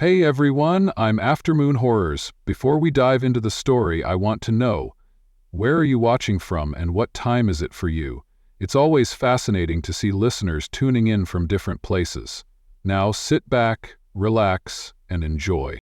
Hey everyone, I'm AfterMoon Horrors. Before we dive into the story, I want to know, where are you watching from and what time is it for you? It's always fascinating to see listeners tuning in from different places. Now sit back, relax, and enjoy.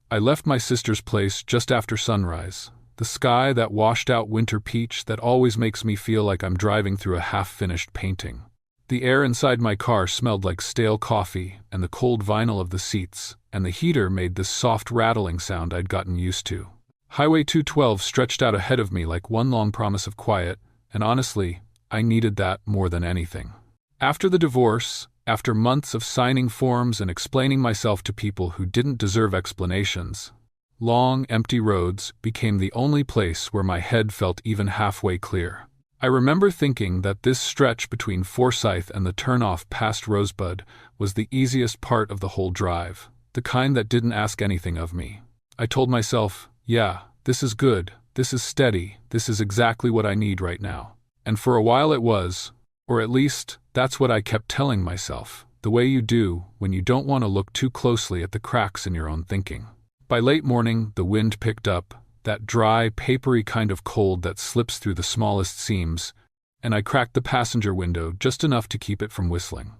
I left my sister's place just after sunrise. The sky, that washed-out winter peach that always makes me feel like I'm driving through a half-finished painting. The air inside my car smelled like stale coffee, and the cold vinyl of the seats, and the heater made this soft rattling sound I'd gotten used to. Highway 212 stretched out ahead of me like one long promise of quiet, and honestly, I needed that more than anything. After the divorce, after months of signing forms and explaining myself to people who didn't deserve explanations, long, empty roads became the only place where my head felt even halfway clear. I remember thinking that this stretch between Forsyth and the turnoff past Rosebud was the easiest part of the whole drive, the kind that didn't ask anything of me. I told myself, yeah, this is good, this is steady, this is exactly what I need right now. And for a while it was, or at least, that's what I kept telling myself, the way you do when you don't want to look too closely at the cracks in your own thinking. By late morning, the wind picked up, that dry, papery kind of cold that slips through the smallest seams, and I cracked the passenger window just enough to keep it from whistling.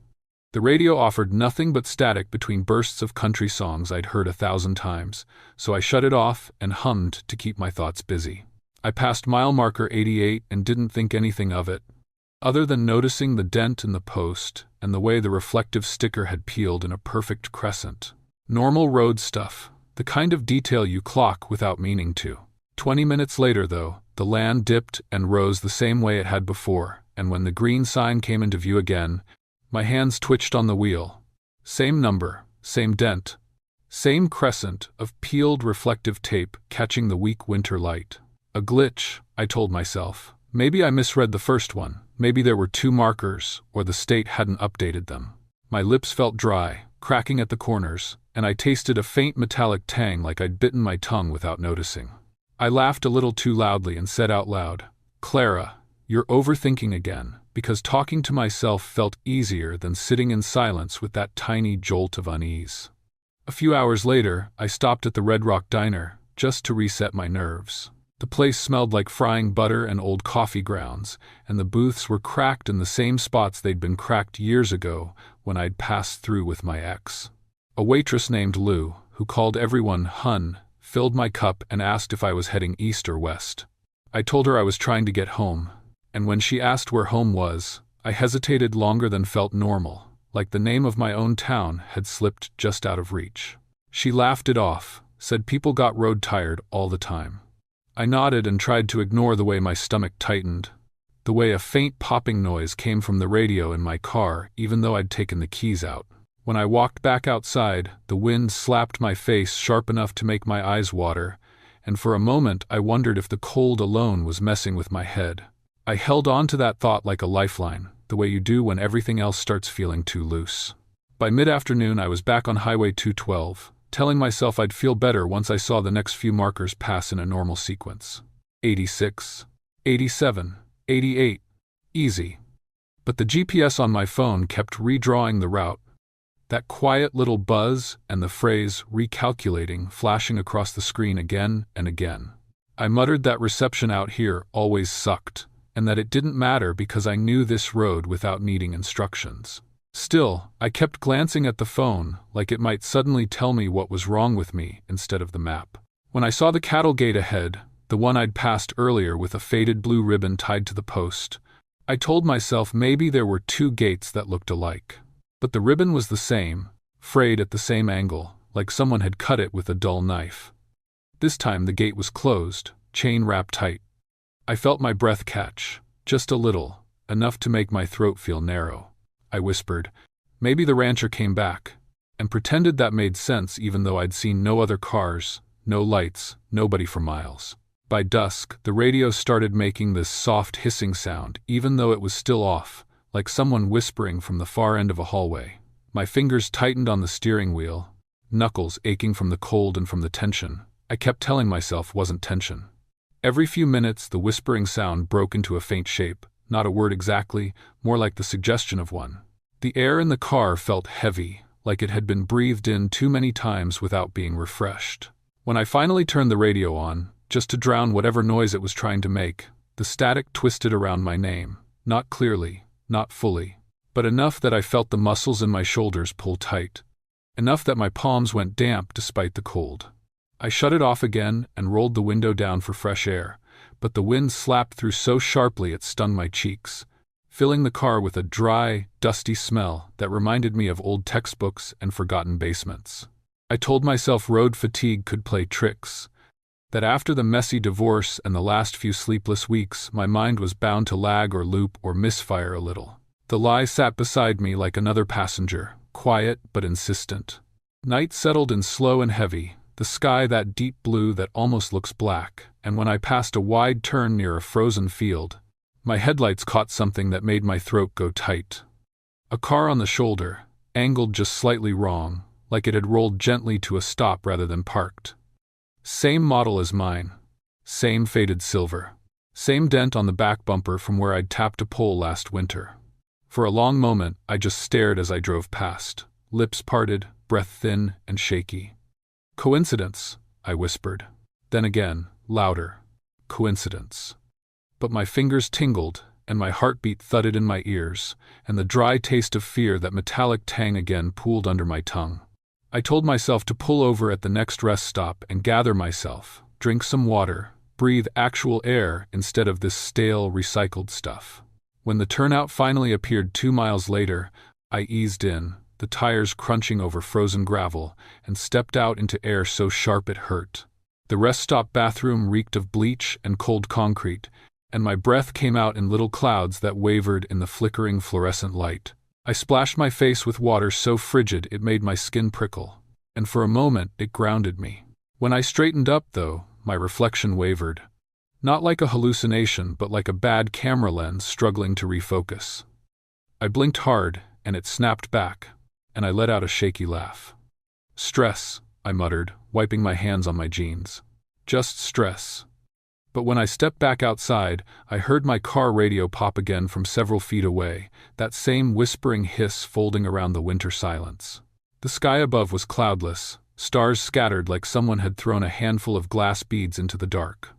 The radio offered nothing but static between bursts of country songs I'd heard 1,000 times, so I shut it off and hummed to keep my thoughts busy. I passed mile marker 88 and didn't think anything of it, other than noticing the dent in the post and the way the reflective sticker had peeled in a perfect crescent. Normal road stuff. The kind of detail you clock without meaning to. 20 minutes later, though, the land dipped and rose the same way it had before, and when the green sign came into view again, my hands twitched on the wheel. Same number, same dent, same crescent of peeled reflective tape catching the weak winter light. A glitch, I told myself. Maybe I misread the first one. Maybe there were two markers, or the state hadn't updated them. My lips felt dry, cracking at the corners, and I tasted a faint metallic tang like I'd bitten my tongue without noticing. I laughed a little too loudly and said out loud, "Clara, you're overthinking again," because talking to myself felt easier than sitting in silence with that tiny jolt of unease. A few hours later, I stopped at the Red Rock Diner, just to reset my nerves. The place smelled like frying butter and old coffee grounds, and the booths were cracked in the same spots they'd been cracked years ago when I'd passed through with my ex. A waitress named Lou, who called everyone Hun, filled my cup and asked if I was heading east or west. I told her I was trying to get home, and when she asked where home was, I hesitated longer than felt normal, like the name of my own town had slipped just out of reach. She laughed it off, said people got road tired all the time. I nodded and tried to ignore the way my stomach tightened, the way a faint popping noise came from the radio in my car even though I'd taken the keys out. When I walked back outside, the wind slapped my face sharp enough to make my eyes water, and for a moment I wondered if the cold alone was messing with my head. I held on to that thought like a lifeline, the way you do when everything else starts feeling too loose. By mid-afternoon I was back on Highway 212, telling myself I'd feel better once I saw the next few markers pass in a normal sequence. 86, 87, 88. Easy. But the GPS on my phone kept redrawing the route, that quiet little buzz and the phrase recalculating flashing across the screen again and again. I muttered that reception out here always sucked, and that it didn't matter because I knew this road without needing instructions. Still, I kept glancing at the phone like it might suddenly tell me what was wrong with me instead of the map. When I saw the cattle gate ahead, the one I'd passed earlier with a faded blue ribbon tied to the post, I told myself maybe there were two gates that looked alike. But the ribbon was the same, frayed at the same angle, like someone had cut it with a dull knife. This time the gate was closed, chain wrapped tight. I felt my breath catch, just a little, enough to make my throat feel narrow. I whispered, maybe the rancher came back, and pretended that made sense even though I'd seen no other cars, no lights, nobody for miles. By dusk, the radio started making this soft hissing sound even though it was still off, like someone whispering from the far end of a hallway. My fingers tightened on the steering wheel, knuckles aching from the cold and from the tension. I kept telling myself wasn't tension. Every few minutes the whispering sound broke into a faint shape, not a word exactly, more like the suggestion of one. The air in the car felt heavy, like it had been breathed in too many times without being refreshed. When I finally turned the radio on, just to drown whatever noise it was trying to make, the static twisted around my name, not clearly, not fully, but enough that I felt the muscles in my shoulders pull tight, enough that my palms went damp despite the cold. I shut it off again and rolled the window down for fresh air, but the wind slapped through so sharply it stung my cheeks, filling the car with a dry, dusty smell that reminded me of old textbooks and forgotten basements. I told myself road fatigue could play tricks, that after the messy divorce and the last few sleepless weeks, my mind was bound to lag or loop or misfire a little. The lie sat beside me like another passenger, quiet but insistent. Night settled in slow and heavy, the sky that deep blue that almost looks black, and when I passed a wide turn near a frozen field, my headlights caught something that made my throat go tight. A car on the shoulder, angled just slightly wrong, like it had rolled gently to a stop rather than parked. Same model as mine. Same faded silver. Same dent on the back bumper from where I'd tapped a pole last winter. For a long moment, I just stared as I drove past, lips parted, breath thin and shaky. Coincidence, I whispered. Then again, louder. Coincidence. But my fingers tingled, and my heartbeat thudded in my ears, and the dry taste of fear, that metallic tang again, pooled under my tongue. I told myself to pull over at the next rest stop and gather myself, drink some water, breathe actual air instead of this stale, recycled stuff. When the turnout finally appeared 2 miles later, I eased in, the tires crunching over frozen gravel, and stepped out into air so sharp it hurt. The rest stop bathroom reeked of bleach and cold concrete, and my breath came out in little clouds that wavered in the flickering fluorescent light. I splashed my face with water so frigid it made my skin prickle, and for a moment it grounded me. When I straightened up, though, my reflection wavered. Not like a hallucination, but like a bad camera lens struggling to refocus. I blinked hard, and it snapped back, and I let out a shaky laugh. Stress, I muttered, wiping my hands on my jeans. Just stress. But when I stepped back outside, I heard my car radio pop again from several feet away, that same whispering hiss folding around the winter silence. The sky above was cloudless, stars scattered like someone had thrown a handful of glass beads into the dark.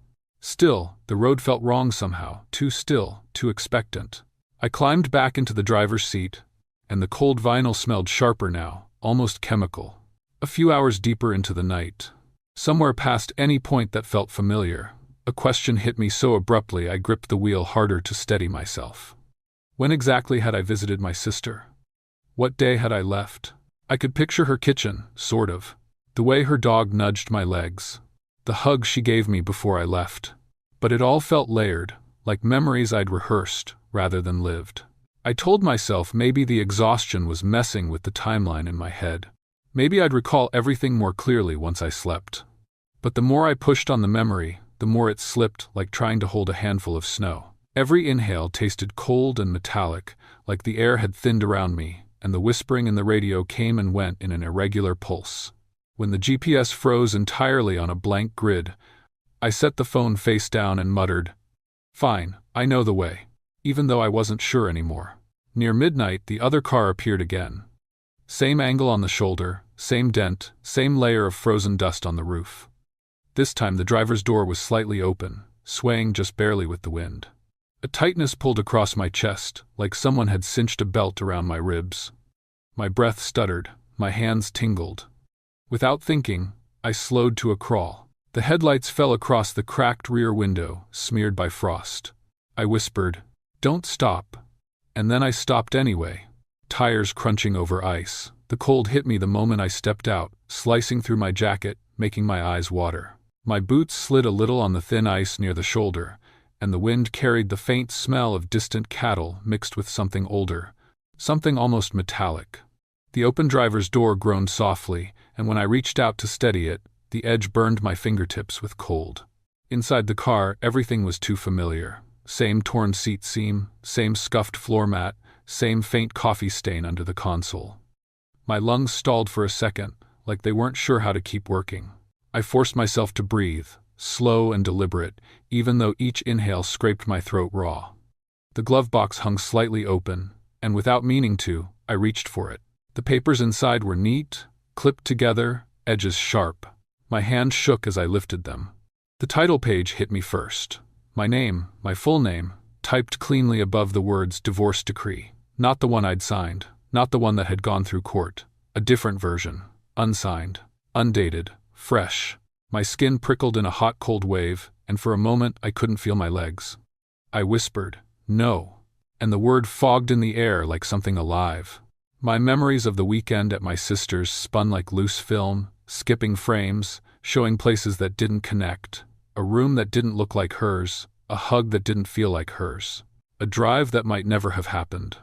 Still, the road felt wrong somehow, too still, too expectant. I climbed back into the driver's seat, and the cold vinyl smelled sharper now, almost chemical. A few hours deeper into the night, somewhere past any point that felt familiar, a question hit me so abruptly I gripped the wheel harder to steady myself. When exactly had I visited my sister? What day had I left? I could picture her kitchen, sort of. The way her dog nudged my legs. The hug she gave me before I left. But it all felt layered, like memories I'd rehearsed, rather than lived. I told myself maybe the exhaustion was messing with the timeline in my head. Maybe I'd recall everything more clearly once I slept. But the more I pushed on the memory, the more it slipped, like trying to hold a handful of snow. Every inhale tasted cold and metallic, like the air had thinned around me, and the whispering in the radio came and went in an irregular pulse. When the GPS froze entirely on a blank grid, I set the phone face down and muttered, "Fine, I know the way," even though I wasn't sure anymore. Near midnight, the other car appeared again. Same angle on the shoulder, same dent, same layer of frozen dust on the roof. This time the driver's door was slightly open, swaying just barely with the wind. A tightness pulled across my chest, like someone had cinched a belt around my ribs. My breath stuttered, my hands tingled. Without thinking, I slowed to a crawl. The headlights fell across the cracked rear window, smeared by frost. I whispered, "Don't stop." And then I stopped anyway, tires crunching over ice. The cold hit me the moment I stepped out, slicing through my jacket, making my eyes water. My boots slid a little on the thin ice near the shoulder, and the wind carried the faint smell of distant cattle mixed with something older, something almost metallic. The open driver's door groaned softly, and when I reached out to steady it, the edge burned my fingertips with cold. Inside the car, everything was too familiar. Same torn seat seam, same scuffed floor mat, same faint coffee stain under the console. My lungs stalled for a second, like they weren't sure how to keep working. I forced myself to breathe, slow and deliberate, even though each inhale scraped my throat raw. The glove box hung slightly open, and without meaning to, I reached for it. The papers inside were neat, clipped together, edges sharp. My hand shook as I lifted them. The title page hit me first. My name, my full name, typed cleanly above the words divorce decree. Not the one I'd signed, not the one that had gone through court. A different version. Unsigned. Undated. Fresh. My skin prickled in a hot cold wave, and for a moment I couldn't feel my legs. I whispered, "No," and the word fogged in the air like something alive. My memories of the weekend at my sister's spun like loose film, skipping frames, showing places that didn't connect, a room that didn't look like hers, a hug that didn't feel like hers, a drive that might never have happened.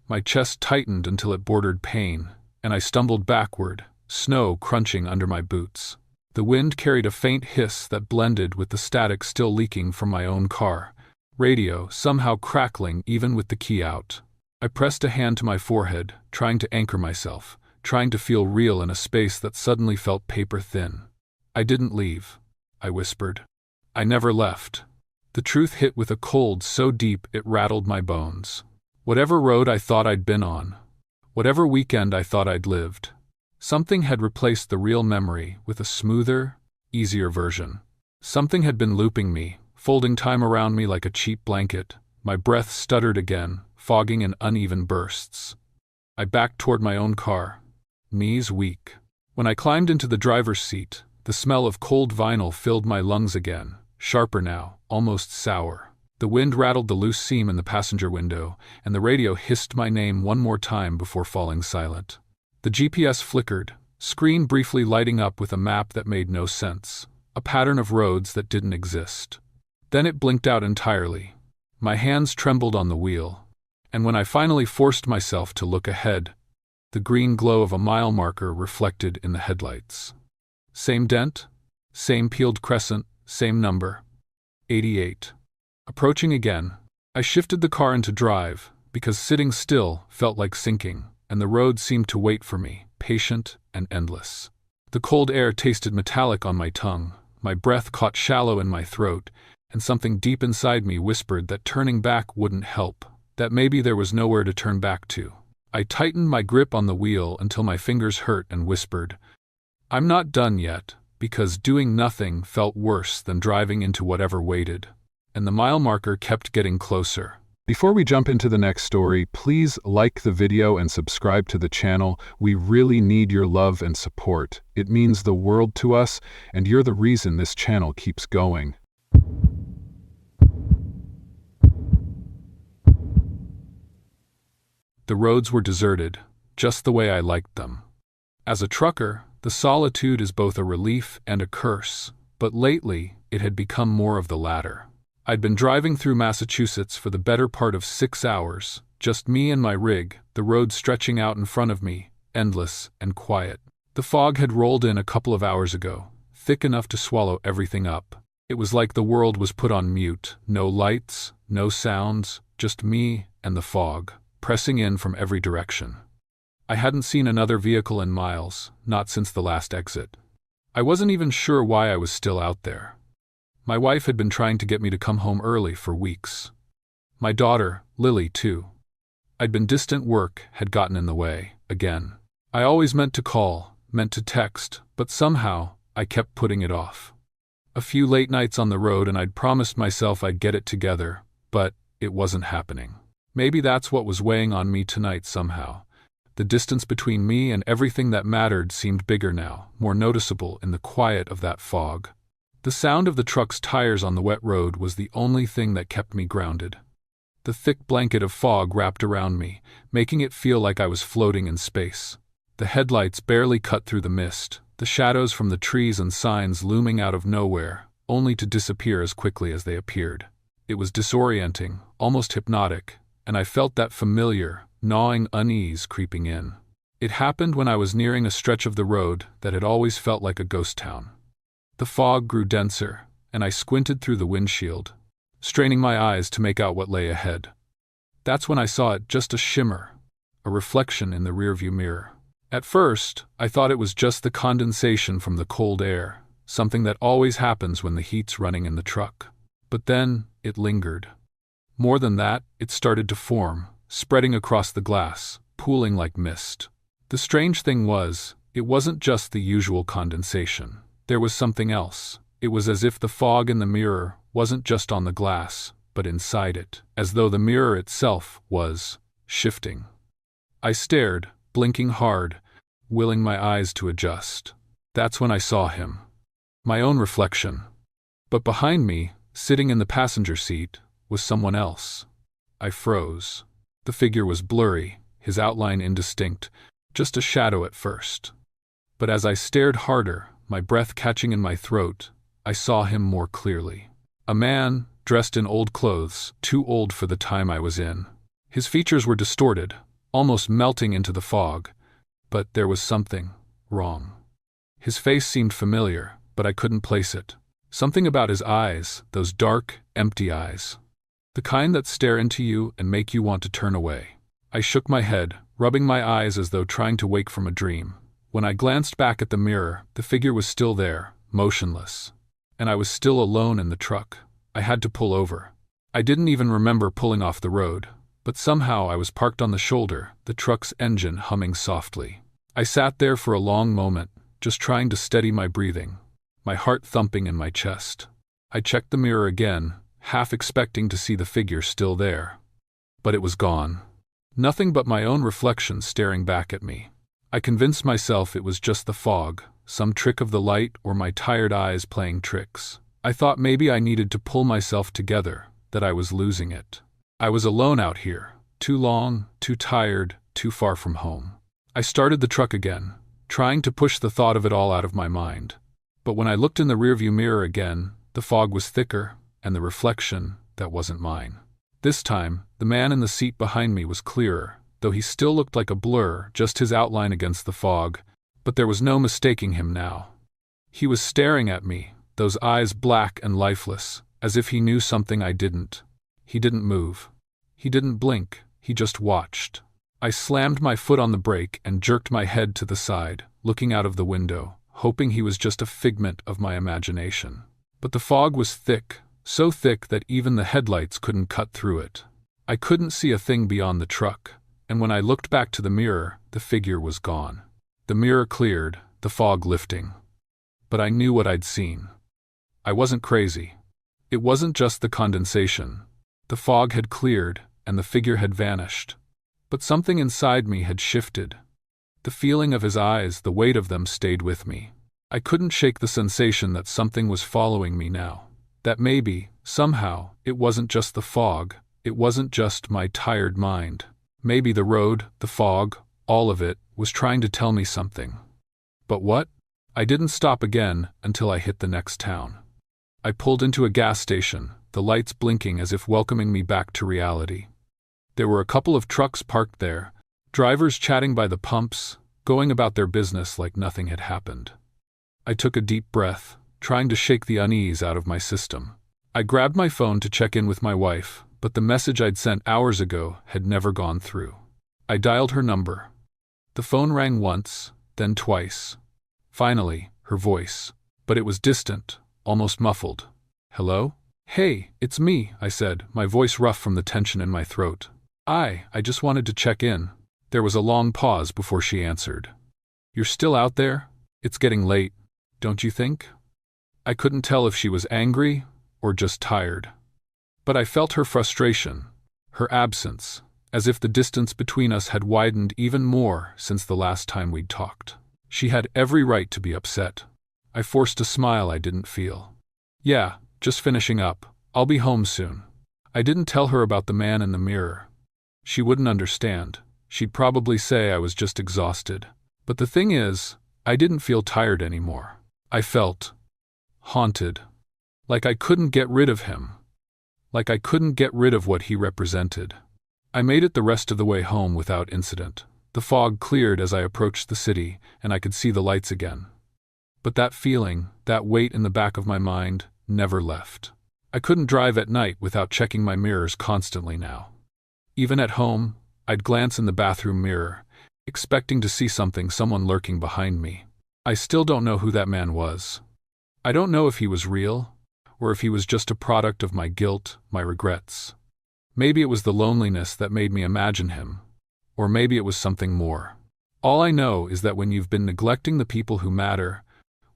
My chest tightened until it bordered pain, and I stumbled backward, snow crunching under my boots. The wind carried a faint hiss that blended with the static still leaking from my own car, radio somehow crackling even with the key out. I pressed a hand to my forehead, trying to anchor myself, trying to feel real in a space that suddenly felt paper thin. "I didn't leave," I whispered. "I never left." The truth hit with a cold so deep it rattled my bones. Whatever road I thought I'd been on, whatever weekend I thought I'd lived, something had replaced the real memory with a smoother, easier version. Something had been looping me, folding time around me like a cheap blanket. My breath stuttered again, fogging in uneven bursts. I backed toward my own car, knees weak. When I climbed into the driver's seat, the smell of cold vinyl filled my lungs again, sharper now, almost sour. The wind rattled the loose seam in the passenger window, and the radio hissed my name one more time before falling silent. The GPS flickered, screen briefly lighting up with a map that made no sense, a pattern of roads that didn't exist. Then it blinked out entirely. My hands trembled on the wheel, and when I finally forced myself to look ahead, the green glow of a mile marker reflected in the headlights. Same dent, same peeled crescent, same number. 88. Approaching again, I shifted the car into drive, because sitting still felt like sinking, and the road seemed to wait for me, patient and endless. The cold air tasted metallic on my tongue, my breath caught shallow in my throat, and something deep inside me whispered that turning back wouldn't help, that maybe there was nowhere to turn back to. I tightened my grip on the wheel until my fingers hurt and whispered, "I'm not done yet," because doing nothing felt worse than driving into whatever waited. And the mile marker kept getting closer. Before we jump into the next story, please like the video and subscribe to the channel. We really need your love and support. It means the world to us, and you're the reason this channel keeps going. The roads were deserted, just the way I liked them. As a trucker, the solitude is both a relief and a curse, but lately it had become more of the latter. I'd been driving through Massachusetts for the better part of 6 hours, just me and my rig, the road stretching out in front of me, endless and quiet. The fog had rolled in a couple of hours ago, thick enough to swallow everything up. It was like the world was put on mute, no lights, no sounds, just me and the fog, pressing in from every direction. I hadn't seen another vehicle in miles, not since the last exit. I wasn't even sure why I was still out there. My wife had been trying to get me to come home early for weeks. My daughter, Lily, too. I'd been distant work had gotten in the way, again. I always meant to call, meant to text, but somehow I kept putting it off. A few late nights on the road and I'd promised myself I'd get it together, but it wasn't happening. Maybe that's what was weighing on me tonight somehow. The distance between me and everything that mattered seemed bigger now, more noticeable in the quiet of that fog. The sound of the truck's tires on the wet road was the only thing that kept me grounded. The thick blanket of fog wrapped around me, making it feel like I was floating in space. The headlights barely cut through the mist, the shadows from the trees and signs looming out of nowhere, only to disappear as quickly as they appeared. It was disorienting, almost hypnotic, and I felt that familiar, gnawing unease creeping in. It happened when I was nearing a stretch of the road that had always felt like a ghost town. The fog grew denser, and I squinted through the windshield, straining my eyes to make out what lay ahead. That's when I saw it, just a shimmer, a reflection in the rearview mirror. At first, I thought it was just the condensation from the cold air, something that always happens when the heat's running in the truck. But then, it lingered. More than that, it started to form, spreading across the glass, pooling like mist. The strange thing was, it wasn't just the usual condensation. There was something else. It was as if the fog in the mirror wasn't just on the glass, but inside it, as though the mirror itself was shifting. I stared, blinking hard, willing my eyes to adjust. That's when I saw him. My own reflection. But behind me, sitting in the passenger seat, was someone else. I froze. The figure was blurry, his outline indistinct, just a shadow at first. But as I stared harder, my breath catching in my throat, I saw him more clearly. A man, dressed in old clothes, too old for the time I was in. His features were distorted, almost melting into the fog, but there was something wrong. His face seemed familiar, but I couldn't place it. Something about his eyes, those dark, empty eyes. The kind that stare into you and make you want to turn away. I shook my head, rubbing my eyes as though trying to wake from a dream. When I glanced back at the mirror, the figure was still there, motionless. And I was still alone in the truck. I had to pull over. I didn't even remember pulling off the road, but somehow I was parked on the shoulder, the truck's engine humming softly. I sat there for a long moment, just trying to steady my breathing, my heart thumping in my chest. I checked the mirror again, half expecting to see the figure still there. But it was gone. Nothing but my own reflection staring back at me. I convinced myself it was just the fog, some trick of the light or my tired eyes playing tricks. I thought maybe I needed to pull myself together, that I was losing it. I was alone out here, too long, too tired, too far from home. I started the truck again, trying to push the thought of it all out of my mind. But when I looked in the rearview mirror again, the fog was thicker, and the reflection, that wasn't mine. This time, the man in the seat behind me was clearer, though he still looked like a blur, just his outline against the fog, but there was no mistaking him now. He was staring at me, those eyes black and lifeless, as if he knew something I didn't. He didn't move. He didn't blink, he just watched. I slammed my foot on the brake and jerked my head to the side, looking out of the window, hoping he was just a figment of my imagination. But the fog was thick, so thick that even the headlights couldn't cut through it. I couldn't see a thing beyond the truck, and when I looked back to the mirror, the figure was gone. The mirror cleared, the fog lifting. But I knew what I'd seen. I wasn't crazy. It wasn't just the condensation. The fog had cleared, and the figure had vanished. But something inside me had shifted. The feeling of his eyes, the weight of them stayed with me. I couldn't shake the sensation that something was following me now. That maybe, somehow, it wasn't just the fog, it wasn't just my tired mind. Maybe the road, the fog, all of it, was trying to tell me something. But what? I didn't stop again until I hit the next town. I pulled into a gas station, the lights blinking as if welcoming me back to reality. There were a couple of trucks parked there, drivers chatting by the pumps, going about their business like nothing had happened. I took a deep breath, trying to shake the unease out of my system. I grabbed my phone to check in with my wife, but the message I'd sent hours ago had never gone through. I dialed her number. The phone rang once, then twice. Finally, her voice. But it was distant, almost muffled. "Hello? Hey, it's me," I said, my voice rough from the tension in my throat. I just wanted to check in." There was a long pause before she answered. "You're still out there? It's getting late, don't you think?" I couldn't tell if she was angry or just tired. But I felt her frustration, her absence, as if the distance between us had widened even more since the last time we'd talked. She had every right to be upset. I forced a smile I didn't feel. "Yeah, just finishing up. I'll be home soon." I didn't tell her about the man in the mirror. She wouldn't understand. She'd probably say I was just exhausted. But the thing is, I didn't feel tired anymore. I felt haunted. Like I couldn't get rid of him. Like I couldn't get rid of what he represented. I made it the rest of the way home without incident. The fog cleared as I approached the city, and I could see the lights again. But that feeling, that weight in the back of my mind, never left. I couldn't drive at night without checking my mirrors constantly now. Even at home, I'd glance in the bathroom mirror, expecting to see someone lurking behind me. I still don't know who that man was. I don't know if he was real, or if he was just a product of my guilt, my regrets. Maybe it was the loneliness that made me imagine him. Or maybe it was something more. All I know is that when you've been neglecting the people who matter,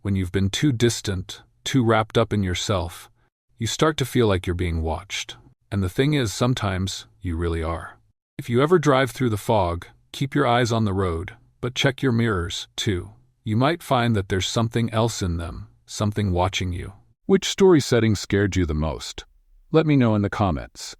when you've been too distant, too wrapped up in yourself, you start to feel like you're being watched. And the thing is, sometimes you really are. If you ever drive through the fog, keep your eyes on the road, but check your mirrors, too. You might find that there's something else in them, something watching you. Which story setting scared you the most? Let me know in the comments.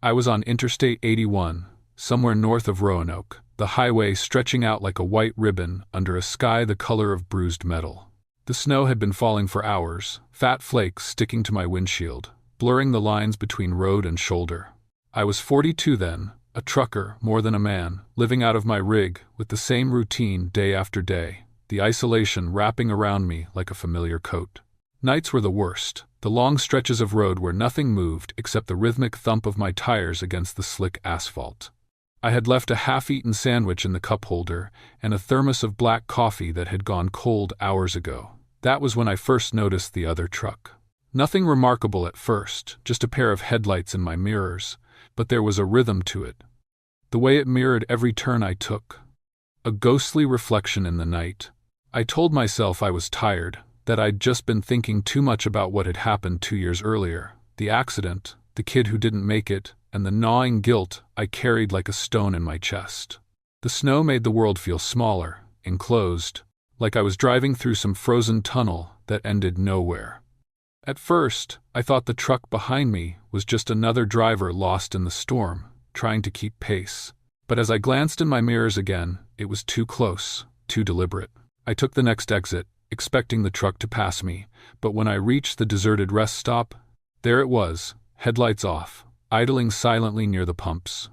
I was on Interstate 81, somewhere north of Roanoke, the highway stretching out like a white ribbon under a sky the color of bruised metal. The snow had been falling for hours, fat flakes sticking to my windshield, blurring the lines between road and shoulder. I was 42 then, a trucker more than a man, living out of my rig with the same routine day after day, the isolation wrapping around me like a familiar coat. Nights were the worst, the long stretches of road where nothing moved except the rhythmic thump of my tires against the slick asphalt. I had left a half-eaten sandwich in the cup holder and a thermos of black coffee that had gone cold hours ago. That was when I first noticed the other truck. Nothing remarkable at first, just a pair of headlights in my mirrors, but there was a rhythm to it. The way it mirrored every turn I took. A ghostly reflection in the night. I told myself I was tired, that I'd just been thinking too much about what had happened 2 years earlier, the accident, the kid who didn't make it, and the gnawing guilt I carried like a stone in my chest. The snow made the world feel smaller, enclosed, like I was driving through some frozen tunnel that ended nowhere. At first, I thought the truck behind me was just another driver lost in the storm, trying to keep pace. But as I glanced in my mirrors again, it was too close, too deliberate. I took the next exit, expecting the truck to pass me, but when I reached the deserted rest stop, there it was, headlights off, idling silently near the pumps.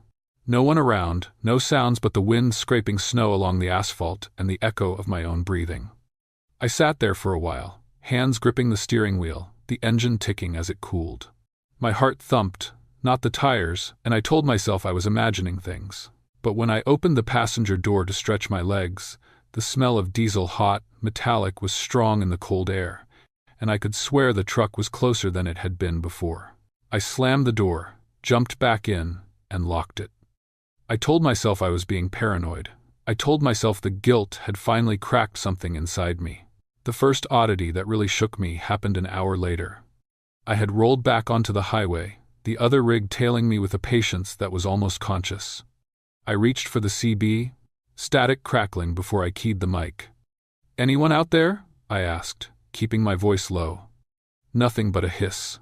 No one around, no sounds but the wind scraping snow along the asphalt and the echo of my own breathing. I sat there for a while, hands gripping the steering wheel, the engine ticking as it cooled. My heart thumped, not the tires, and I told myself I was imagining things. But when I opened the passenger door to stretch my legs, the smell of diesel hot, metallic was strong in the cold air, and I could swear the truck was closer than it had been before. I slammed the door, jumped back in, and locked it. I told myself I was being paranoid. I told myself the guilt had finally cracked something inside me. The first oddity that really shook me happened an hour later. I had rolled back onto the highway, the other rig tailing me with a patience that was almost conscious. I reached for the CB, static crackling before I keyed the mic. "Anyone out there?" I asked, keeping my voice low. Nothing but a hiss.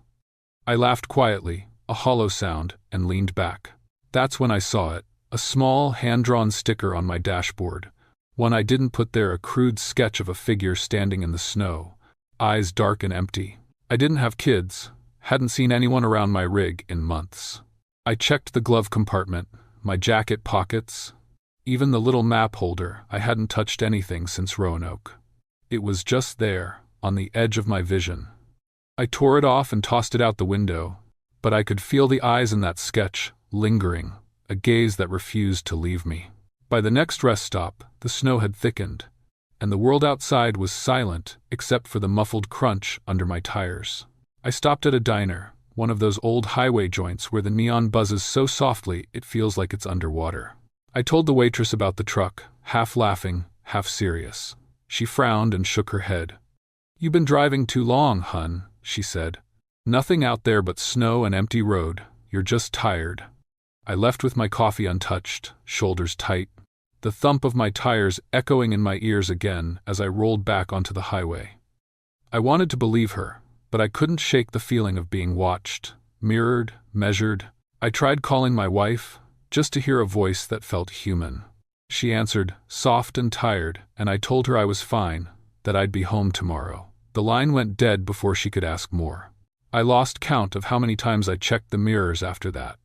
I laughed quietly, a hollow sound, and leaned back. That's when I saw it, a small, hand-drawn sticker on my dashboard, one I didn't put there, a crude sketch of a figure standing in the snow, eyes dark and empty. I didn't have kids, hadn't seen anyone around my rig in months. I checked the glove compartment, my jacket pockets, even the little map holder. I hadn't touched anything since Roanoke. It was just there, on the edge of my vision. I tore it off and tossed it out the window, but I could feel the eyes in that sketch, lingering, a gaze that refused to leave me. By the next rest stop, the snow had thickened, and the world outside was silent except for the muffled crunch under my tires. I stopped at a diner, one of those old highway joints where the neon buzzes so softly it feels like it's underwater. I told the waitress about the truck, half laughing, half serious. She frowned and shook her head. "You've been driving too long, hun," she said. "Nothing out there but snow and empty road. You're just tired." I left with my coffee untouched, shoulders tight, the thump of my tires echoing in my ears again as I rolled back onto the highway. I wanted to believe her, but I couldn't shake the feeling of being watched, mirrored, measured. I tried calling my wife, just to hear a voice that felt human. She answered, soft and tired, and I told her I was fine, that I'd be home tomorrow. The line went dead before she could ask more. I lost count of how many times I checked the mirrors after that.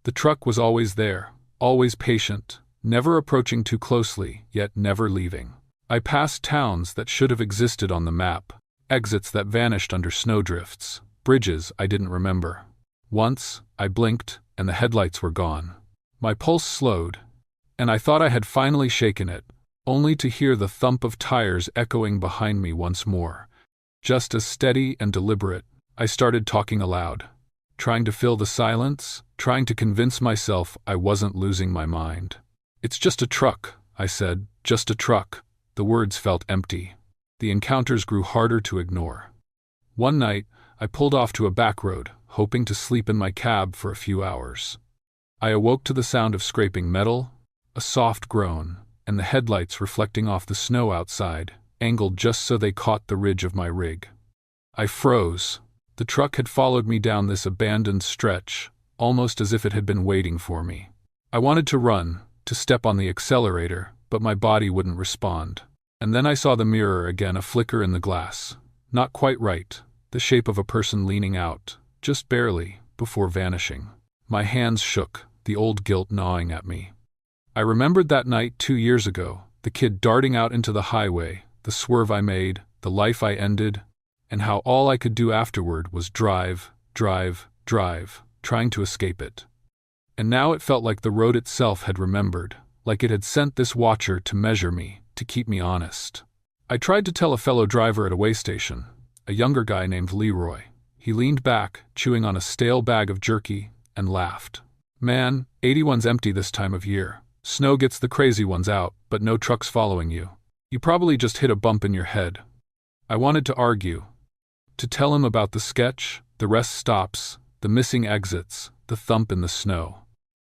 The truck was always there, always patient, never approaching too closely, yet never leaving. I passed towns that should have existed on the map, exits that vanished under snowdrifts, bridges I didn't remember. Once, I blinked, and the headlights were gone. My pulse slowed, and I thought I had finally shaken it, only to hear the thump of tires echoing behind me once more, Just as steady and deliberate. I started talking aloud, trying to fill the silence, trying to convince myself I wasn't losing my mind. "It's just a truck," I said, "just a truck." The words felt empty. The encounters grew harder to ignore. One night, I pulled off to a back road, hoping to sleep in my cab for a few hours. I awoke to the sound of scraping metal, a soft groan, and the headlights reflecting off the snow outside, angled just so they caught the ridge of my rig. I froze. The truck had followed me down this abandoned stretch, almost as if it had been waiting for me. I wanted to run, to step on the accelerator, but my body wouldn't respond. And then I saw the mirror again, a flicker in the glass. Not quite right, the shape of a person leaning out, just barely, before vanishing. My hands shook, the old guilt gnawing at me. I remembered that night 2 years ago, the kid darting out into the highway, the swerve I made, the life I ended, and how all I could do afterward was drive, trying to escape it. And now it felt like the road itself had remembered, like it had sent this watcher to measure me, to keep me honest. I tried to tell a fellow driver at a way station, a younger guy named Leroy. He leaned back, chewing on a stale bag of jerky, and laughed. "Man, 81's empty this time of year. Snow gets the crazy ones out, but no trucks following you. You probably just hit a bump in your head." I wanted to argue, to tell him about the sketch, the rest stops, the missing exits, the thump in the snow.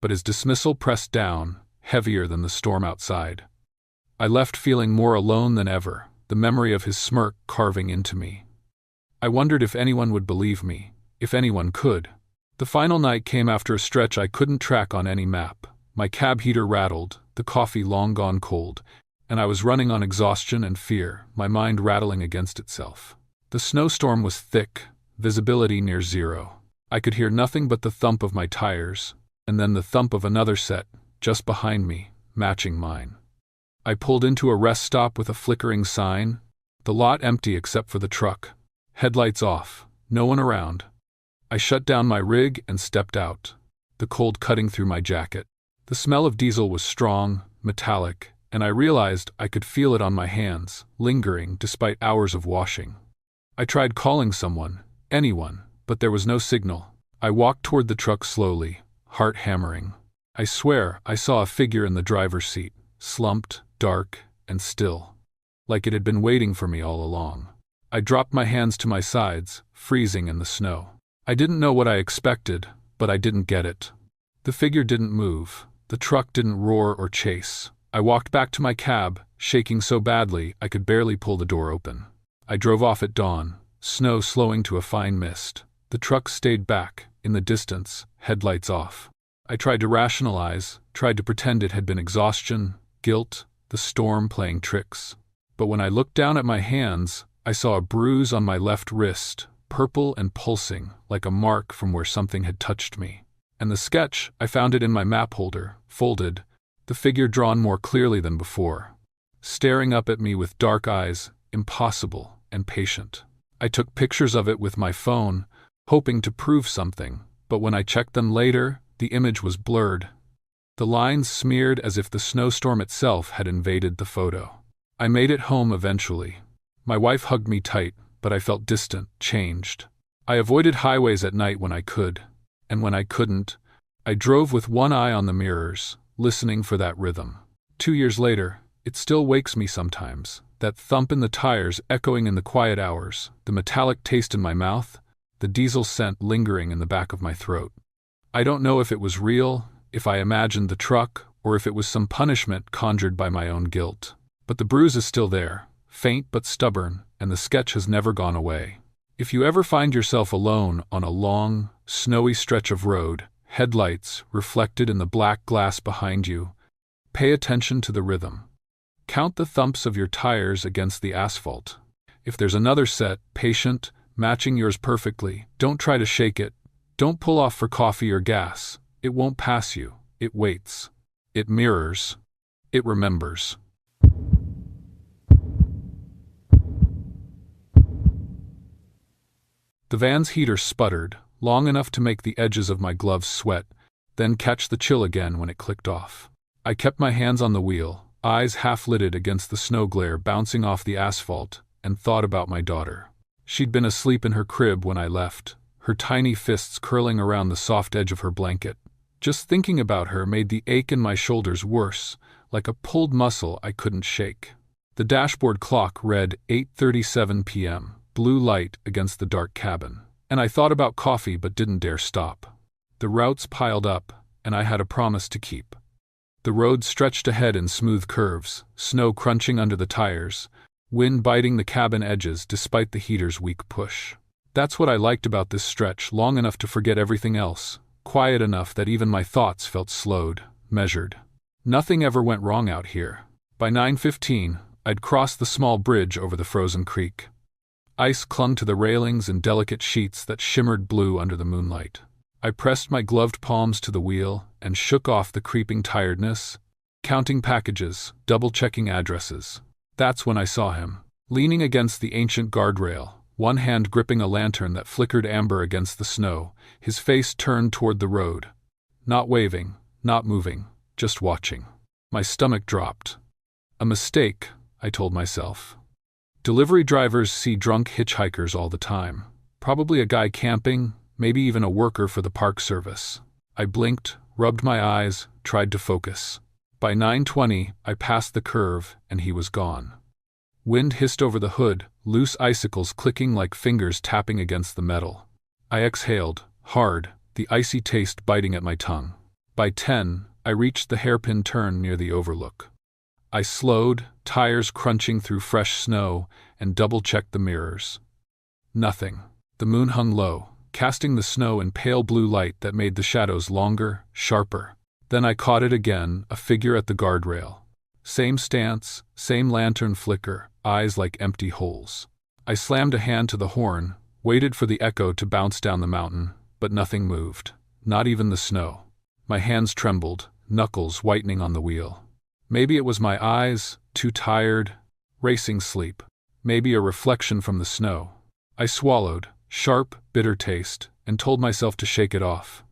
But his dismissal pressed down, heavier than the storm outside. I left feeling more alone than ever, the memory of his smirk carving into me. I wondered if anyone would believe me, if anyone could. The final night came after a stretch I couldn't track on any map. My cab heater rattled, the coffee long gone cold, and I was running on exhaustion and fear, my mind rattling against itself. The snowstorm was thick, visibility near zero. I could hear nothing but the thump of my tires, and then the thump of another set, just behind me, matching mine. I pulled into a rest stop with a flickering sign, the lot empty except for the truck. Headlights off, no one around. I shut down my rig and stepped out, the cold cutting through my jacket. The smell of diesel was strong, metallic, and I realized I could feel it on my hands, lingering despite hours of washing. I tried calling someone, anyone, but there was no signal. I walked toward the truck slowly, heart hammering. I swear I saw a figure in the driver's seat, slumped, dark, and still, like it had been waiting for me all along. I dropped my hands to my sides, freezing in the snow. I didn't know what I expected, but I didn't get it. The figure didn't move. The truck didn't roar or chase. I walked back to my cab, shaking so badly I could barely pull the door open. I drove off at dawn, snow slowing to a fine mist. The truck stayed back, in the distance, headlights off. I tried to rationalize, tried to pretend it had been exhaustion, guilt, the storm playing tricks. But when I looked down at my hands, I saw a bruise on my left wrist, purple and pulsing, like a mark from where something had touched me. And the sketch, I found it in my map holder, folded, the figure drawn more clearly than before. Staring up at me with dark eyes, impossible and patient. I took pictures of it with my phone, hoping to prove something, but when I checked them later, the image was blurred. The lines smeared as if the snowstorm itself had invaded the photo. I made it home eventually. My wife hugged me tight, but I felt distant, changed. I avoided highways at night when I could, and when I couldn't, I drove with one eye on the mirrors, listening for that rhythm. 2 years later, it still wakes me sometimes, that thump in the tires echoing in the quiet hours, the metallic taste in my mouth, the diesel scent lingering in the back of my throat. I don't know if it was real, if I imagined the truck, or if it was some punishment conjured by my own guilt. But the bruise is still there, faint but stubborn, and the sketch has never gone away. If you ever find yourself alone on a long, snowy stretch of road, headlights reflected in the black glass behind you, pay attention to the rhythm. Count the thumps of your tires against the asphalt. If there's another set, patient, matching yours perfectly, don't try to shake it. Don't pull off for coffee or gas. It won't pass you. It waits. It mirrors. It remembers. The van's heater sputtered, long enough to make the edges of my gloves sweat, then catch the chill again when it clicked off. I kept my hands on the wheel, eyes half-lidded against the snow glare bouncing off the asphalt, and thought about my daughter. She'd been asleep in her crib when I left, her tiny fists curling around the soft edge of her blanket. Just thinking about her made the ache in my shoulders worse, like a pulled muscle I couldn't shake. The dashboard clock read 8:37 p.m., blue light against the dark cabin. And I thought about coffee but didn't dare stop. The routes piled up, and I had a promise to keep. The road stretched ahead in smooth curves, snow crunching under the tires, wind biting the cabin edges despite the heater's weak push. That's what I liked about this stretch, long enough to forget everything else, quiet enough that even my thoughts felt slowed, measured. Nothing ever went wrong out here. By 9:15, I'd crossed the small bridge over the frozen creek. Ice clung to the railings in delicate sheets that shimmered blue under the moonlight. I pressed my gloved palms to the wheel and shook off the creeping tiredness, counting packages, double-checking addresses. That's when I saw him, leaning against the ancient guardrail, one hand gripping a lantern that flickered amber against the snow, his face turned toward the road. Not waving, not moving, just watching. My stomach dropped. A mistake, I told myself. Delivery drivers see drunk hitchhikers all the time. Probably a guy camping, maybe even a worker for the park service. I blinked, rubbed my eyes, tried to focus. By 9:20, I passed the curve, and he was gone. Wind hissed over the hood, loose icicles clicking like fingers tapping against the metal. I exhaled, hard, the icy taste biting at my tongue. By 10, I reached the hairpin turn near the overlook. I slowed, tires crunching through fresh snow, and double-checked the mirrors. Nothing. The moon hung low, casting the snow in pale blue light that made the shadows longer, sharper. Then I caught it again, a figure at the guardrail. Same stance, same lantern flicker, eyes like empty holes. I slammed a hand to the horn, waited for the echo to bounce down the mountain, but nothing moved, not even the snow. My hands trembled, knuckles whitening on the wheel. Maybe it was my eyes, too tired, racing sleep. Maybe a reflection from the snow. I swallowed, sharp, bitter taste, and told myself to shake it off.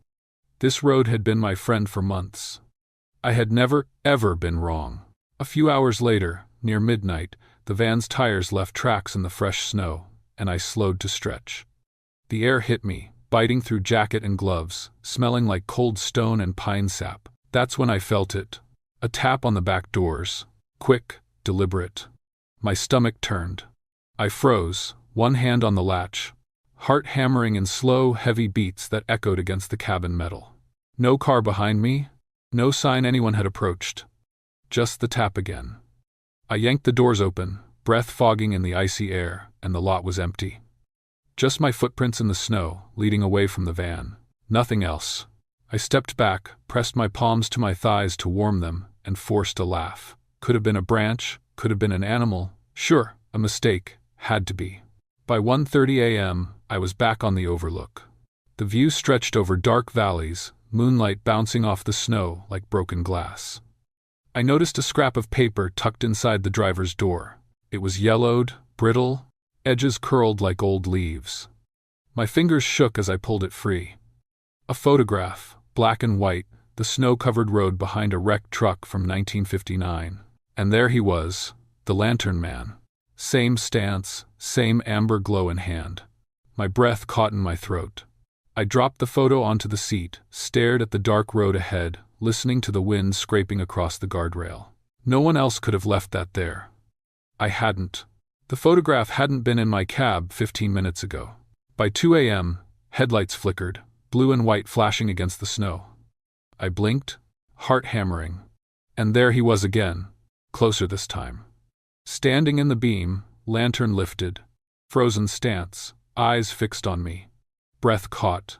This road had been my friend for months. I had never, ever been wrong. A few hours later, near midnight, the van's tires left tracks in the fresh snow, and I slowed to stretch. The air hit me, biting through jacket and gloves, smelling like cold stone and pine sap. That's when I felt it. A tap on the back doors. Quick, deliberate. My stomach turned. I froze, one hand on the latch, heart hammering in slow, heavy beats that echoed against the cabin metal. No car behind me, no sign anyone had approached. Just the tap again. I yanked the doors open, breath fogging in the icy air, and the lot was empty. Just my footprints in the snow, leading away from the van. Nothing else. I stepped back, pressed my palms to my thighs to warm them, and forced a laugh. Could have been a branch, could have been an animal. Sure, a mistake, had to be. By 1:30 a.m., I was back on the overlook. The view stretched over dark valleys, moonlight bouncing off the snow like broken glass. I noticed a scrap of paper tucked inside the driver's door. It was yellowed, brittle, edges curled like old leaves. My fingers shook as I pulled it free. A photograph, black and white, the snow-covered road behind a wrecked truck from 1959. And there he was, the lantern man. Same stance, same amber glow in hand. My breath caught in my throat. I dropped the photo onto the seat, stared at the dark road ahead, listening to the wind scraping across the guardrail. No one else could have left that there. I hadn't. The photograph hadn't been in my cab 15 minutes ago. By 2 a.m., headlights flickered, blue and white flashing against the snow. I blinked, heart hammering. And there he was again, closer this time. Standing in the beam, lantern lifted, frozen stance, eyes fixed on me. Breath caught.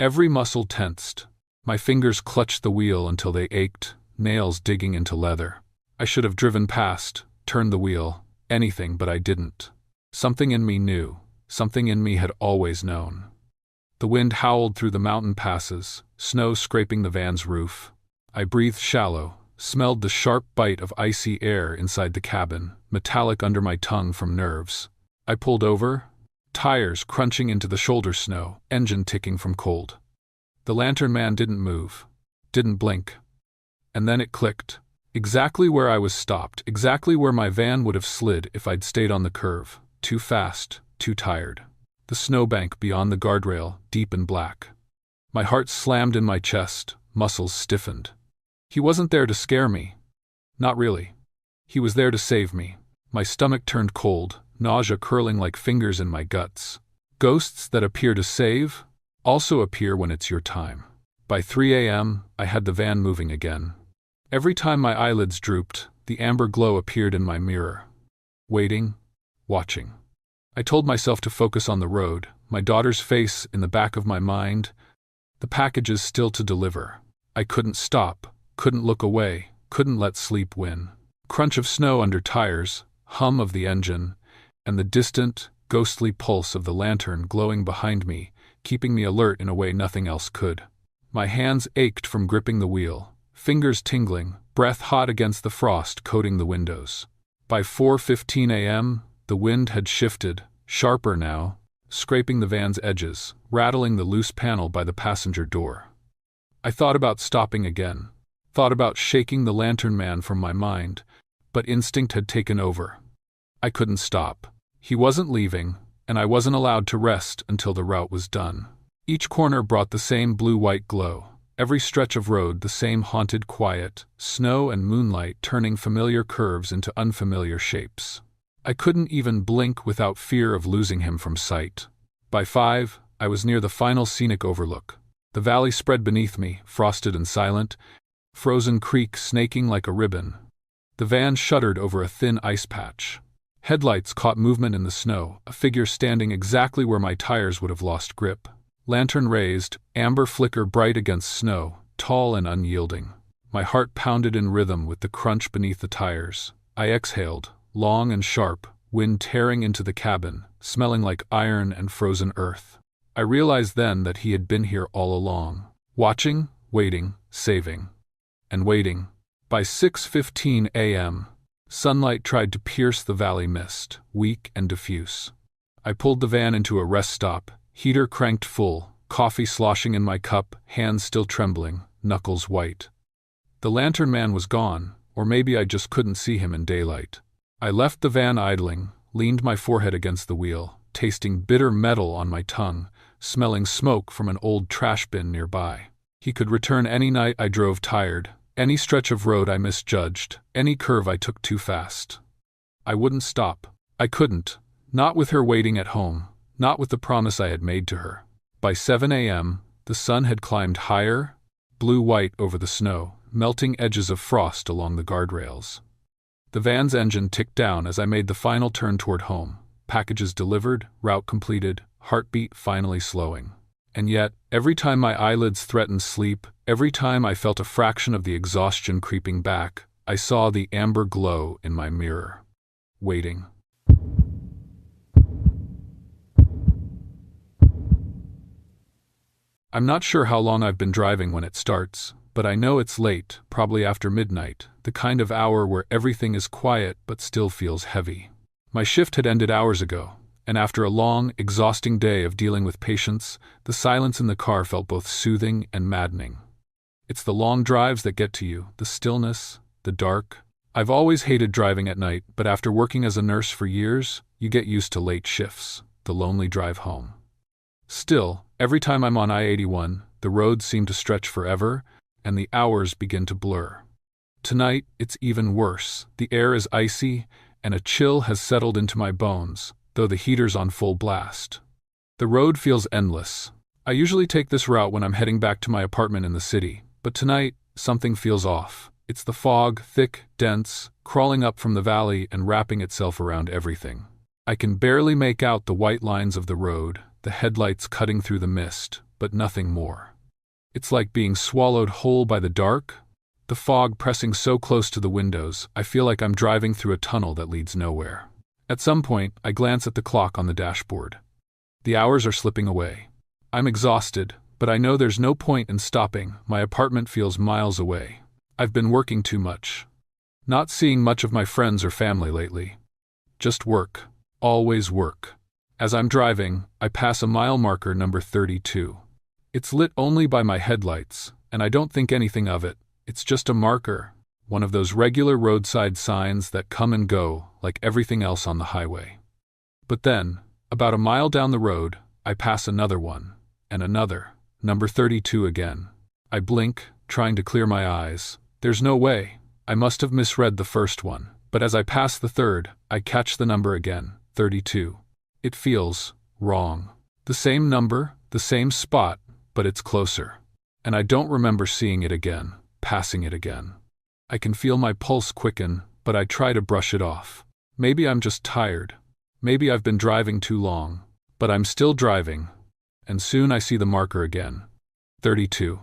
Every muscle tensed. My fingers clutched the wheel until they ached, nails digging into leather. I should have driven past, turned the wheel, anything, but I didn't. Something in me knew, something in me had always known. The wind howled through the mountain passes, snow scraping the van's roof. I breathed shallow, smelled the sharp bite of icy air inside the cabin, metallic under my tongue from nerves. I pulled over, tires crunching into the shoulder snow, engine ticking from cold. The lantern man didn't move, didn't blink. And then it clicked. Exactly where I was stopped, exactly where my van would have slid if I'd stayed on the curve. Too fast, too tired. The snowbank beyond the guardrail, deep and black. My heart slammed in my chest, muscles stiffened. He wasn't there to scare me. Not really. He was there to save me. My stomach turned cold, nausea curling like fingers in my guts. Ghosts that appear to save also appear when it's your time. By 3 a.m., I had the van moving again. Every time my eyelids drooped, the amber glow appeared in my mirror. Waiting, watching. I told myself to focus on the road, my daughter's face in the back of my mind, the packages still to deliver. I couldn't stop, couldn't look away, couldn't let sleep win. Crunch of snow under tires, hum of the engine, and the distant, ghostly pulse of the lantern glowing behind me, keeping me alert in a way nothing else could. My hands ached from gripping the wheel, fingers tingling, breath hot against the frost coating the windows. By 4:15 a.m., the wind had shifted, sharper now, scraping the van's edges, rattling the loose panel by the passenger door. I thought about stopping again, thought about shaking the lantern man from my mind, but instinct had taken over. I couldn't stop. He wasn't leaving, and I wasn't allowed to rest until the route was done. Each corner brought the same blue-white glow, every stretch of road the same haunted quiet, snow and moonlight turning familiar curves into unfamiliar shapes. I couldn't even blink without fear of losing him from sight. By 5, I was near the final scenic overlook. The valley spread beneath me, frosted and silent, frozen creek snaking like a ribbon. The van shuddered over a thin ice patch. Headlights caught movement in the snow, a figure standing exactly where my tires would have lost grip. Lantern raised, amber flicker bright against snow, tall and unyielding. My heart pounded in rhythm with the crunch beneath the tires. I exhaled, long and sharp, wind tearing into the cabin, smelling like iron and frozen earth. I realized then that he had been here all along, watching, waiting, saving. And waiting. By 6:15 a.m., sunlight tried to pierce the valley mist, weak and diffuse. I pulled the van into a rest stop, heater cranked full, coffee sloshing in my cup, hands still trembling, knuckles white. The lantern man was gone, or maybe I just couldn't see him in daylight. I left the van idling, leaned my forehead against the wheel, tasting bitter metal on my tongue, smelling smoke from an old trash bin nearby. He could return any night I drove tired, any stretch of road I misjudged, any curve I took too fast. I wouldn't stop. I couldn't, not with her waiting at home, not with the promise I had made to her. By 7 a.m., the sun had climbed higher, blue-white over the snow, melting edges of frost along the guardrails. The van's engine ticked down as I made the final turn toward home. Packages delivered, route completed, heartbeat finally slowing. And yet, every time my eyelids threatened sleep, every time I felt a fraction of the exhaustion creeping back, I saw the amber glow in my mirror. Waiting. I'm not sure how long I've been driving when it starts, but I know it's late, probably after midnight, the kind of hour where everything is quiet but still feels heavy. My shift had ended hours ago, and after a long, exhausting day of dealing with patients, the silence in the car felt both soothing and maddening. It's the long drives that get to you, the stillness, the dark. I've always hated driving at night, but after working as a nurse for years, you get used to late shifts, the lonely drive home. Still, every time I'm on I-81, the roads seem to stretch forever, and the hours begin to blur. Tonight, it's even worse. The air is icy, and a chill has settled into my bones, though the heater's on full blast. The road feels endless. I usually take this route when I'm heading back to my apartment in the city, but tonight, something feels off. It's the fog, thick, dense, crawling up from the valley and wrapping itself around everything. I can barely make out the white lines of the road, the headlights cutting through the mist, but nothing more. It's like being swallowed whole by the dark, the fog pressing so close to the windows, I feel like I'm driving through a tunnel that leads nowhere. At some point, I glance at the clock on the dashboard. The hours are slipping away. I'm exhausted, but I know there's no point in stopping. My apartment feels miles away. I've been working too much. Not seeing much of my friends or family lately. Just work. Always work. As I'm driving, I pass a mile marker number 32. It's lit only by my headlights, and I don't think anything of it. It's just a marker, one of those regular roadside signs that come and go like everything else on the highway. But then, About a mile down the road, I pass another one, and another, number 32 again. I blink, trying to clear my eyes. There's no way. I must have misread the first one. But as I pass the third, I catch the number again, 32. It feels wrong. The same number, the same spot, but it's closer. And I don't remember seeing it again, passing it again. I can feel my pulse quicken, but I try to brush it off. Maybe I'm just tired. Maybe I've been driving too long. But I'm still driving. And soon I see the marker again. 32.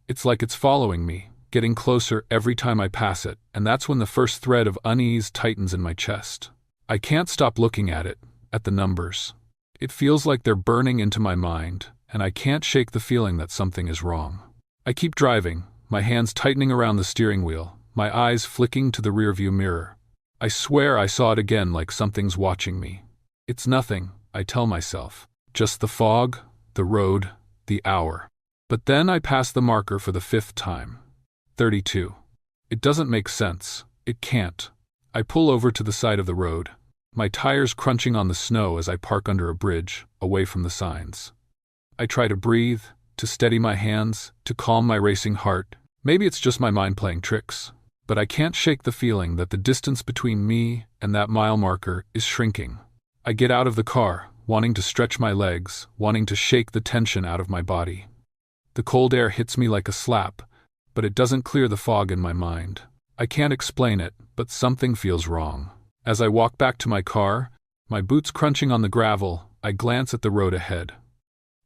It's like it's following me, getting closer every time I pass it, and that's when the first thread of unease tightens in my chest. I can't stop looking at it, at the numbers. It feels like they're burning into my mind, and I can't shake the feeling that something is wrong. I keep driving, my hands tightening around the steering wheel, my eyes flicking to the rearview mirror. I swear I saw it again, like something's watching me. It's nothing, I tell myself. Just the fog, the road, the hour. But then I pass the marker for the 5th time. 32. It doesn't make sense. It can't. I pull over to the side of the road, my tires crunching on the snow as I park under a bridge, away from the signs. I try to breathe, to steady my hands, to calm my racing heart. Maybe it's just my mind playing tricks, but I can't shake the feeling that the distance between me and that mile marker is shrinking. I get out of the car, wanting to stretch my legs, wanting to shake the tension out of my body. The cold air hits me like a slap, but it doesn't clear the fog in my mind. I can't explain it, but something feels wrong. As I walk back to my car, my boots crunching on the gravel, I glance at the road ahead.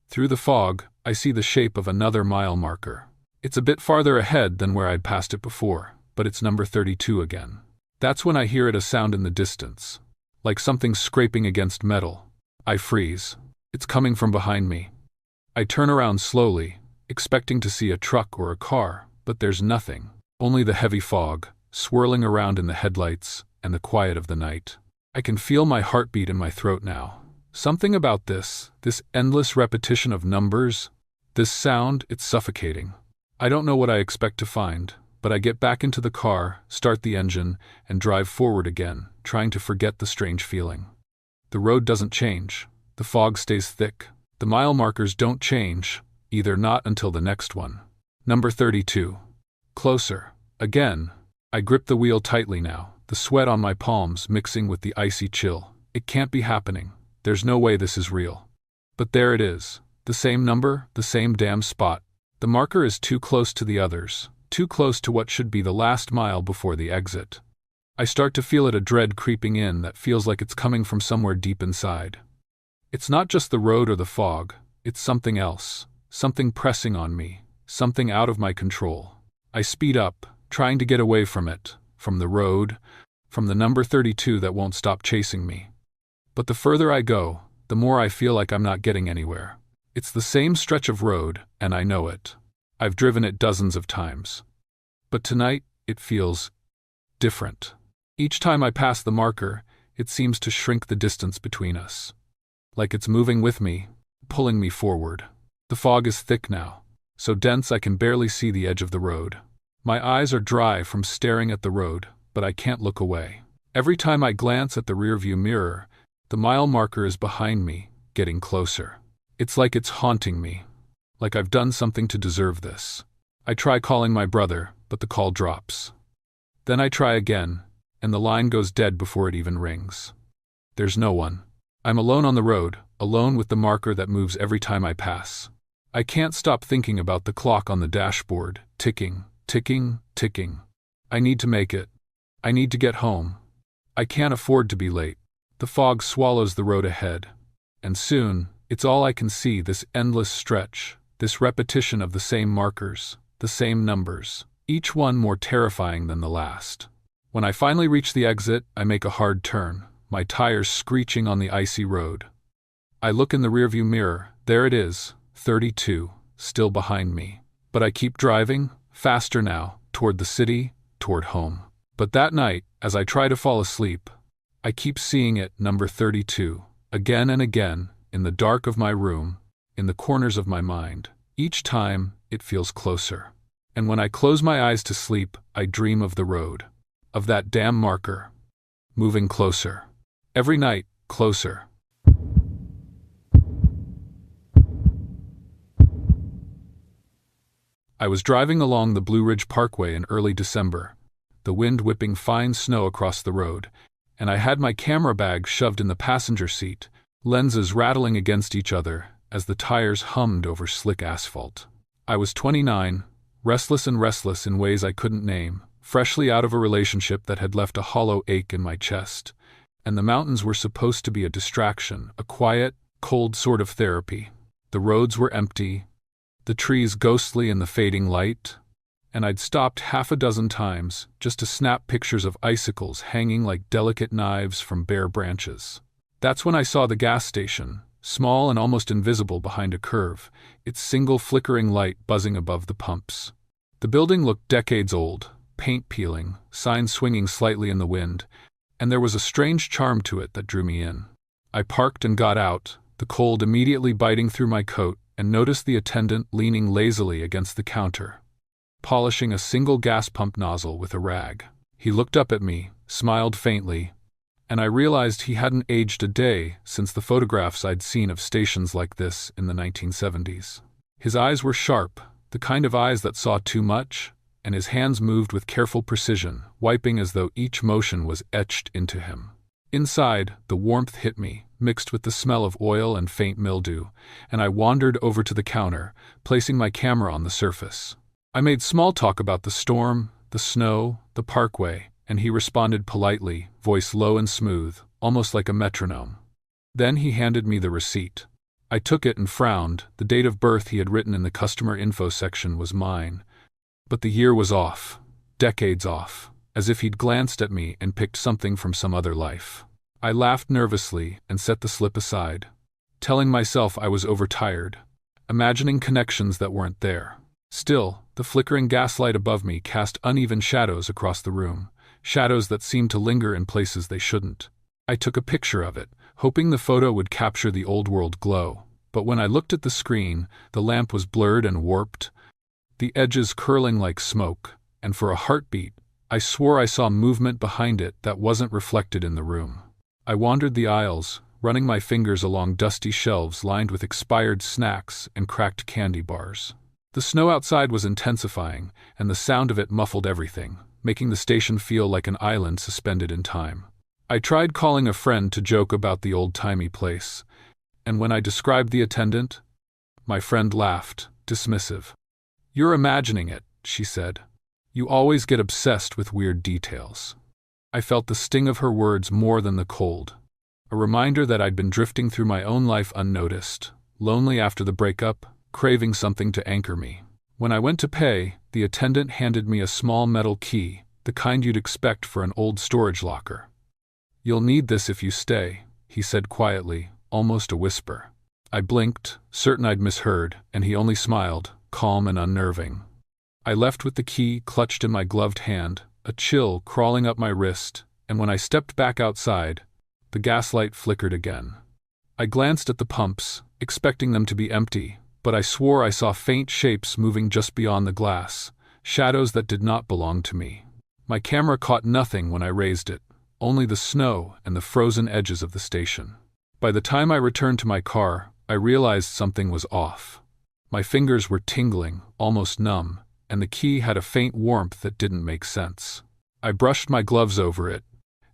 Through the fog, I see the shape of another mile marker. It's a bit farther ahead than where I'd passed it before, but it's number 32 again. That's when I hear it, a sound in the distance, like something scraping against metal. I freeze. It's coming from behind me. I turn around slowly, expecting to see a truck or a car, but there's nothing. Only the heavy fog, swirling around in the headlights, and the quiet of the night. I can feel my heartbeat in my throat now. Something about this endless repetition of numbers, this sound, it's suffocating. I don't know what I expect to find, but I get back into the car, start the engine, and drive forward again, trying to forget the strange feeling. The road doesn't change. The fog stays thick. The mile markers don't change, either not until the next one. Number 32. Closer. Again. I grip the wheel tightly now, the sweat on my palms mixing with the icy chill. It can't be happening. There's no way this is real. But there it is. The same number, the same damn spot. The marker is too close to the others, too close to what should be the last mile before the exit. I start to feel it, a dread creeping in that feels like it's coming from somewhere deep inside. It's not just the road or the fog, it's something else, something pressing on me, something out of my control. I speed up, trying to get away from it, from the road, from the number 32 that won't stop chasing me. But the further I go, the more I feel like I'm not getting anywhere. It's the same stretch of road, and I know it. I've driven it dozens of times. But tonight, it feels different. Each time I pass the marker, it seems to shrink the distance between us. Like it's moving with me, pulling me forward. The fog is thick now, so dense I can barely see the edge of the road. My eyes are dry from staring at the road, but I can't look away. Every time I glance at the rearview mirror, the mile marker is behind me, getting closer. It's like it's haunting me, like I've done something to deserve this. I try calling my brother, but the call drops. Then I try again, and the line goes dead before it even rings. There's no one. I'm alone on the road, alone with the marker that moves every time I pass. I can't stop thinking about the clock on the dashboard, ticking, ticking, ticking. I need to make it. I need to get home. I can't afford to be late. The fog swallows the road ahead. And soon, it's all I can see, this endless stretch, this repetition of the same markers, the same numbers, each one more terrifying than the last. When I finally reach the exit, I make a hard turn, my tires screeching on the icy road. I look in the rearview mirror. There it is, 32, still behind me. But I keep driving, faster now, toward the city, toward home. But that night, as I try to fall asleep, I keep seeing it, number 32, again and again, in the dark of my room, in the corners of my mind. Each time, it feels closer. And when I close my eyes to sleep, I dream of the road, of that damn marker, moving closer. Every night, closer. I was driving along the Blue Ridge Parkway in early December, the wind whipping fine snow across the road, and I had my camera bag shoved in the passenger seat, lenses rattling against each other as the tires hummed over slick asphalt. I was 29, restless in ways I couldn't name, freshly out of a relationship that had left a hollow ache in my chest, and the mountains were supposed to be a distraction, a quiet, cold sort of therapy. The roads were empty, the trees ghostly in the fading light, and I'd stopped half a dozen times just to snap pictures of icicles hanging like delicate knives from bare branches. That's when I saw the gas station, small and almost invisible behind a curve, its single flickering light buzzing above the pumps. The building looked decades old, paint peeling, signs swinging slightly in the wind, and there was a strange charm to it that drew me in. I parked and got out, the cold immediately biting through my coat, and noticed the attendant leaning lazily against the counter, polishing a single gas pump nozzle with a rag. He looked up at me, smiled faintly, and I realized he hadn't aged a day since the photographs I'd seen of stations like this in the 1970s. His eyes were sharp, the kind of eyes that saw too much, and his hands moved with careful precision, wiping as though each motion was etched into him. Inside, the warmth hit me, mixed with the smell of oil and faint mildew, and I wandered over to the counter, placing my camera on the surface. I made small talk about the storm, the snow, the parkway, and he responded politely, voice low and smooth, almost like a metronome. Then he handed me the receipt. I took it and frowned. The date of birth he had written in the customer info section was mine, but the year was off, decades off, as if he'd glanced at me and picked something from some other life. I laughed nervously and set the slip aside, telling myself I was overtired, imagining connections that weren't there. Still, the flickering gaslight above me cast uneven shadows across the room, shadows that seemed to linger in places they shouldn't. I took a picture of it, hoping the photo would capture the old-world glow, but when I looked at the screen, the lamp was blurred and warped, the edges curling like smoke, and for a heartbeat, I swore I saw movement behind it that wasn't reflected in the room. I wandered the aisles, running my fingers along dusty shelves lined with expired snacks and cracked candy bars. The snow outside was intensifying, and the sound of it muffled everything, making the station feel like an island suspended in time. I tried calling a friend to joke about the old-timey place, and when I described the attendant, my friend laughed, dismissive. "You're imagining it," she said. "You always get obsessed with weird details." I felt the sting of her words more than the cold, a reminder that I'd been drifting through my own life unnoticed, lonely after the breakup, craving something to anchor me. When I went to pay, the attendant handed me a small metal key, the kind you'd expect for an old storage locker. "You'll need this if you stay," he said quietly, almost a whisper. I blinked, certain I'd misheard, and he only smiled, calm and unnerving. I left with the key clutched in my gloved hand, a chill crawling up my wrist, and when I stepped back outside, the gaslight flickered again. I glanced at the pumps, expecting them to be empty, but I swore I saw faint shapes moving just beyond the glass, shadows that did not belong to me. My camera caught nothing when I raised it, only the snow and the frozen edges of the station. By the time I returned to my car, I realized something was off. My fingers were tingling, almost numb, and the key had a faint warmth that didn't make sense. I brushed my gloves over it,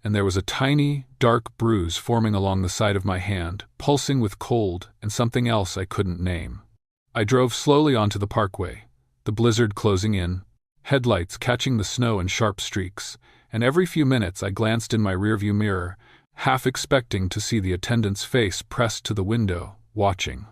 and there was a tiny, dark bruise forming along the side of my hand, pulsing with cold and something else I couldn't name. I drove slowly onto the parkway, the blizzard closing in, headlights catching the snow in sharp streaks, and every few minutes I glanced in my rearview mirror, half expecting to see the attendant's face pressed to the window, watching.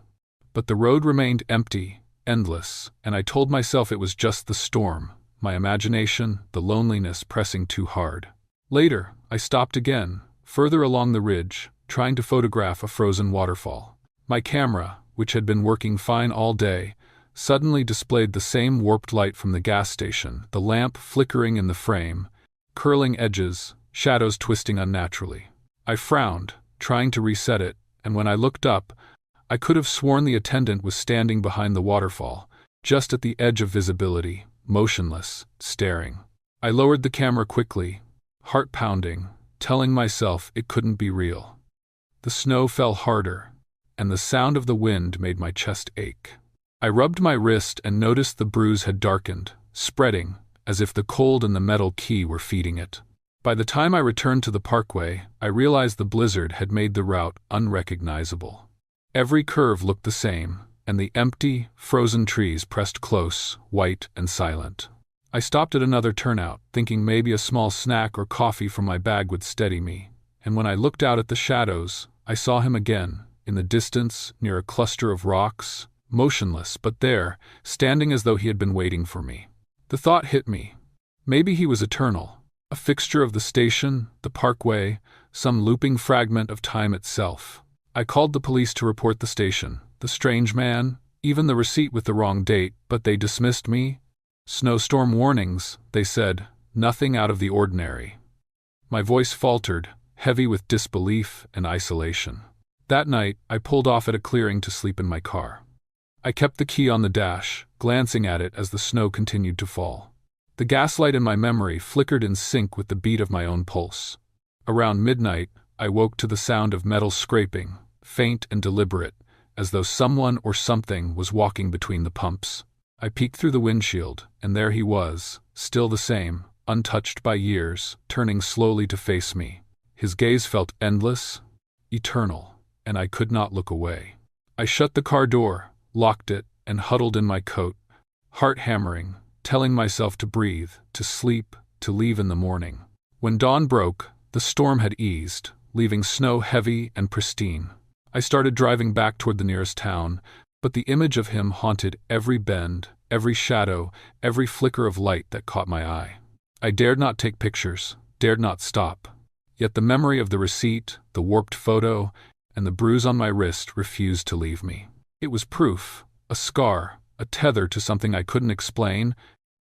But the road remained empty, endless, and I told myself it was just the storm, my imagination, the loneliness pressing too hard. Later, I stopped again, further along the ridge, trying to photograph a frozen waterfall. My camera, which had been working fine all day, suddenly displayed the same warped light from the gas station, the lamp flickering in the frame, curling edges, shadows twisting unnaturally. I frowned, trying to reset it, and when I looked up, I could have sworn the attendant was standing behind the waterfall, just at the edge of visibility, motionless, staring. I lowered the camera quickly, heart pounding, telling myself it couldn't be real. The snow fell harder, and the sound of the wind made my chest ache. I rubbed my wrist and noticed the bruise had darkened, spreading, as if the cold and the metal key were feeding it. By the time I returned to the parkway, I realized the blizzard had made the route unrecognizable. Every curve looked the same, and the empty, frozen trees pressed close, white and silent. I stopped at another turnout, thinking maybe a small snack or coffee from my bag would steady me, and when I looked out at the shadows, I saw him again, in the distance, near a cluster of rocks, motionless but there, standing as though he had been waiting for me. The thought hit me. Maybe he was eternal, a fixture of the station, the parkway, some looping fragment of time itself. I called the police to report the station, the strange man, even the receipt with the wrong date, but they dismissed me. Snowstorm warnings, they said, nothing out of the ordinary. My voice faltered, heavy with disbelief and isolation. That night, I pulled off at a clearing to sleep in my car. I kept the key on the dash, glancing at it as the snow continued to fall. The gaslight in my memory flickered in sync with the beat of my own pulse. Around midnight, I woke to the sound of metal scraping, faint and deliberate, as though someone or something was walking between the pumps. I peeked through the windshield, and there he was, still the same, untouched by years, turning slowly to face me. His gaze felt endless, eternal, and I could not look away. I shut the car door, locked it, and huddled in my coat, heart hammering, telling myself to breathe, to sleep, to leave in the morning. When dawn broke, the storm had eased, leaving snow heavy and pristine. I started driving back toward the nearest town, but the image of him haunted every bend, every shadow, every flicker of light that caught my eye. I dared not take pictures, dared not stop. Yet the memory of the receipt, the warped photo, and the bruise on my wrist refused to leave me. It was proof, a scar, a tether to something I couldn't explain,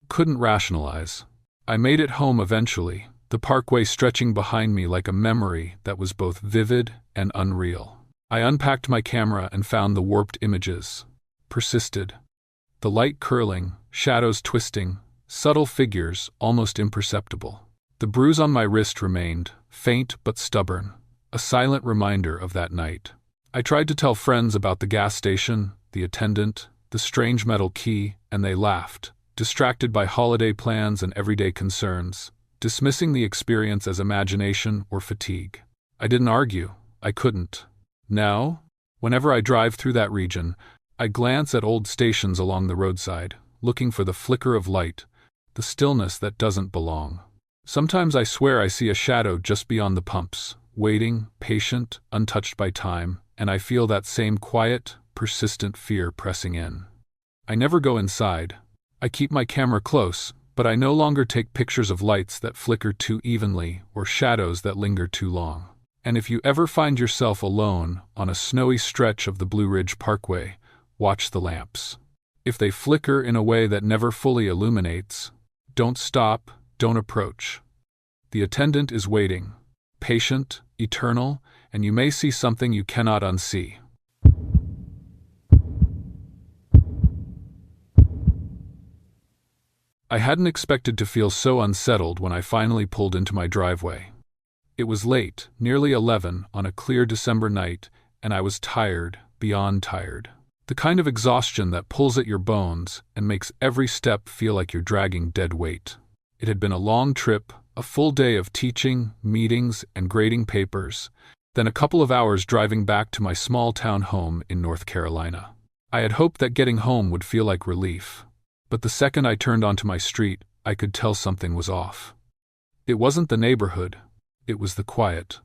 couldn't rationalize. I made it home eventually, the parkway stretching behind me like a memory that was both vivid and unreal. I unpacked my camera and found the warped images. Persisted. The light curling, shadows twisting, subtle figures almost imperceptible. The bruise on my wrist remained, faint but stubborn, a silent reminder of that night. I tried to tell friends about the gas station, the attendant, the strange metal key, and they laughed, distracted by holiday plans and everyday concerns, dismissing the experience as imagination or fatigue. I didn't argue. I couldn't. Now, whenever I drive through that region, I glance at old stations along the roadside, looking for the flicker of light, the stillness that doesn't belong. Sometimes I swear I see a shadow just beyond the pumps, waiting, patient, untouched by time, and I feel that same quiet, persistent fear pressing in. I never go inside. I keep my camera close, but I no longer take pictures of lights that flicker too evenly or shadows that linger too long. And if you ever find yourself alone on a snowy stretch of the Blue Ridge Parkway, watch the lamps. If they flicker in a way that never fully illuminates, don't stop, don't approach. The attendant is waiting, patient, eternal, and you may see something you cannot unsee. I hadn't expected to feel so unsettled when I finally pulled into my driveway. It was late, nearly 11, on a clear December night, and I was tired, beyond tired. The kind of exhaustion that pulls at your bones and makes every step feel like you're dragging dead weight. It had been a long trip, a full day of teaching, meetings, and grading papers, then a couple of hours driving back to my small-town home in North Carolina. I had hoped that getting home would feel like relief, but the second I turned onto my street, I could tell something was off. It wasn't the neighborhood. It was the quiet.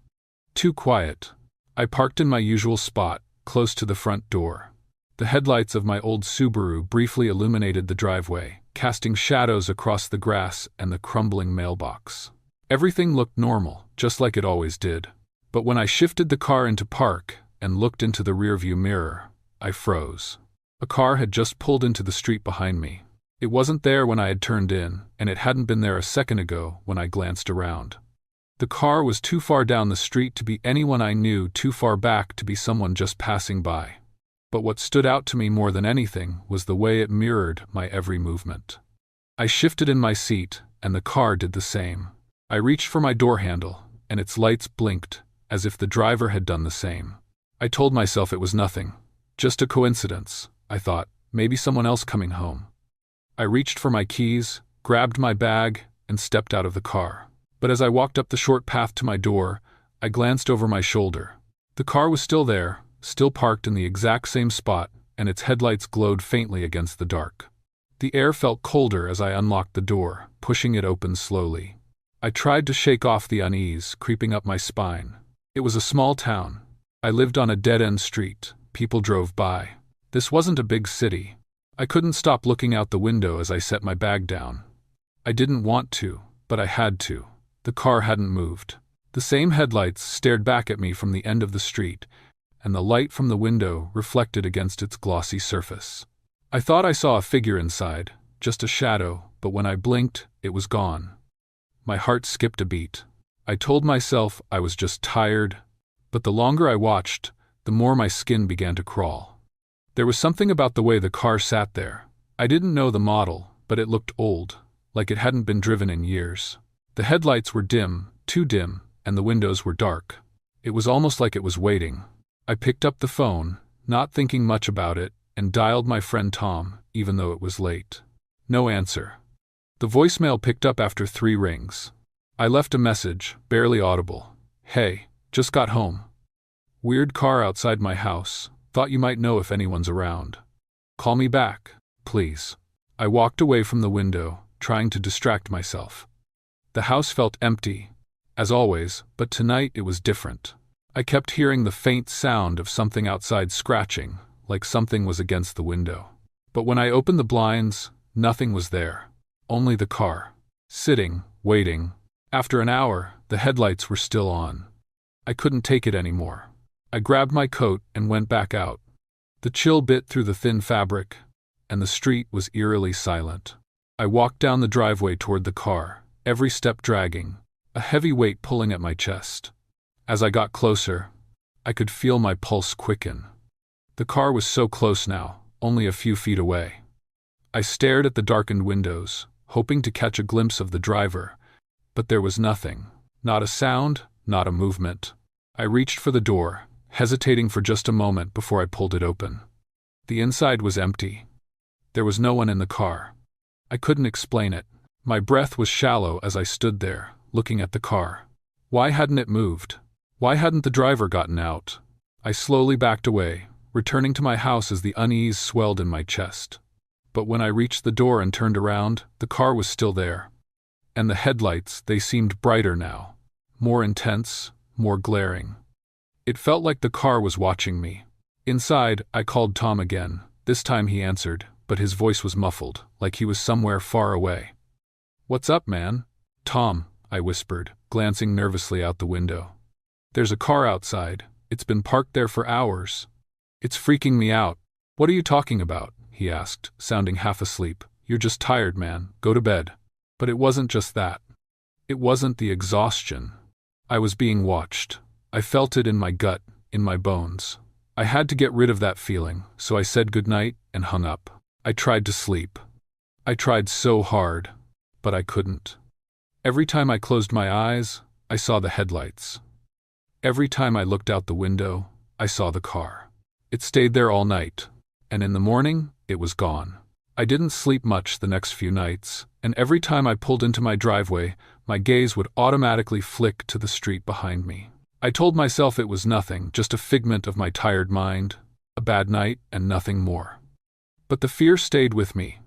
Too quiet. I parked in my usual spot, close to the front door. The headlights of my old Subaru briefly illuminated the driveway, casting shadows across the grass and the crumbling mailbox. Everything looked normal, just like it always did. But when I shifted the car into park and looked into the rearview mirror, I froze. A car had just pulled into the street behind me. It wasn't there when I had turned in, and it hadn't been there a second ago when I glanced around. The car was too far down the street to be anyone I knew, too far back to be someone just passing by. But what stood out to me more than anything was the way it mirrored my every movement. I shifted in my seat, and the car did the same. I reached for my door handle, and its lights blinked, as if the driver had done the same. I told myself it was nothing. Just a coincidence, I thought. Maybe someone else coming home. I reached for my keys, grabbed my bag, and stepped out of the car. But as I walked up the short path to my door, I glanced over my shoulder. The car was still there, still parked in the exact same spot, and its headlights glowed faintly against the dark. The air felt colder as I unlocked the door, pushing it open slowly. I tried to shake off the unease creeping up my spine. It was a small town. I lived on a dead-end street. People drove by. This wasn't a big city. I couldn't stop looking out the window as I set my bag down. I didn't want to, but I had to. The car hadn't moved. The same headlights stared back at me from the end of the street, and the light from the window reflected against its glossy surface. I thought I saw a figure inside, just a shadow, but when I blinked, it was gone. My heart skipped a beat. I told myself I was just tired, but the longer I watched, the more my skin began to crawl. There was something about the way the car sat there. I didn't know the model, but it looked old, like it hadn't been driven in years. The headlights were dim, too dim, and the windows were dark. It was almost like it was waiting. I picked up the phone, not thinking much about it, and dialed my friend Tom, even though it was late. No answer. The voicemail picked up after 3 rings. I left a message, barely audible. "Hey, just got home. Weird car outside my house. Thought you might know if anyone's around. Call me back, please." I walked away from the window, trying to distract myself. The house felt empty, as always, but tonight it was different. I kept hearing the faint sound of something outside scratching, like something was against the window. But when I opened the blinds, nothing was there. Only the car. Sitting, waiting. After an hour, the headlights were still on. I couldn't take it anymore. I grabbed my coat and went back out. The chill bit through the thin fabric, and the street was eerily silent. I walked down the driveway toward the car, every step dragging, a heavy weight pulling at my chest. As I got closer, I could feel my pulse quicken. The car was so close now, only a few feet away. I stared at the darkened windows, hoping to catch a glimpse of the driver, but there was nothing. Not a sound, not a movement. I reached for the door, hesitating for just a moment before I pulled it open. The inside was empty. There was no one in the car. I couldn't explain it. My breath was shallow as I stood there, looking at the car. Why hadn't it moved? Why hadn't the driver gotten out? I slowly backed away, returning to my house as the unease swelled in my chest. But when I reached the door and turned around, the car was still there. And the headlights, they seemed brighter now. More intense, more glaring. It felt like the car was watching me. Inside, I called Tom again. This time he answered, but his voice was muffled, like he was somewhere far away. "What's up, man?" "Tom," I whispered, glancing nervously out the window. "There's a car outside. It's been parked there for hours. It's freaking me out." "What are you talking about?" he asked, sounding half asleep. "You're just tired, man. Go to bed." But it wasn't just that. It wasn't the exhaustion. I was being watched. I felt it in my gut, in my bones. I had to get rid of that feeling, so I said goodnight and hung up. I tried to sleep. I tried so hard, but I couldn't. Every time I closed my eyes, I saw the headlights. Every time I looked out the window, I saw the car. It stayed there all night, and in the morning, it was gone. I didn't sleep much the next few nights, and every time I pulled into my driveway, my gaze would automatically flick to the street behind me. I told myself it was nothing, just a figment of my tired mind, a bad night, and nothing more. But the fear stayed with me,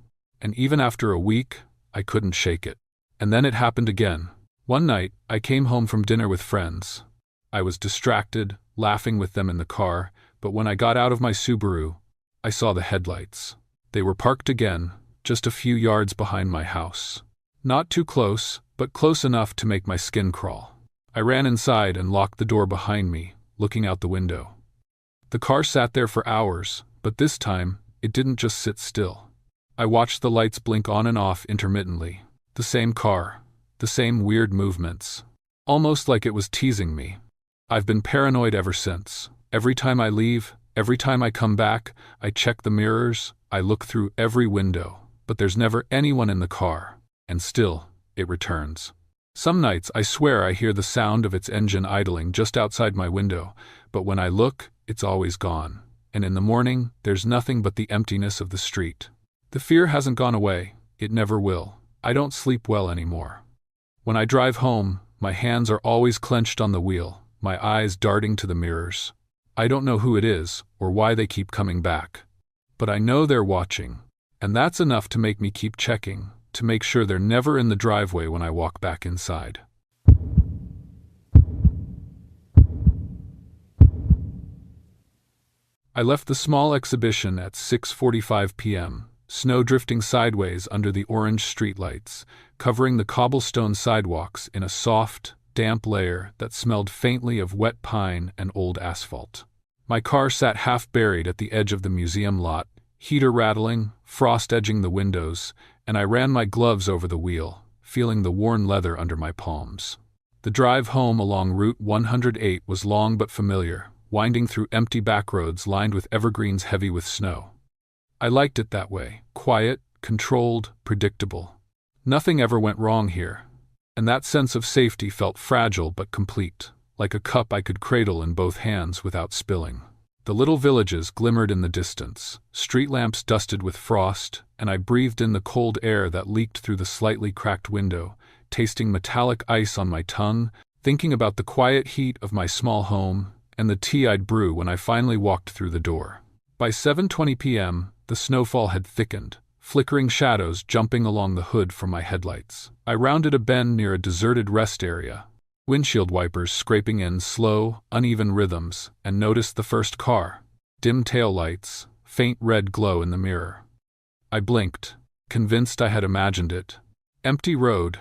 and even after a week, I couldn't shake it. And then it happened again. One night, I came home from dinner with friends. I was distracted, laughing with them in the car, but when I got out of my Subaru, I saw the headlights. They were parked again, just a few yards behind my house. Not too close, but close enough to make my skin crawl. I ran inside and locked the door behind me, looking out the window. The car sat there for hours, but this time, it didn't just sit still. I watched the lights blink on and off intermittently. The same car, the same weird movements. Almost like it was teasing me. I've been paranoid ever since. Every time I leave, every time I come back, I check the mirrors, I look through every window, but there's never anyone in the car, and still, it returns. Some nights I swear I hear the sound of its engine idling just outside my window, but when I look, it's always gone. and in the morning, there's nothing but the emptiness of the street. The fear hasn't gone away, it never will. I don't sleep well anymore. When I drive home, my hands are always clenched on the wheel, my eyes darting to the mirrors. I don't know who it is, or why they keep coming back. But I know they're watching, and that's enough to make me keep checking, to make sure they're never in the driveway when I walk back inside. I left the small exhibition at 6:45 p.m., snow drifting sideways under the orange streetlights, covering the cobblestone sidewalks in a soft, damp layer that smelled faintly of wet pine and old asphalt. My car sat half buried at the edge of the museum lot, heater rattling, frost edging the windows, and I ran my gloves over the wheel, feeling the worn leather under my palms. The drive home along Route 108 was long but familiar, winding through empty backroads lined with evergreens heavy with snow. I liked it that way, quiet, controlled, predictable. Nothing ever went wrong here, and that sense of safety felt fragile but complete, like a cup I could cradle in both hands without spilling. The little villages glimmered in the distance, street lamps dusted with frost, and I breathed in the cold air that leaked through the slightly cracked window, tasting metallic ice on my tongue, thinking about the quiet heat of my small home and the tea I'd brew when I finally walked through the door. By 7:20 p.m., the snowfall had thickened, flickering shadows jumping along the hood from my headlights. I rounded a bend near a deserted rest area, windshield wipers scraping in slow, uneven rhythms, and noticed the first car. Dim tail lights, faint red glow in the mirror. I blinked, convinced I had imagined it. Empty road.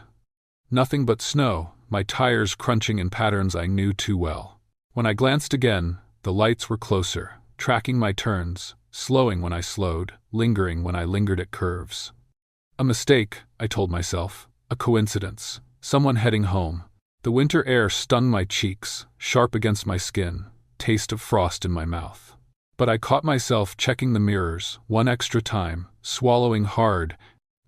Nothing but snow, my tires crunching in patterns I knew too well. When I glanced again, the lights were closer, tracking my turns, slowing when I slowed, lingering when I lingered at curves. A mistake, I told myself. A coincidence. Someone heading home. The winter air stung my cheeks, sharp against my skin, taste of frost in my mouth. But I caught myself checking the mirrors, one extra time, swallowing hard,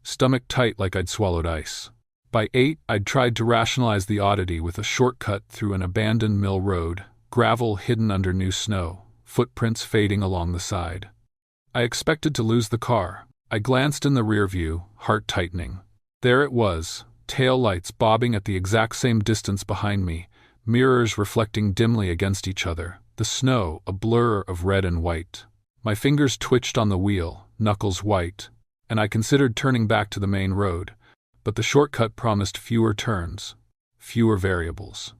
stomach tight like I'd swallowed ice. By 8, I'd tried to rationalize the oddity with a shortcut through an abandoned mill road, gravel hidden under new snow, footprints fading along the side. I expected to lose the car. I glanced in the rear view, heart tightening. There it was, tail lights bobbing at the exact same distance behind me, mirrors reflecting dimly against each other, the snow a blur of red and white. My fingers twitched on the wheel, knuckles white, and I considered turning back to the main road, but the shortcut promised fewer turns, fewer variables.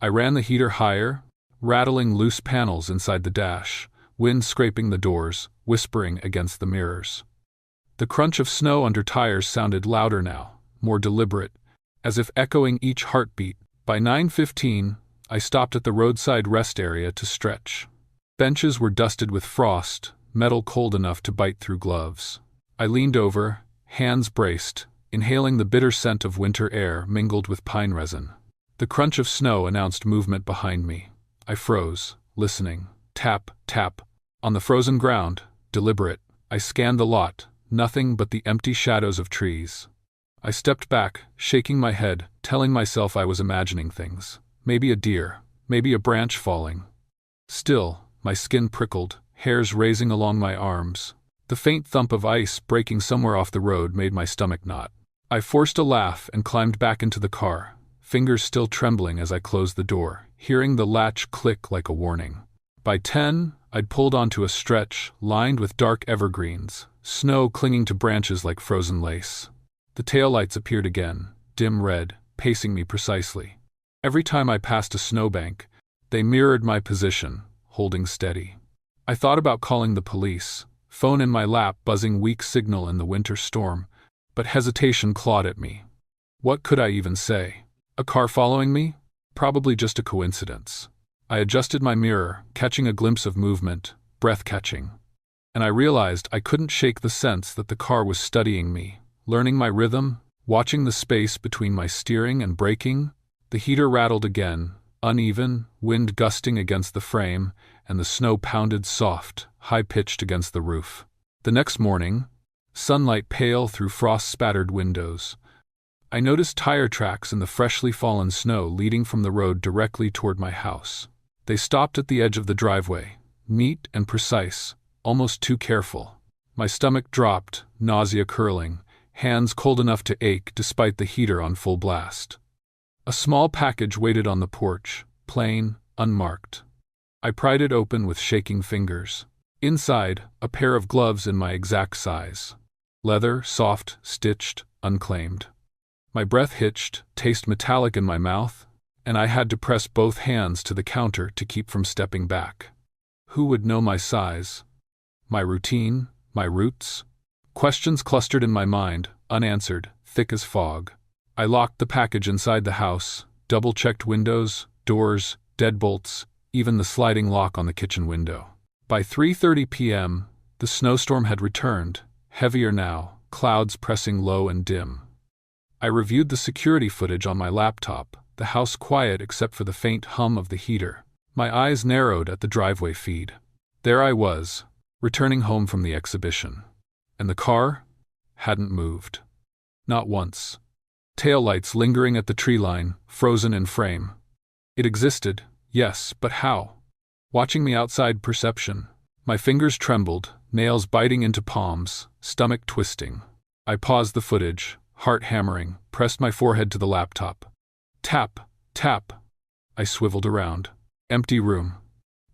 I ran the heater higher, rattling loose panels inside the dash, wind scraping the doors, whispering against the mirrors. The crunch of snow under tires sounded louder now, more deliberate, as if echoing each heartbeat. By 9:15, I stopped at the roadside rest area to stretch. Benches were dusted with frost, metal cold enough to bite through gloves. I leaned over, hands braced, inhaling the bitter scent of winter air mingled with pine resin. The crunch of snow announced movement behind me. I froze, listening. Tap, tap. On the frozen ground, deliberate, I scanned the lot, nothing but the empty shadows of trees. I stepped back, shaking my head, telling myself I was imagining things. Maybe a deer, maybe a branch falling. Still, my skin prickled, hairs raising along my arms. The faint thump of ice breaking somewhere off the road made my stomach knot. I forced a laugh and climbed back into the car, fingers still trembling as I closed the door, hearing the latch click like a warning. By 10, I'd pulled onto a stretch lined with dark evergreens, snow clinging to branches like frozen lace. The taillights appeared again, dim red, pacing me precisely. Every time I passed a snowbank, they mirrored my position, holding steady. I thought about calling the police, phone in my lap buzzing weak signal in the winter storm, but hesitation clawed at me. What could I even say? A car following me? Probably just a coincidence. I adjusted my mirror, catching a glimpse of movement, breath-catching. And I realized I couldn't shake the sense that the car was studying me, learning my rhythm, watching the space between my steering and braking. The heater rattled again, uneven, wind gusting against the frame, and the snow pounded soft, high-pitched against the roof. The next morning, sunlight pale through frost-spattered windows. I noticed tire tracks in the freshly fallen snow leading from the road directly toward my house. They stopped at the edge of the driveway, neat and precise, almost too careful. My stomach dropped, nausea curling, hands cold enough to ache despite the heater on full blast. A small package waited on the porch, plain, unmarked. I pried it open with shaking fingers. Inside, a pair of gloves in my exact size. Leather, soft, stitched, unclaimed. My breath hitched, taste metallic in my mouth, and I had to press both hands to the counter to keep from stepping back. Who would know my size? My routine? My roots? Questions clustered in my mind, unanswered, thick as fog. I locked the package inside the house, double-checked windows, doors, deadbolts, even the sliding lock on the kitchen window. By 3:30 p.m., the snowstorm had returned, heavier now, clouds pressing low and dim. I reviewed the security footage on my laptop, the house quiet except for the faint hum of the heater. My eyes narrowed at the driveway feed. There I was, returning home from the exhibition. And the car hadn't moved. Not once. Taillights lingering at the tree line, frozen in frame. It existed, yes, but how? Watching me outside perception. My fingers trembled, nails biting into palms, stomach twisting. I paused the footage, heart hammering, pressed my forehead to the laptop. Tap, tap. I swiveled around. Empty room.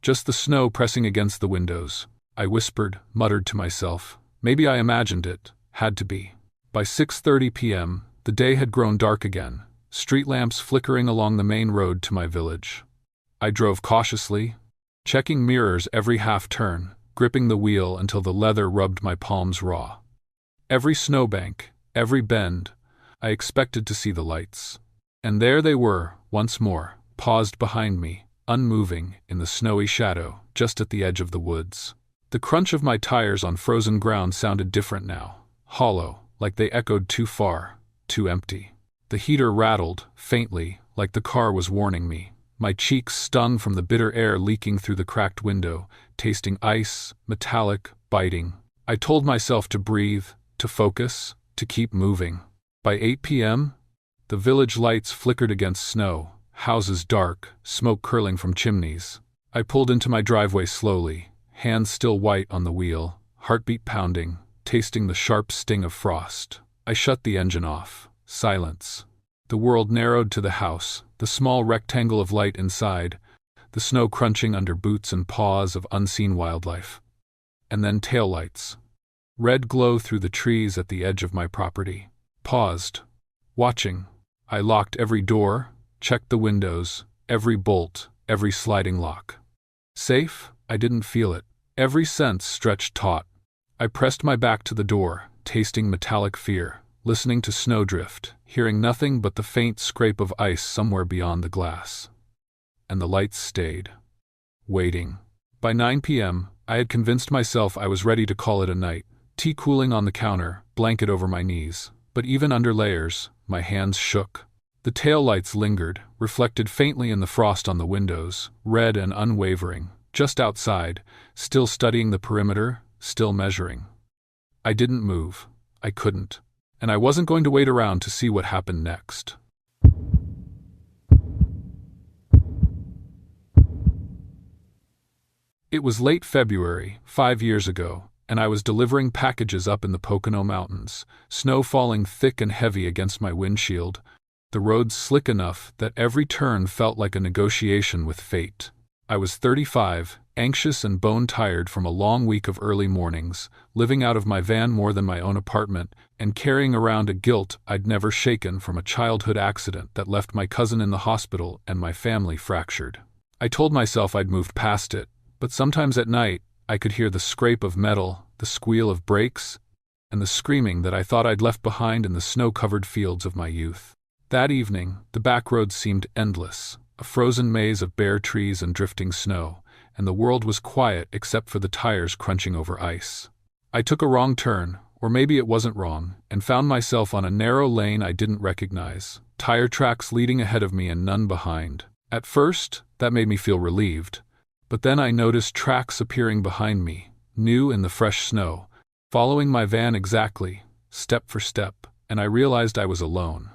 Just the snow pressing against the windows. I whispered, muttered to myself. Maybe I imagined it. Had to be. By 6:30 p.m., the day had grown dark again, street lamps flickering along the main road to my village. I drove cautiously, checking mirrors every half-turn, gripping the wheel until the leather rubbed my palms raw. Every snowbank, every bend, I expected to see the lights. And there they were, once more, paused behind me, unmoving, in the snowy shadow, just at the edge of the woods. The crunch of my tires on frozen ground sounded different now, hollow, like they echoed too far, too empty. The heater rattled, faintly, like the car was warning me. My cheeks stung from the bitter air leaking through the cracked window, tasting ice, metallic, biting. I told myself to breathe, to focus, to keep moving. By 8 p.m., the village lights flickered against snow, houses dark, smoke curling from chimneys. I pulled into my driveway slowly, hands still white on the wheel, heartbeat pounding, tasting the sharp sting of frost. I shut the engine off. Silence. The world narrowed to the house, the small rectangle of light inside, the snow crunching under boots and paws of unseen wildlife. And then taillights. Red glow through the trees at the edge of my property. Paused. Watching. I locked every door, checked the windows, every bolt, every sliding lock. Safe? I didn't feel it. Every sense stretched taut. I pressed my back to the door, tasting metallic fear, listening to snowdrift, hearing nothing but the faint scrape of ice somewhere beyond the glass. And the lights stayed. Waiting. By 9 p.m., I had convinced myself I was ready to call it a night, tea cooling on the counter, blanket over my knees. But even under layers, my hands shook. The taillights lingered, reflected faintly in the frost on the windows, red and unwavering, just outside, still studying the perimeter, still measuring. I didn't move. I couldn't. And I wasn't going to wait around to see what happened next. It was late February, 5 years ago, and I was delivering packages up in the Pocono Mountains, snow falling thick and heavy against my windshield, the roads slick enough that every turn felt like a negotiation with fate. I was 35, anxious and bone-tired from a long week of early mornings, living out of my van more than my own apartment, and carrying around a guilt I'd never shaken from a childhood accident that left my cousin in the hospital and my family fractured. I told myself I'd moved past it, but sometimes at night, I could hear the scrape of metal, the squeal of brakes, and the screaming that I thought I'd left behind in the snow-covered fields of my youth. That evening, the back roads seemed endless, a frozen maze of bare trees and drifting snow, and the world was quiet except for the tires crunching over ice. I took a wrong turn, or maybe it wasn't wrong, and found myself on a narrow lane I didn't recognize, tire tracks leading ahead of me and none behind. At first, that made me feel relieved. But then I noticed tracks appearing behind me, new in the fresh snow, following my van exactly, step for step, and I realized I was alone.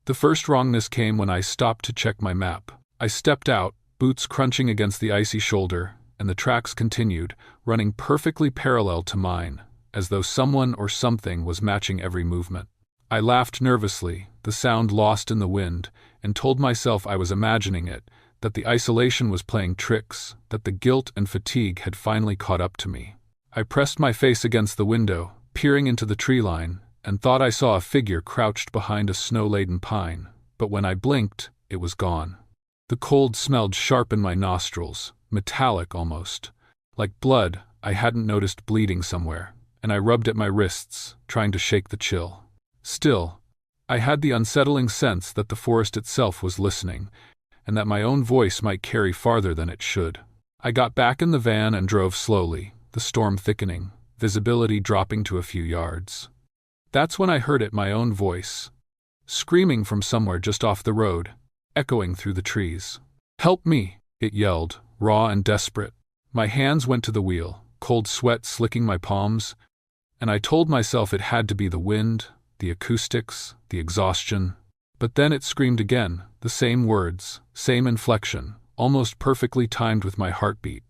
The first wrongness came when I stopped to check my map. I stepped out, boots crunching against the icy shoulder, and the tracks continued, running perfectly parallel to mine, as though someone or something was matching every movement. I laughed nervously, the sound lost in the wind, and told myself I was imagining it, that the isolation was playing tricks, that the guilt and fatigue had finally caught up to me. I pressed my face against the window, peering into the tree line, and thought I saw a figure crouched behind a snow-laden pine, but when I blinked, it was gone. The cold smelled sharp in my nostrils, metallic almost. Like blood, I hadn't noticed bleeding somewhere, and I rubbed at my wrists, trying to shake the chill. Still, I had the unsettling sense that the forest itself was listening, and that my own voice might carry farther than it should. I got back in the van and drove slowly, the storm thickening, visibility dropping to a few yards. That's when I heard it, my own voice, screaming from somewhere just off the road, echoing through the trees. "Help me!" it yelled, raw and desperate. My hands went to the wheel, cold sweat slicking my palms, and I told myself it had to be the wind, the acoustics, the exhaustion. But then it screamed again, the same words, same inflection, almost perfectly timed with my heartbeat.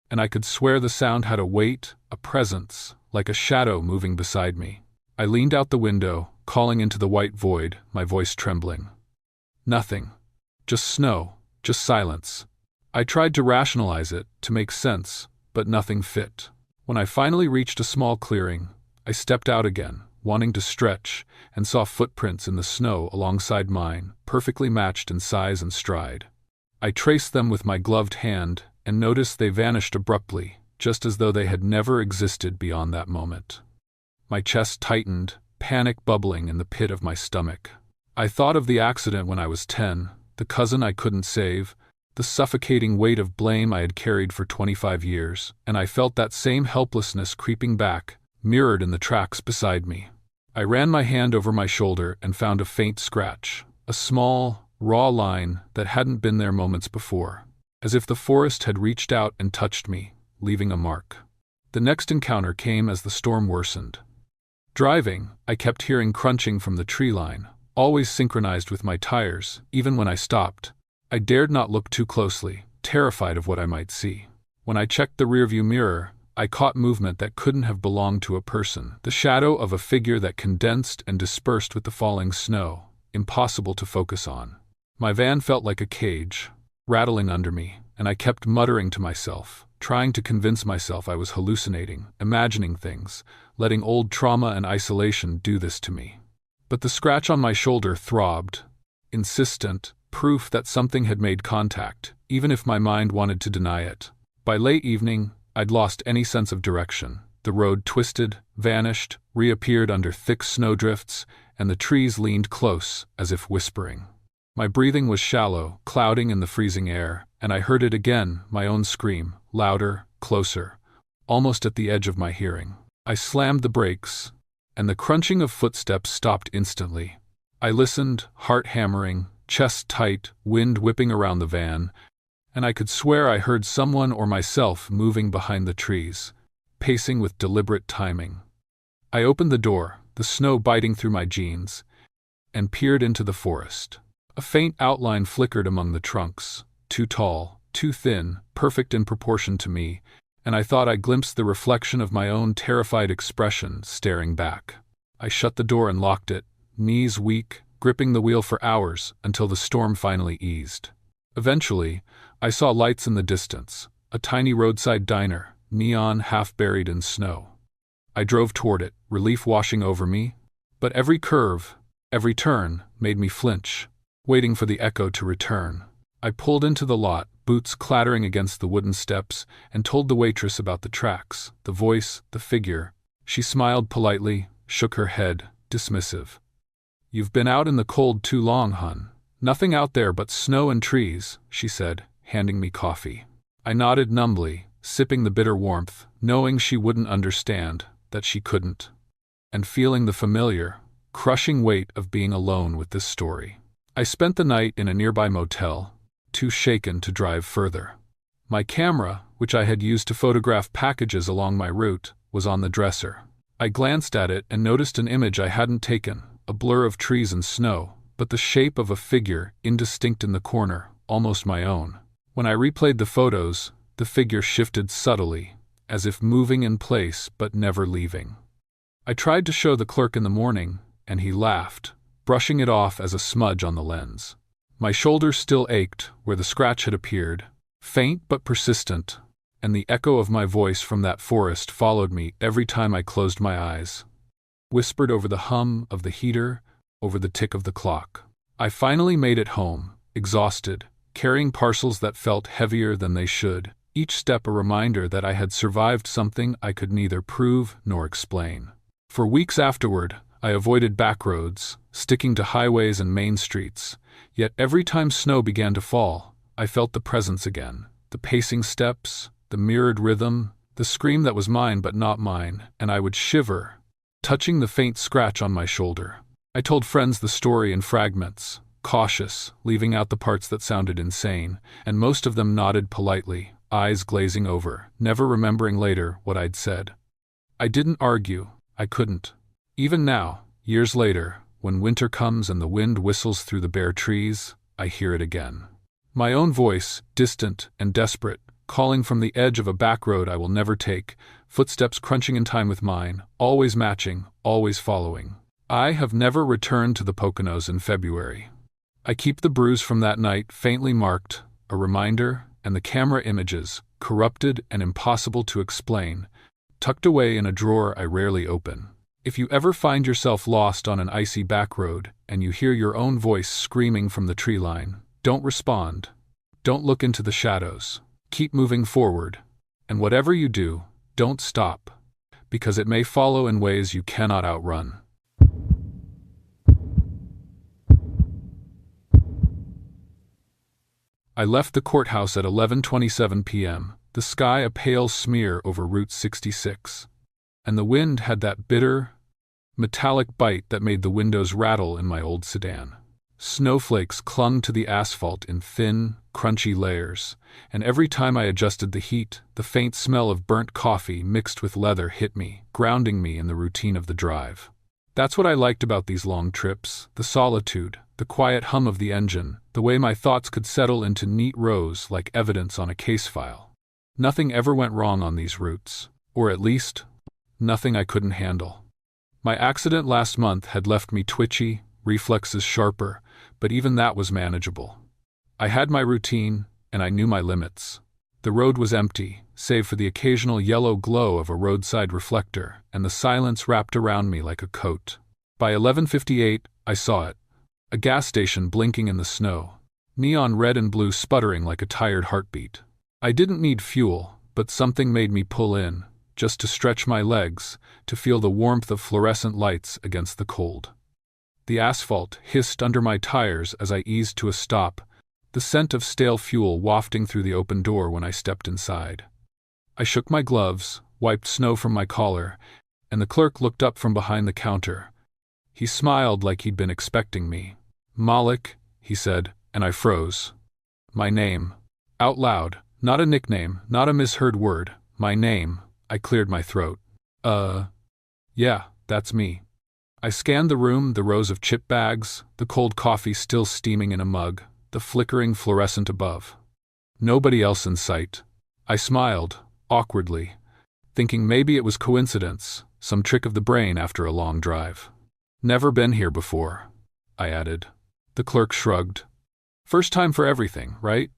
And I could swear the sound had a weight, a presence, like a shadow moving beside me. I leaned out the window, calling into the white void, my voice trembling. Nothing. Just snow, just silence. I tried to rationalize it, to make sense, but nothing fit. When I finally reached a small clearing, I stepped out again, wanting to stretch, and saw footprints in the snow alongside mine, perfectly matched in size and stride. I traced them with my gloved hand, and noticed they vanished abruptly, just as though they had never existed beyond that moment. My chest tightened, panic bubbling in the pit of my stomach. I thought of the accident when I was 10, the cousin I couldn't save, the suffocating weight of blame I had carried for 25 years, and I felt that same helplessness creeping back, mirrored in the tracks beside me. I ran my hand over my shoulder and found a faint scratch, a small, raw line that hadn't been there moments before, as if the forest had reached out and touched me, leaving a mark. The next encounter came as the storm worsened. Driving, I kept hearing crunching from the tree line, always synchronized with my tires, even when I stopped. I dared not look too closely, terrified of what I might see. When I checked the rearview mirror, I caught movement that couldn't have belonged to a person, the shadow of a figure that condensed and dispersed with the falling snow, impossible to focus on. My van felt like a cage, rattling under me, and I kept muttering to myself, trying to convince myself I was hallucinating, imagining things, letting old trauma and isolation do this to me. But the scratch on my shoulder throbbed, insistent, proof that something had made contact, even if my mind wanted to deny it. By late evening, I'd lost any sense of direction. The road twisted, vanished, reappeared under thick snowdrifts, and the trees leaned close, as if whispering. My breathing was shallow, clouding in the freezing air, and I heard it again, my own scream, louder, closer, almost at the edge of my hearing. I slammed the brakes, and the crunching of footsteps stopped instantly. I listened, heart hammering, chest tight, wind whipping around the van, and I could swear I heard someone or myself moving behind the trees, pacing with deliberate timing. I opened the door, the snow biting through my jeans, and peered into the forest. A faint outline flickered among the trunks, too tall, too thin, perfect in proportion to me, and I thought I glimpsed the reflection of my own terrified expression staring back. I shut the door and locked it, knees weak, gripping the wheel for hours until the storm finally eased. Eventually, I saw lights in the distance, a tiny roadside diner, neon half buried in snow. I drove toward it, relief washing over me, but every curve, every turn, made me flinch, waiting for the echo to return. I pulled into the lot, boots clattering against the wooden steps, and told the waitress about the tracks, the voice, the figure. She smiled politely, shook her head, dismissive. "You've been out in the cold too long, hun. Nothing out there but snow and trees," she said, handing me coffee. I nodded numbly, sipping the bitter warmth, knowing she wouldn't understand, that she couldn't, and feeling the familiar, crushing weight of being alone with this story. I spent the night in a nearby motel, too shaken to drive further. My camera, which I had used to photograph packages along my route, was on the dresser. I glanced at it and noticed an image I hadn't taken, a blur of trees and snow, but the shape of a figure indistinct in the corner, almost my own. When I replayed the photos, The figure shifted subtly, as if moving in place but never leaving. I tried to show the clerk in the morning, and he laughed, brushing it off as a smudge on the lens. My shoulder still ached where the scratch had appeared, faint but persistent, and the echo of my voice from that forest followed me every time I closed my eyes. Whispered over the hum of the heater, over the tick of the clock. I finally made it home, exhausted, carrying parcels that felt heavier than they should, each step a reminder that I had survived something I could neither prove nor explain. For weeks afterward, I avoided back roads, sticking to highways and main streets, yet every time snow began to fall, I felt the presence again, the pacing steps, the mirrored rhythm, the scream that was mine but not mine, and I would shiver, touching the faint scratch on my shoulder. I told friends the story in fragments, cautious, leaving out the parts that sounded insane, and most of them nodded politely, eyes glazing over, never remembering later what I'd said. I didn't argue, I couldn't. Even now, years later, when winter comes and the wind whistles through the bare trees, I hear it again. My own voice, distant and desperate, calling from the edge of a back road I will never take, footsteps crunching in time with mine, always matching, always following. I have never returned to the Poconos in February. I keep the bruise from that night faintly marked, a reminder, and the camera images, corrupted and impossible to explain, tucked away in a drawer I rarely open. If you ever find yourself lost on an icy back road and you hear your own voice screaming from the tree line, don't respond. Don't look into the shadows. Keep moving forward. And whatever you do, don't stop, because it may follow in ways you cannot outrun. I left the courthouse at 11:27 p.m., the sky a pale smear over Route 66. And the wind had that bitter, metallic bite that made the windows rattle in my old sedan. Snowflakes clung to the asphalt in thin, crunchy layers, and every time I adjusted the heat, the faint smell of burnt coffee mixed with leather hit me, grounding me in the routine of the drive. That's what I liked about these long trips, the solitude, the quiet hum of the engine, the way my thoughts could settle into neat rows like evidence on a case file. Nothing ever went wrong on these routes, or at least, nothing I couldn't handle. My accident last month had left me twitchy, reflexes sharper, but even that was manageable. I had my routine, and I knew my limits. The road was empty, save for the occasional yellow glow of a roadside reflector, and the silence wrapped around me like a coat. By 11:58, I saw it. A gas station blinking in the snow, neon red and blue sputtering like a tired heartbeat. I didn't need fuel, but something made me pull in, just to stretch my legs, to feel the warmth of fluorescent lights against the cold. The asphalt hissed under my tires as I eased to a stop, the scent of stale fuel wafting through the open door when I stepped inside. I shook my gloves, wiped snow from my collar, and the clerk looked up from behind the counter. He smiled like he'd been expecting me. "Malik," he said, and I froze. My name. Out loud, not a nickname, not a misheard word, my name. I cleared my throat. Yeah, that's me. I scanned the room, the rows of chip bags, the cold coffee still steaming in a mug, the flickering fluorescent above. Nobody else in sight. I smiled, awkwardly, thinking maybe it was coincidence, some trick of the brain after a long drive. "Never been here before," I added. The clerk shrugged. "First time for everything, right?"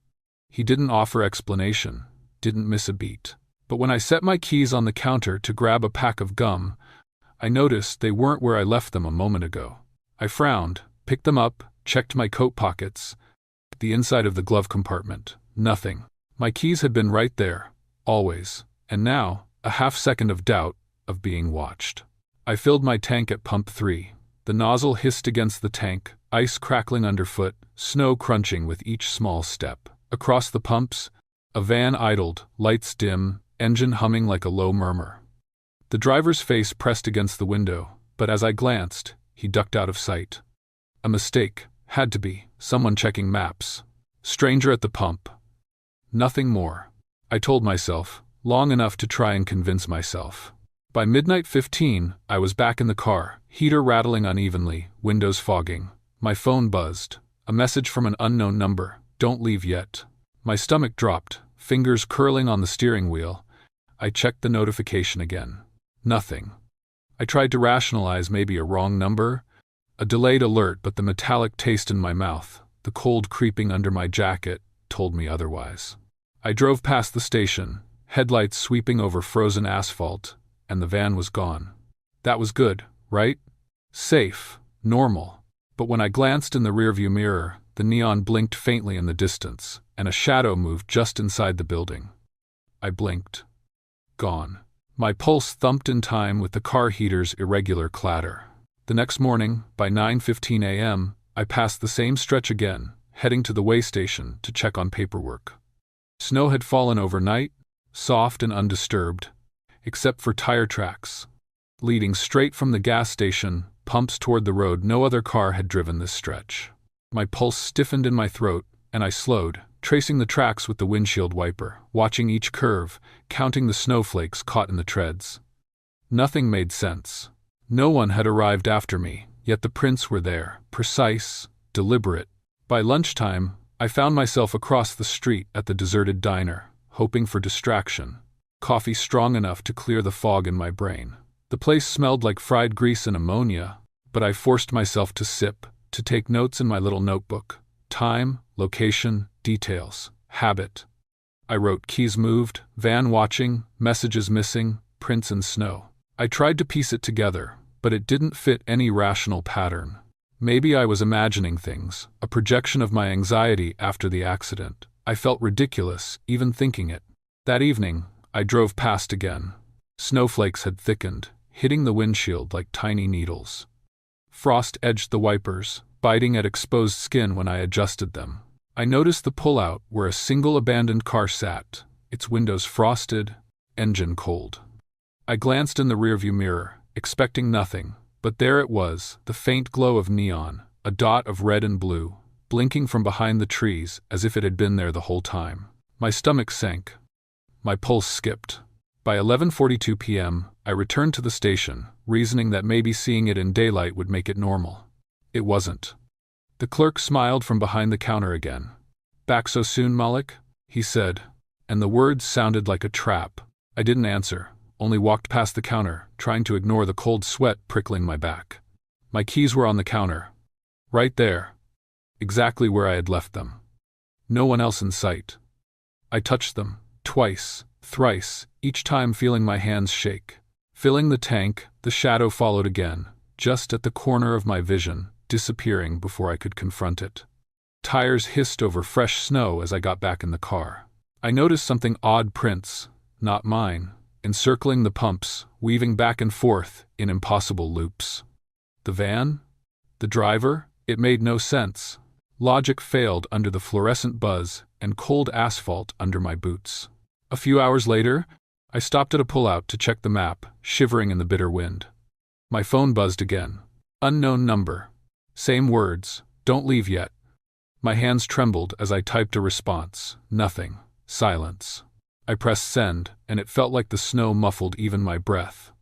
He didn't offer explanation, didn't miss a beat. But when I set my keys on the counter to grab a pack of gum, I noticed they weren't where I left them a moment ago. I frowned, picked them up, checked my coat pockets, the inside of the glove compartment. Nothing. My keys had been right there, always, and now, a half-second of doubt, of being watched. I filled my tank at pump 3. The nozzle hissed against the tank, ice crackling underfoot, snow crunching with each small step. Across the pumps, a van idled, lights dim, engine humming like a low murmur. The driver's face pressed against the window, but as I glanced, he ducked out of sight. A mistake. Had to be. Someone checking maps. Stranger at the pump. Nothing more. I told myself, long enough to try and convince myself. By midnight 15, I was back in the car, heater rattling unevenly, windows fogging. My phone buzzed. A message from an unknown number. "Don't leave yet." My stomach dropped, Fingers curling on the steering wheel, I checked the notification again. Nothing. I tried to rationalize maybe a wrong number, a delayed alert, but the metallic taste in my mouth, the cold creeping under my jacket, told me otherwise. I drove past the station, headlights sweeping over frozen asphalt, and the van was gone. That was good, right? Safe, normal. But when I glanced in the rearview mirror, the neon blinked faintly in the distance, and a shadow moved just inside the building. I blinked. Gone. My pulse thumped in time with the car heater's irregular clatter. The next morning, by 9:15 a.m., I passed the same stretch again, heading to the way station to check on paperwork. Snow had fallen overnight, soft and undisturbed, except for tire tracks. Leading straight from the gas station, pumps toward the road, no other car had driven this stretch. My pulse stiffened in my throat, and I slowed, tracing the tracks with the windshield wiper, watching each curve, counting the snowflakes caught in the treads. Nothing made sense. No one had arrived after me, yet the prints were there, precise, deliberate. By lunchtime, I found myself across the street at the deserted diner, hoping for distraction, coffee strong enough to clear the fog in my brain. The place smelled like fried grease and ammonia, but I forced myself to sip, to take notes in my little notebook. Time, location, details, habit. I wrote keys moved, van watching, messages missing, prints in snow. I tried to piece it together, but it didn't fit any rational pattern. Maybe I was imagining things, a projection of my anxiety after the accident. I felt ridiculous, even thinking it. That evening, I drove past again. Snowflakes had thickened, hitting the windshield like tiny needles. Frost edged the wipers, biting at exposed skin when I adjusted them. I noticed the pullout where a single abandoned car sat, its windows frosted, engine cold. I glanced in the rearview mirror, expecting nothing, but there it was, the faint glow of neon, a dot of red and blue, blinking from behind the trees as if it had been there the whole time. My stomach sank. My pulse skipped. By 11:42 p.m., I returned to the station, reasoning that maybe seeing it in daylight would make it normal. It wasn't. The clerk smiled from behind the counter again. "Back so soon, Malik?" he said, and the words sounded like a trap. I didn't answer, only walked past the counter, trying to ignore the cold sweat prickling my back. My keys were on the counter. Right there. Exactly where I had left them. No one else in sight. I touched them, twice, thrice, each time feeling my hands shake. Filling the tank, the shadow followed again, just at the corner of my vision, disappearing before I could confront it. Tires hissed over fresh snow as I got back in the car. I noticed something odd, prints, not mine, encircling the pumps, weaving back and forth in impossible loops. The van? The driver? It made no sense. Logic failed under the fluorescent buzz and cold asphalt under my boots. A few hours later, I stopped at a pullout to check the map, shivering in the bitter wind. My phone buzzed again. Unknown number. Same words, "Don't leave yet." My hands trembled as I typed a response. Nothing. Silence. I pressed send, and it felt like the snow muffled even my breath.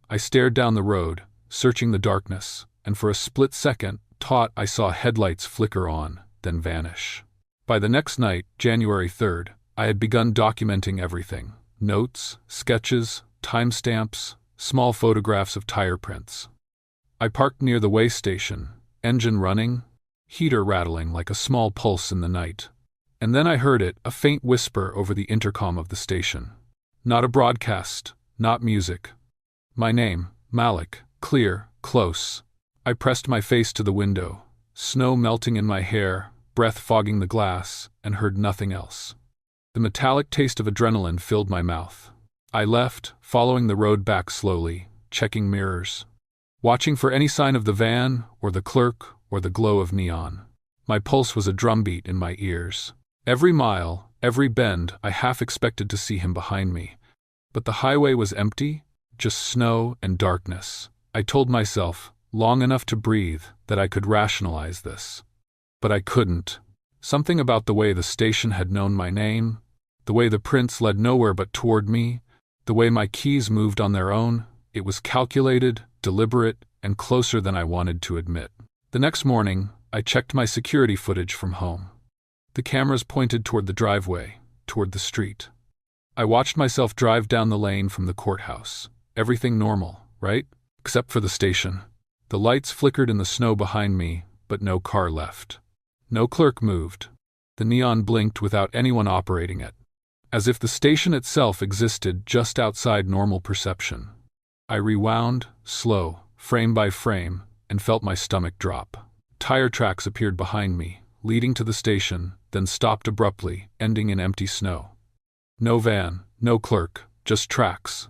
I stared down the road, searching the darkness, and for a split second, thought I saw headlights flicker on, then vanish. By the next night, January 3rd, I had begun documenting everything. Notes, sketches, timestamps, small photographs of tire prints. I parked near the way station, engine running, heater rattling like a small pulse in the night. And then I heard it, a faint whisper over the intercom of the station. Not a broadcast, not music. My name, Malik, clear, close. I pressed my face to the window, snow melting in my hair, breath fogging the glass, and heard nothing else. The metallic taste of adrenaline filled my mouth. I left, following the road back slowly, checking mirrors, watching for any sign of the van, or the clerk, or the glow of neon. My pulse was a drumbeat in my ears. Every mile, every bend, I half expected to see him behind me. But the highway was empty, just snow and darkness. I told myself, long enough to breathe, that I could rationalize this. But I couldn't. Something about the way the station had known my name, the way the prints led nowhere but toward me, the way my keys moved on their own, it was calculated, deliberate, and closer than I wanted to admit. The next morning, I checked my security footage from home. The cameras pointed toward the driveway, toward the street. I watched myself drive down the lane from the courthouse. Everything normal, right? Except for the station. The lights flickered in the snow behind me, but no car left. No clerk moved. The neon blinked without anyone operating it, as if the station itself existed just outside normal perception. I rewound, slow, frame by frame, and felt my stomach drop. Tire tracks appeared behind me, leading to the station, then stopped abruptly, ending in empty snow. No van, no clerk, just tracks.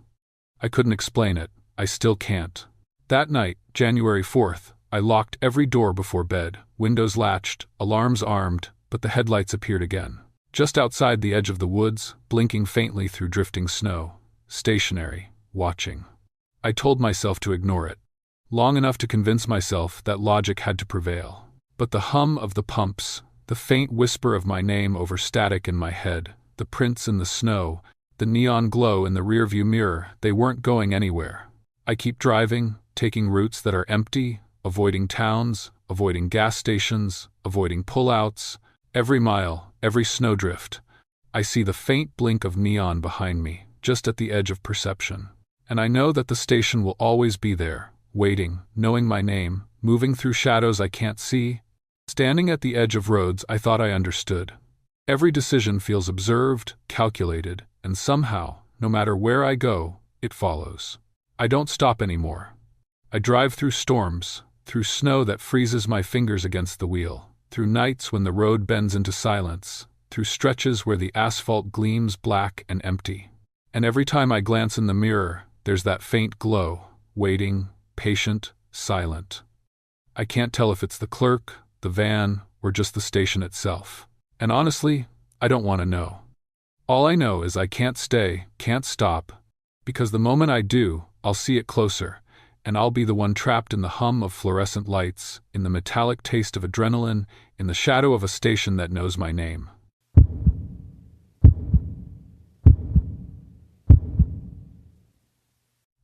I couldn't explain it. I still can't. That night, January 4th, I locked every door before bed, windows latched, alarms armed, but the headlights appeared again. Just outside the edge of the woods, blinking faintly through drifting snow, stationary, watching. I told myself to ignore it. Long enough to convince myself that logic had to prevail. But the hum of the pumps, the faint whisper of my name over static in my head, the prints in the snow, the neon glow in the rearview mirror, they weren't going anywhere. I keep driving, taking routes that are empty, avoiding towns, avoiding gas stations, avoiding pullouts. Every mile, every snowdrift, I see the faint blink of neon behind me, just at the edge of perception. And I know that the station will always be there, waiting, knowing my name, moving through shadows I can't see. Standing at the edge of roads I thought I understood. Every decision feels observed, calculated, and somehow, no matter where I go, it follows. I don't stop anymore. I drive through storms, through snow that freezes my fingers against the wheel, through nights when the road bends into silence, through stretches where the asphalt gleams black and empty. And every time I glance in the mirror, there's that faint glow, waiting, patient, silent. I can't tell if it's the clerk, the van, or just the station itself. And honestly, I don't want to know. All I know is I can't stay, can't stop, because the moment I do, I'll see it closer, and I'll be the one trapped in the hum of fluorescent lights, in the metallic taste of adrenaline, in the shadow of a station that knows my name.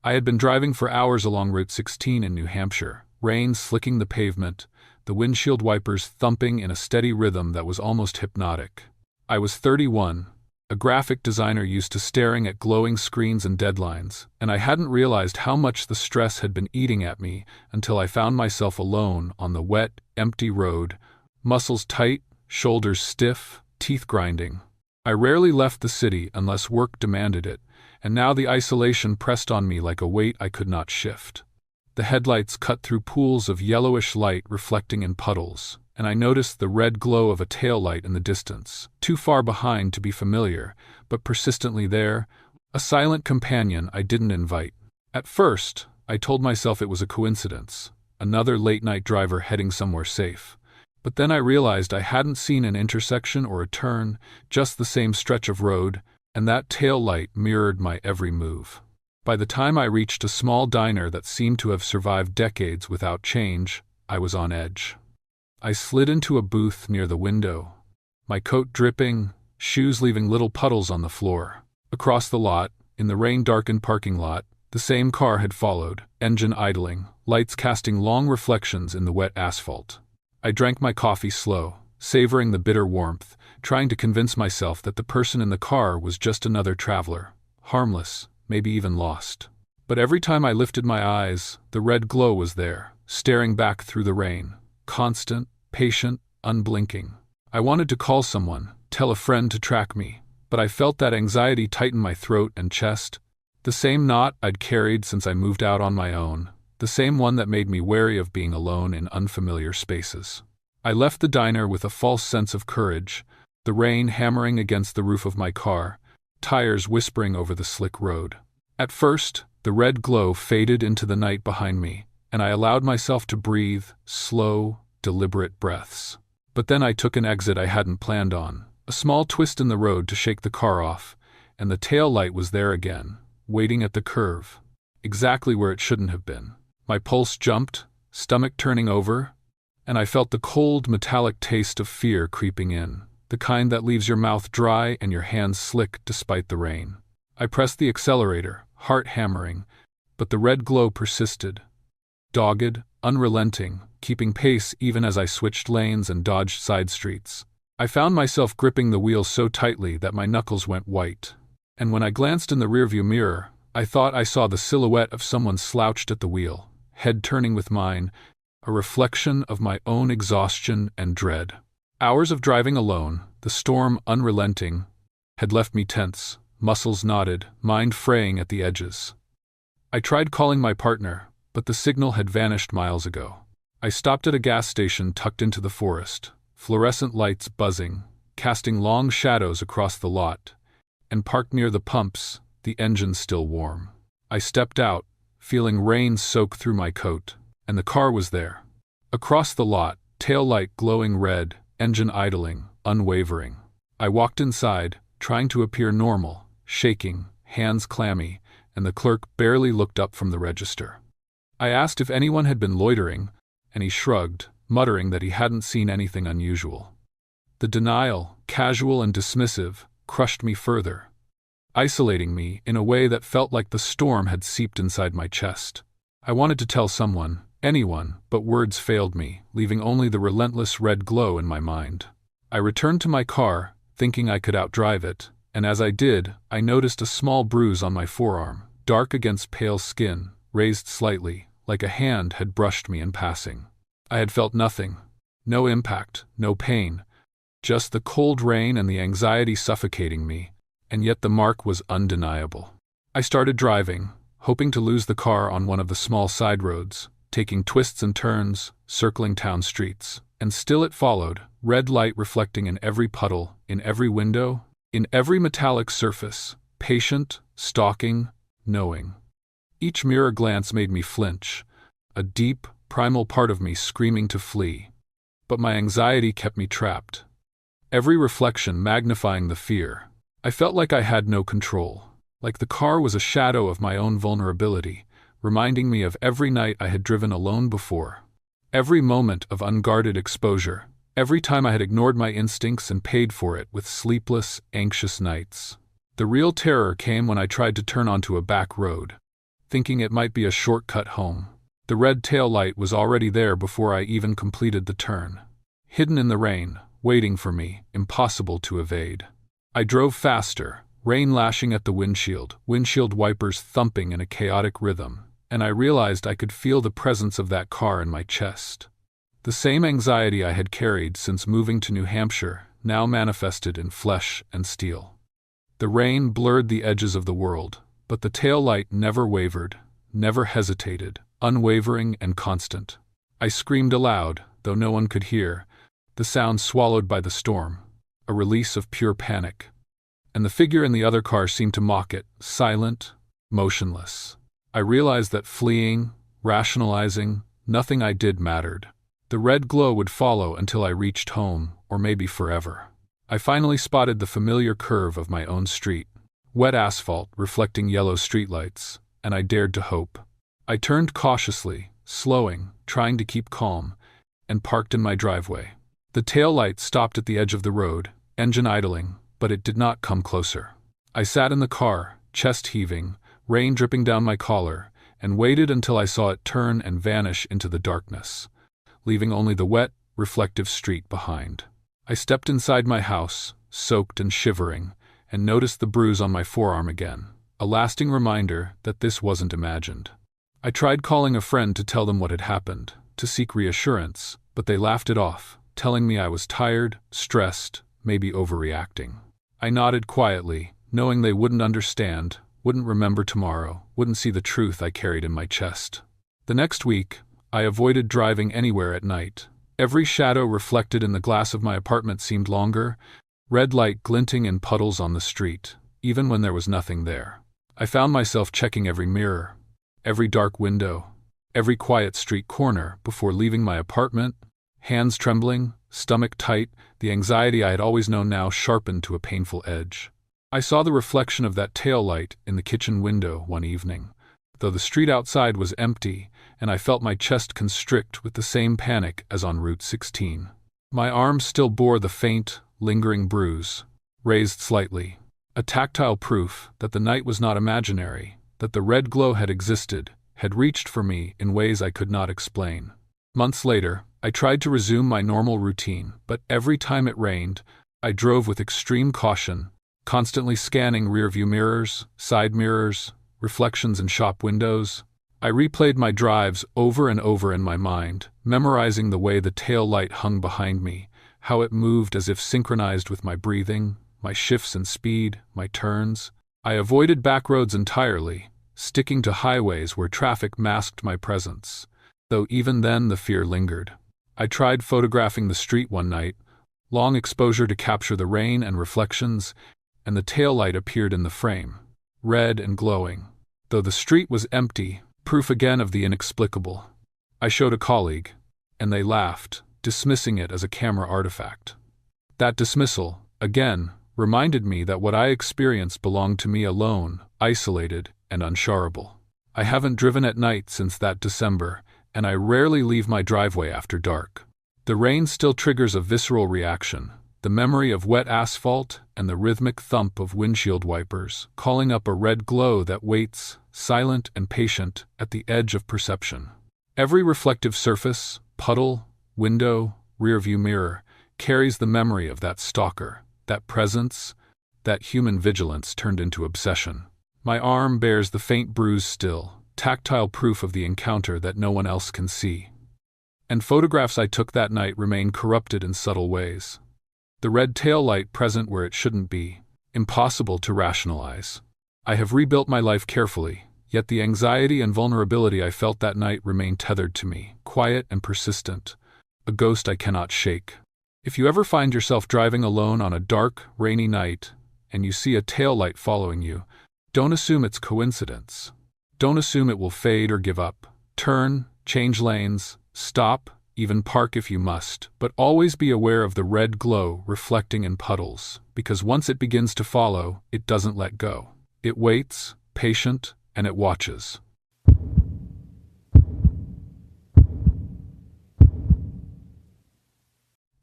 I had been driving for hours along Route 16 in New Hampshire, rain slicking the pavement, the windshield wipers thumping in a steady rhythm that was almost hypnotic. I was 31, a graphic designer used to staring at glowing screens and deadlines, and I hadn't realized how much the stress had been eating at me until I found myself alone on the wet, empty road, muscles tight, shoulders stiff, teeth grinding. I rarely left the city unless work demanded it, and now the isolation pressed on me like a weight I could not shift. The headlights cut through pools of yellowish light reflecting in puddles, and I noticed the red glow of a taillight in the distance, too far behind to be familiar, but persistently there, a silent companion I didn't invite. At first, I told myself it was a coincidence, another late-night driver heading somewhere safe. But then I realized I hadn't seen an intersection or a turn, just the same stretch of road, and that tail light mirrored my every move. By the time I reached a small diner that seemed to have survived decades without change, I was on edge. I slid into a booth near the window, my coat dripping, shoes leaving little puddles on the floor. Across the lot, in the rain-darkened parking lot, the same car had followed, engine idling, lights casting long reflections in the wet asphalt. I drank my coffee slow, savoring the bitter warmth, trying to convince myself that the person in the car was just another traveler, harmless, maybe even lost. But every time I lifted my eyes, the red glow was there, staring back through the rain, constant, patient, unblinking. I wanted to call someone, tell a friend to track me, but I felt that anxiety tighten my throat and chest, the same knot I'd carried since I moved out on my own, the same one that made me wary of being alone in unfamiliar spaces. I left the diner with a false sense of courage, the rain hammering against the roof of my car, tires whispering over the slick road. At first, the red glow faded into the night behind me, and I allowed myself to breathe, slow, deliberate breaths. But then I took an exit I hadn't planned on, a small twist in the road to shake the car off, and the tail light was there again, waiting at the curve, exactly where it shouldn't have been. My pulse jumped, stomach turning over, and I felt the cold, metallic taste of fear creeping in, the kind that leaves your mouth dry and your hands slick despite the rain. I pressed the accelerator, heart hammering, but the red glow persisted, dogged, unrelenting, keeping pace even as I switched lanes and dodged side streets. I found myself gripping the wheel so tightly that my knuckles went white. And when I glanced in the rearview mirror, I thought I saw the silhouette of someone slouched at the wheel, head turning with mine, a reflection of my own exhaustion and dread. Hours of driving alone, the storm unrelenting, had left me tense, muscles knotted, mind fraying at the edges. I tried calling my partner, but the signal had vanished miles ago. I stopped at a gas station tucked into the forest, fluorescent lights buzzing, casting long shadows across the lot, and parked near the pumps, the engine still warm. I stepped out, feeling rain soak through my coat, and the car was there. Across the lot, tail light glowing red, engine idling, unwavering. I walked inside, trying to appear normal, shaking, hands clammy, and the clerk barely looked up from the register. I asked if anyone had been loitering, and he shrugged, muttering that he hadn't seen anything unusual. The denial, casual and dismissive, crushed me further, isolating me in a way that felt like the storm had seeped inside my chest. I wanted to tell someone, anyone, but words failed me, leaving only the relentless red glow in my mind. I returned to my car, thinking I could outdrive it, and as I did, I noticed a small bruise on my forearm, dark against pale skin, raised slightly, like a hand had brushed me in passing. I had felt nothing. No impact, no pain. Just the cold rain and the anxiety suffocating me, and yet the mark was undeniable. I started driving, hoping to lose the car on one of the small side roads, taking twists and turns, circling town streets, and still it followed, red light reflecting in every puddle, in every window, in every metallic surface, patient, stalking, knowing. Each mirror glance made me flinch, a deep, primal part of me screaming to flee. But my anxiety kept me trapped. Every reflection magnifying the fear. I felt like I had no control, like the car was a shadow of my own vulnerability, reminding me of every night I had driven alone before. Every moment of unguarded exposure, every time I had ignored my instincts and paid for it with sleepless, anxious nights. The real terror came when I tried to turn onto a back road, thinking it might be a shortcut home. The red tail light was already there before I even completed the turn. Hidden in the rain, waiting for me, impossible to evade. I drove faster, rain lashing at the windshield wipers thumping in a chaotic rhythm, and I realized I could feel the presence of that car in my chest. The same anxiety I had carried since moving to New Hampshire now manifested in flesh and steel. The rain blurred the edges of the world, but the tail light never wavered, never hesitated, unwavering and constant. I screamed aloud, though no one could hear, the sound swallowed by the storm, a release of pure panic. And the figure in the other car seemed to mock it, silent, motionless. I realized that fleeing, rationalizing, nothing I did mattered. The red glow would follow until I reached home, or maybe forever. I finally spotted the familiar curve of my own street, wet asphalt reflecting yellow streetlights, and I dared to hope. I turned cautiously, slowing, trying to keep calm, and parked in my driveway. The tail light stopped at the edge of the road, engine idling, but it did not come closer. I sat in the car, chest heaving, rain dripping down my collar, and waited until I saw it turn and vanish into the darkness, leaving only the wet, reflective street behind. I stepped inside my house, soaked and shivering, and noticed the bruise on my forearm again, a lasting reminder that this wasn't imagined. I tried calling a friend to tell them what had happened, to seek reassurance, but they laughed it off, telling me I was tired, stressed, maybe overreacting. I nodded quietly, knowing they wouldn't understand, wouldn't remember tomorrow, wouldn't see the truth I carried in my chest. The next week, I avoided driving anywhere at night. Every shadow reflected in the glass of my apartment seemed longer, red light glinting in puddles on the street, even when there was nothing there. I found myself checking every mirror, every dark window, every quiet street corner before leaving my apartment, hands trembling, stomach tight, the anxiety I had always known now sharpened to a painful edge. I saw the reflection of that tail light in the kitchen window one evening, though the street outside was empty, and I felt my chest constrict with the same panic as on Route 16. My arm still bore the faint, lingering bruise, raised slightly, a tactile proof that the night was not imaginary, that the red glow had existed, had reached for me in ways I could not explain. Months later, I I tried to resume my normal routine, but every time it rained, I drove with extreme caution, constantly scanning rearview mirrors, side mirrors, reflections in shop windows. I replayed my drives over and over in my mind, memorizing the way the tail light hung behind me, how it moved as if synchronized with my breathing, my shifts in speed, my turns. I avoided back roads entirely, sticking to highways where traffic masked my presence, though even then the fear lingered. I tried photographing the street one night, long exposure to capture the rain and reflections, and the taillight appeared in the frame, red and glowing. Though the street was empty, proof again of the inexplicable. I showed a colleague, and they laughed, dismissing it as a camera artifact. That dismissal, again, reminded me that what I experienced belonged to me alone, isolated and unshareable. I haven't driven at night since that December, and I rarely leave my driveway after dark. The rain still triggers a visceral reaction, the memory of wet asphalt and the rhythmic thump of windshield wipers, calling up a red glow that waits, silent and patient, at the edge of perception. Every reflective surface, puddle, window, rearview mirror, carries the memory of that stalker, that presence, that human vigilance turned into obsession. My arm bears the faint bruise still, tactile proof of the encounter that no one else can see. And photographs I took that night remain corrupted in subtle ways. The red tail light present where it shouldn't be, impossible to rationalize. I have rebuilt my life carefully, yet the anxiety and vulnerability I felt that night remain tethered to me, quiet and persistent, a ghost I cannot shake. If you ever find yourself driving alone on a dark, rainy night, and you see a tail light following you, don't assume it's coincidence. Don't assume it will fade or give up. Turn, change lanes, stop, even park if you must, but always be aware of the red glow reflecting in puddles, because once it begins to follow, it doesn't let go. It waits, patient, and it watches.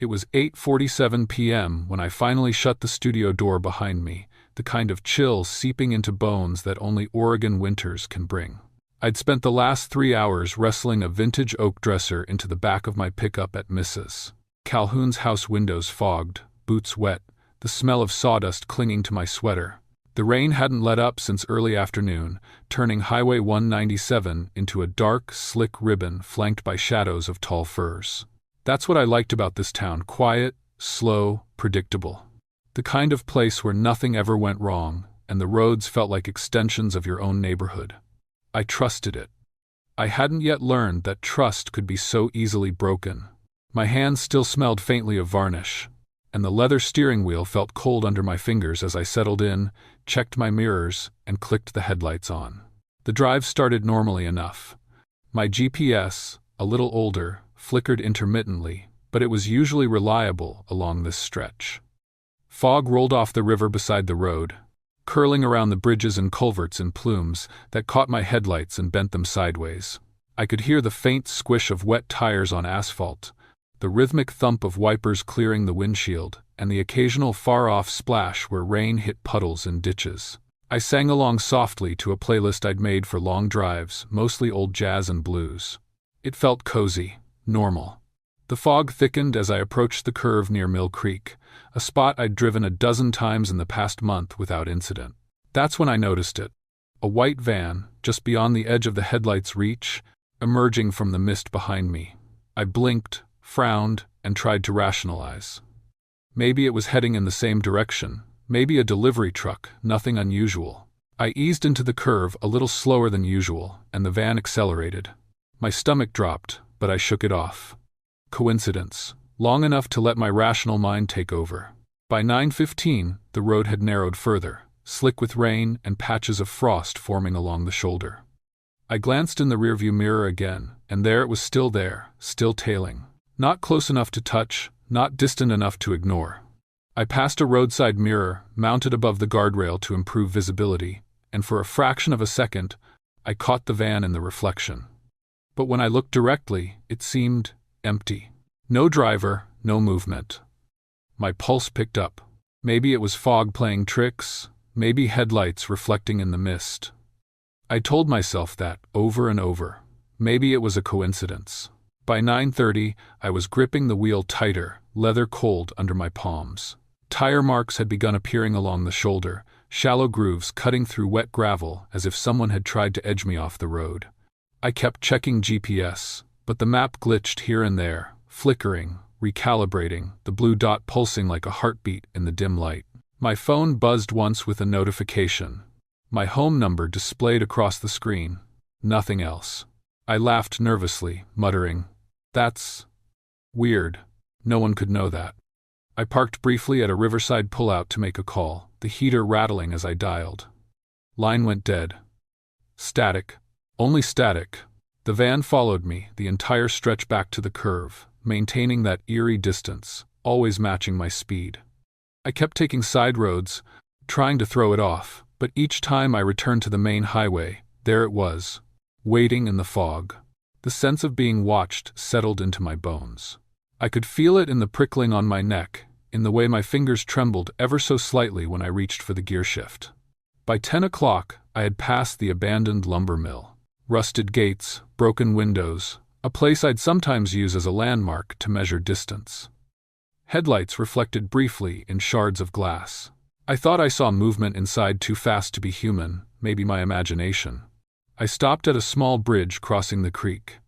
It was 8:47 p.m. when I finally shut the studio door behind me, the kind of chill seeping into bones that only Oregon winters can bring. I'd spent the last 3 hours wrestling a vintage oak dresser into the back of my pickup at Mrs. Calhoun's house, windows fogged, boots wet, the smell of sawdust clinging to my sweater. The rain hadn't let up since early afternoon, turning Highway 197 into a dark, slick ribbon flanked by shadows of tall firs. That's what I liked about this town: quiet, slow, predictable. The kind of place where nothing ever went wrong, and the roads felt like extensions of your own neighborhood. I trusted it. I hadn't yet learned that trust could be so easily broken. My hands still smelled faintly of varnish, and the leather steering wheel felt cold under my fingers as I settled in, checked my mirrors, and clicked the headlights on. The drive started normally enough. My GPS, a little older, flickered intermittently, but it was usually reliable along this stretch. Fog rolled off the river beside the road, curling around the bridges and culverts in plumes that caught my headlights and bent them sideways. I could hear the faint squish of wet tires on asphalt, the rhythmic thump of wipers clearing the windshield, and the occasional far-off splash where rain hit puddles and ditches. I sang along softly to a playlist I'd made for long drives, mostly old jazz and blues. It felt cozy, normal. The fog thickened as I approached the curve near Mill Creek, a spot I'd driven a dozen times in the past month without incident. That's when I noticed it. A white van, just beyond the edge of the headlight's reach, emerging from the mist behind me. I blinked, frowned, and tried to rationalize. Maybe it was heading in the same direction, maybe a delivery truck, nothing unusual. I eased into the curve a little slower than usual, and the van accelerated. My stomach dropped, but I shook it off. Coincidence. Long enough to let my rational mind take over. By 9:15, the road had narrowed further, slick with rain and patches of frost forming along the shoulder. I glanced in the rearview mirror again, and there it was, still there, still tailing. Not close enough to touch, not distant enough to ignore. I passed a roadside mirror, mounted above the guardrail to improve visibility, and for a fraction of a second, I caught the van in the reflection. But when I looked directly, it seemed empty. No driver, no movement. My pulse picked up. Maybe it was fog playing tricks, maybe headlights reflecting in the mist. I told myself that, over and over. Maybe it was a coincidence. By 9:30, I was gripping the wheel tighter, leather cold under my palms. Tire marks had begun appearing along the shoulder, shallow grooves cutting through wet gravel as if someone had tried to edge me off the road. I kept checking GPS, but the map glitched here and there, flickering, recalibrating, the blue dot pulsing like a heartbeat in the dim light. My phone buzzed once with a notification. My home number displayed across the screen. Nothing else. I laughed nervously, muttering, "That's weird. No one could know that." I parked briefly at a riverside pullout to make a call, the heater rattling as I dialed. Line went dead. Static. Only static. The van followed me, the entire stretch back to the curve, maintaining that eerie distance, always matching my speed. I kept taking side roads, trying to throw it off, but each time I returned to the main highway, there it was, waiting in the fog. The sense of being watched settled into my bones. I could feel it in the prickling on my neck, in the way my fingers trembled ever so slightly when I reached for the gear shift. By 10 o'clock, I had passed the abandoned lumber mill. Rusted gates, broken windows, a place I'd sometimes use as a landmark to measure distance. Headlights reflected briefly in shards of glass. I thought I saw movement inside too fast to be human, maybe my imagination. I stopped at a small bridge crossing the creek.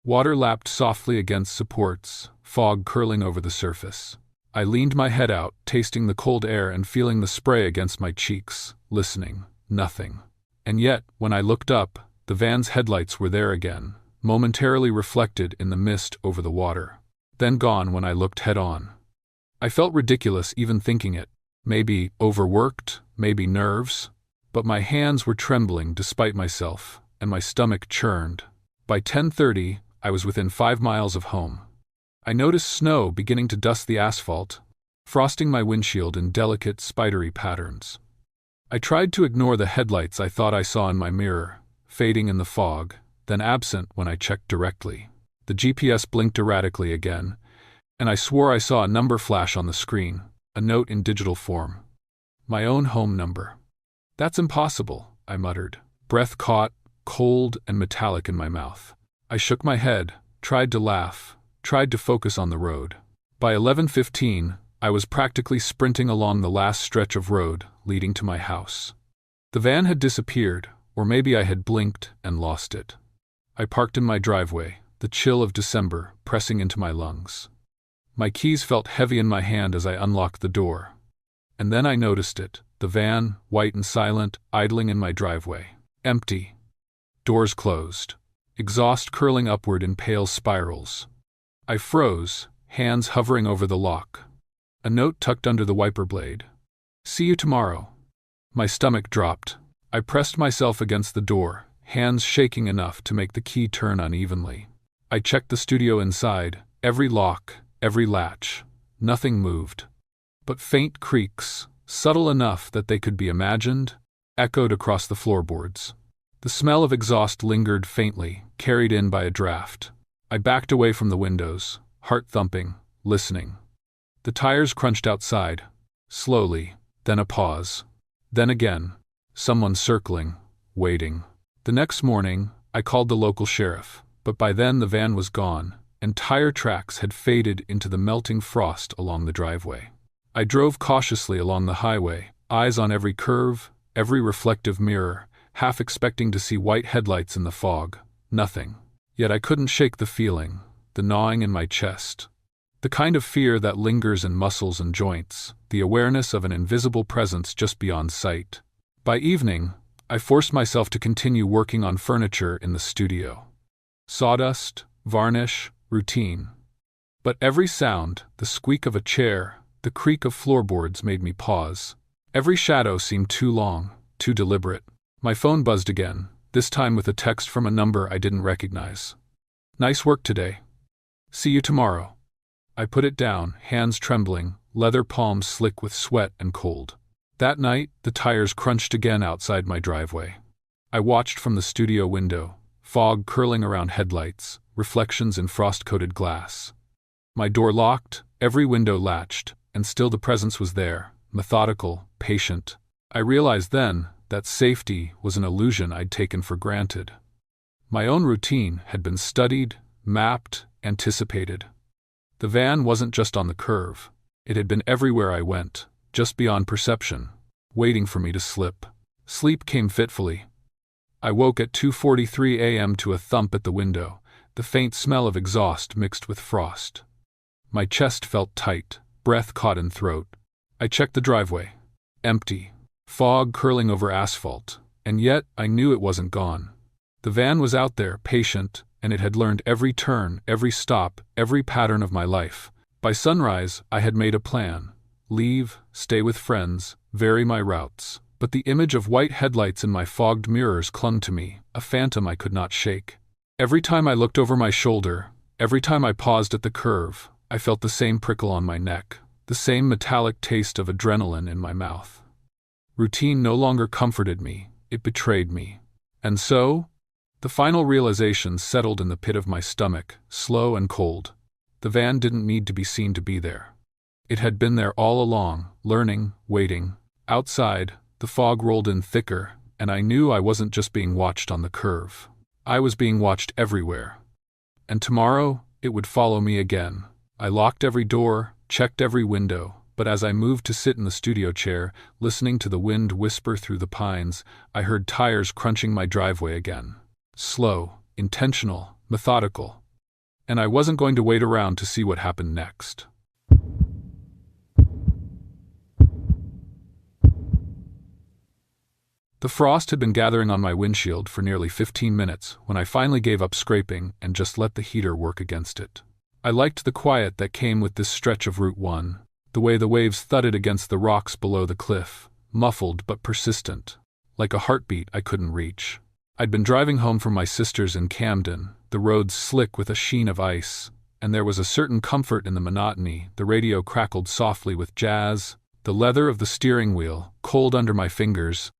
Water lapped softly against supports, fog curling over the surface. I leaned my head out, tasting the cold air and feeling the spray against my cheeks, listening. Nothing. And yet, when I looked up, the van's headlights were there again, momentarily reflected in the mist over the water, then gone when I looked head-on. I felt ridiculous even thinking it. Maybe overworked, maybe nerves, but my hands were trembling despite myself, and my stomach churned. By 10:30, I was within 5 miles of home. I noticed snow beginning to dust the asphalt, frosting my windshield in delicate, spidery patterns. I tried to ignore the headlights I thought I saw in my mirror, fading in the fog, then absent when I checked directly. The GPS blinked erratically again, and I swore I saw a number flash on the screen, a note in digital form. My own home number. "That's impossible," I muttered, breath caught, cold and metallic in my mouth. I shook my head, tried to laugh, tried to focus on the road. By 11:15, I was practically sprinting along the last stretch of road leading to my house. The van had disappeared, or maybe I had blinked and lost it. I parked in my driveway, the chill of December pressing into my lungs. My keys felt heavy in my hand as I unlocked the door. And then I noticed it, the van, white and silent, idling in my driveway. Empty. Doors closed. Exhaust curling upward in pale spirals. I froze, hands hovering over the lock. A note tucked under the wiper blade. "See you tomorrow." My stomach dropped. I pressed myself against the door, hands shaking enough to make the key turn unevenly. I checked the studio inside, every lock, every latch. Nothing moved. But faint creaks, subtle enough that they could be imagined, echoed across the floorboards. The smell of exhaust lingered faintly, carried in by a draft. I backed away from the windows, heart thumping, listening. The tires crunched outside, slowly, then a pause. Then again, someone circling, waiting. The next morning, I called the local sheriff, but by then the van was gone, and tire tracks had faded into the melting frost along the driveway. I drove cautiously along the highway, eyes on every curve, every reflective mirror, half expecting to see white headlights in the fog. Nothing. Yet I couldn't shake the feeling, the gnawing in my chest. The kind of fear that lingers in muscles and joints, the awareness of an invisible presence just beyond sight. By evening, I forced myself to continue working on furniture in the studio. Sawdust, varnish, routine. But every sound, the squeak of a chair, the creak of floorboards made me pause. Every shadow seemed too long, too deliberate. My phone buzzed again, this time with a text from a number I didn't recognize. "Nice work today. See you tomorrow." I put it down, hands trembling, leather palms slick with sweat and cold. That night, the tires crunched again outside my driveway. I watched from the studio window, fog curling around headlights, reflections in frost-coated glass. My door locked, every window latched, and still the presence was there, methodical, patient. I realized then that safety was an illusion I'd taken for granted. My own routine had been studied, mapped, anticipated. The van wasn't just on the curve. It had been everywhere I went, just beyond perception, waiting for me to slip. Sleep came fitfully. I woke at 2:43 a.m. to a thump at the window, the faint smell of exhaust mixed with frost. My chest felt tight, breath caught in throat. I checked the driveway. Empty. Fog curling over asphalt, and yet I knew it wasn't gone. The van was out there, patient, and it had learned every turn, every stop, every pattern of my life. By sunrise, I had made a plan. Leave, stay with friends, vary my routes. But the image of white headlights in my fogged mirrors clung to me, a phantom I could not shake. Every time I looked over my shoulder, every time I paused at the curve, I felt the same prickle on my neck, the same metallic taste of adrenaline in my mouth. Routine no longer comforted me, it betrayed me. And so, the final realization settled in the pit of my stomach, slow and cold. The van didn't need to be seen to be there. It had been there all along, learning, waiting. Outside, the fog rolled in thicker, and I knew I wasn't just being watched on the curve. I was being watched everywhere. And tomorrow, it would follow me again. I locked every door, checked every window, but as I moved to sit in the studio chair, listening to the wind whisper through the pines, I heard tires crunching my driveway again. Slow, intentional, methodical. And I wasn't going to wait around to see what happened next. The frost had been gathering on my windshield for nearly 15 minutes when I finally gave up scraping and just let the heater work against it. I liked the quiet that came with this stretch of Route 1, the way the waves thudded against the rocks below the cliff, muffled but persistent, like a heartbeat I couldn't reach. I'd been driving home from my sister's in Camden, the roads slick with a sheen of ice, and there was a certain comfort in the monotony. The radio crackled softly with jazz, the leather of the steering wheel, cold under my fingers,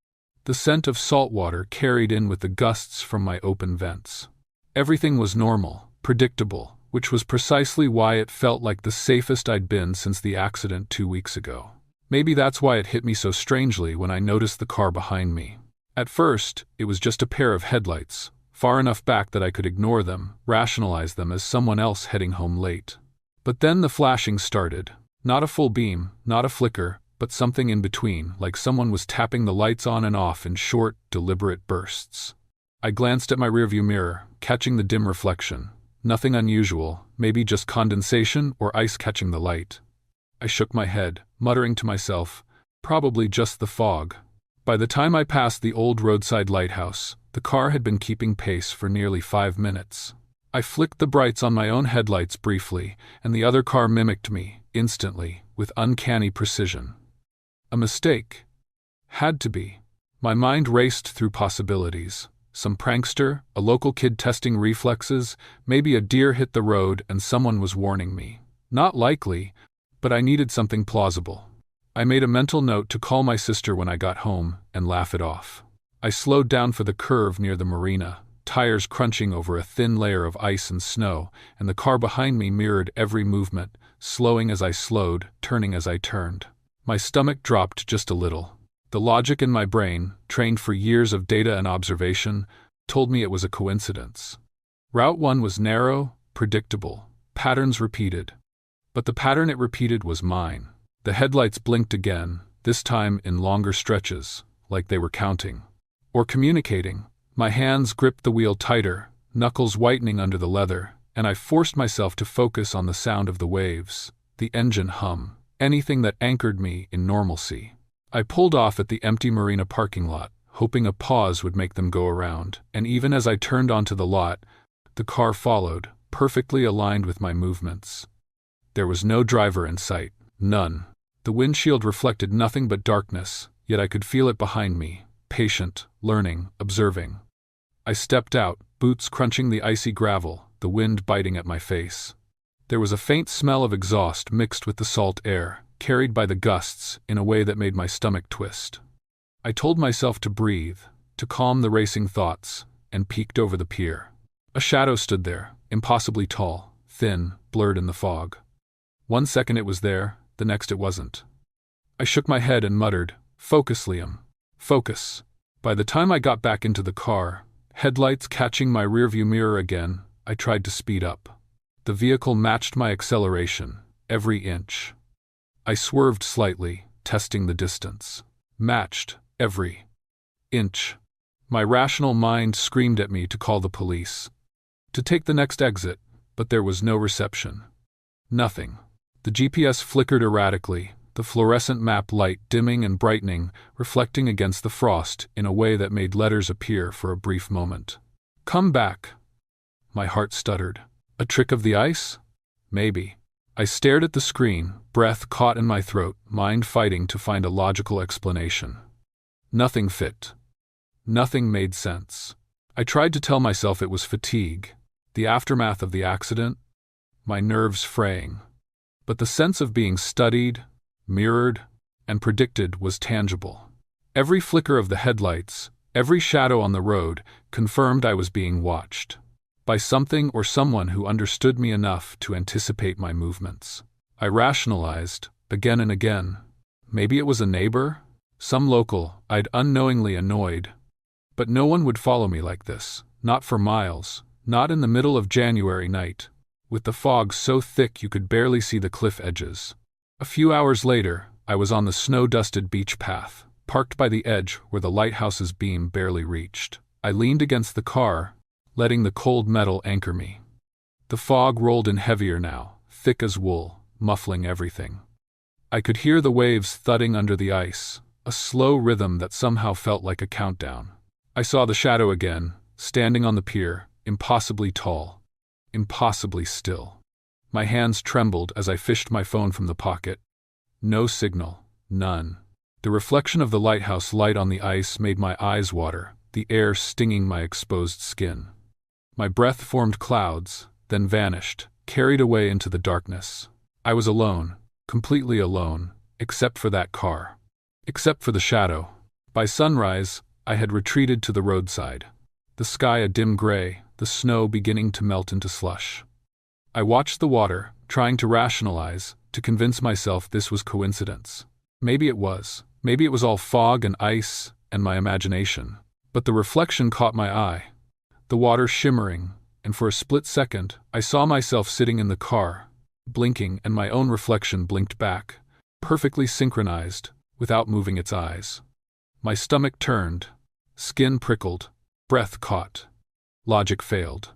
the scent of salt water carried in with the gusts from my open vents. Everything was normal, predictable, which was precisely why it felt like the safest I'd been since the accident 2 weeks ago. Maybe that's why it hit me so strangely when I noticed the car behind me. At first, it was just a pair of headlights, far enough back that I could ignore them, rationalize them as someone else heading home late. But then the flashing started. Not a full beam, not a flicker, but something in between, like someone was tapping the lights on and off in short, deliberate bursts. I glanced at my rearview mirror, catching the dim reflection. Nothing unusual, maybe just condensation or ice catching the light. I shook my head, muttering to myself, probably just the fog. By the time I passed the old roadside lighthouse, the car had been keeping pace for nearly 5 minutes. I flicked the brights on my own headlights briefly, and the other car mimicked me, instantly, with uncanny precision. A mistake. Had to be. My mind raced through possibilities. Some prankster, a local kid testing reflexes, maybe a deer hit the road and someone was warning me. Not likely, but I needed something plausible. I made a mental note to call my sister when I got home and laugh it off. I slowed down for the curve near the marina, tires crunching over a thin layer of ice and snow, and the car behind me mirrored every movement, slowing as I slowed, turning as I turned. My stomach dropped just a little. The logic in my brain, trained for years of data and observation, told me it was a coincidence. Route 1 was narrow, predictable, patterns repeated. But the pattern it repeated was mine. The headlights blinked again, this time in longer stretches, like they were counting. Or communicating. My hands gripped the wheel tighter, knuckles whitening under the leather, and I forced myself to focus on the sound of the waves, the engine hum, anything that anchored me in normalcy. I pulled off at the empty marina parking lot, hoping a pause would make them go around, and even as I turned onto the lot, the car followed, perfectly aligned with my movements. There was no driver in sight, none. The windshield reflected nothing but darkness, yet I could feel it behind me, patient, learning, observing. I stepped out, boots crunching the icy gravel, the wind biting at my face. There was a faint smell of exhaust mixed with the salt air, carried by the gusts in a way that made my stomach twist. I told myself to breathe, to calm the racing thoughts, and peeked over the pier. A shadow stood there, impossibly tall, thin, blurred in the fog. 1 second it was there, the next it wasn't. I shook my head and muttered, "Focus, Liam. Focus." By the time I got back into the car, headlights catching my rearview mirror again, I tried to speed up. The vehicle matched my acceleration, every inch. I swerved slightly, testing the distance. Matched, every inch. My rational mind screamed at me to call the police, to take the next exit, but there was no reception. Nothing. The GPS flickered erratically, the fluorescent map light dimming and brightening, reflecting against the frost in a way that made letters appear for a brief moment. Come back. My heart stuttered. A trick of the ice? Maybe. I stared at the screen, breath caught in my throat, mind fighting to find a logical explanation. Nothing fit. Nothing made sense. I tried to tell myself it was fatigue, the aftermath of the accident, my nerves fraying. But the sense of being studied, mirrored, and predicted was tangible. Every flicker of the headlights, every shadow on the road, confirmed I was being watched. By something or someone who understood me enough to anticipate my movements. I rationalized, again and again. Maybe it was a neighbor? Some local I'd unknowingly annoyed. But no one would follow me like this, not for miles, not in the middle of January night, with the fog so thick you could barely see the cliff edges. A few hours later, I was on the snow-dusted beach path, parked by the edge where the lighthouse's beam barely reached. I leaned against the car, letting the cold metal anchor me. The fog rolled in heavier now, thick as wool, muffling everything. I could hear the waves thudding under the ice, a slow rhythm that somehow felt like a countdown. I saw the shadow again, standing on the pier, impossibly tall, impossibly still. My hands trembled as I fished my phone from the pocket. No signal, none. The reflection of the lighthouse light on the ice made my eyes water, the air stinging my exposed skin. My breath formed clouds, then vanished, carried away into the darkness. I was alone, completely alone, except for that car. Except for the shadow. By sunrise, I had retreated to the roadside. The sky a dim gray, the snow beginning to melt into slush. I watched the water, trying to rationalize, to convince myself this was coincidence. Maybe it was. Maybe it was all fog and ice and my imagination. But the reflection caught my eye. The water shimmering, and for a split second, I saw myself sitting in the car, blinking, and my own reflection blinked back, perfectly synchronized, without moving its eyes. My stomach turned, skin prickled, breath caught. Logic failed.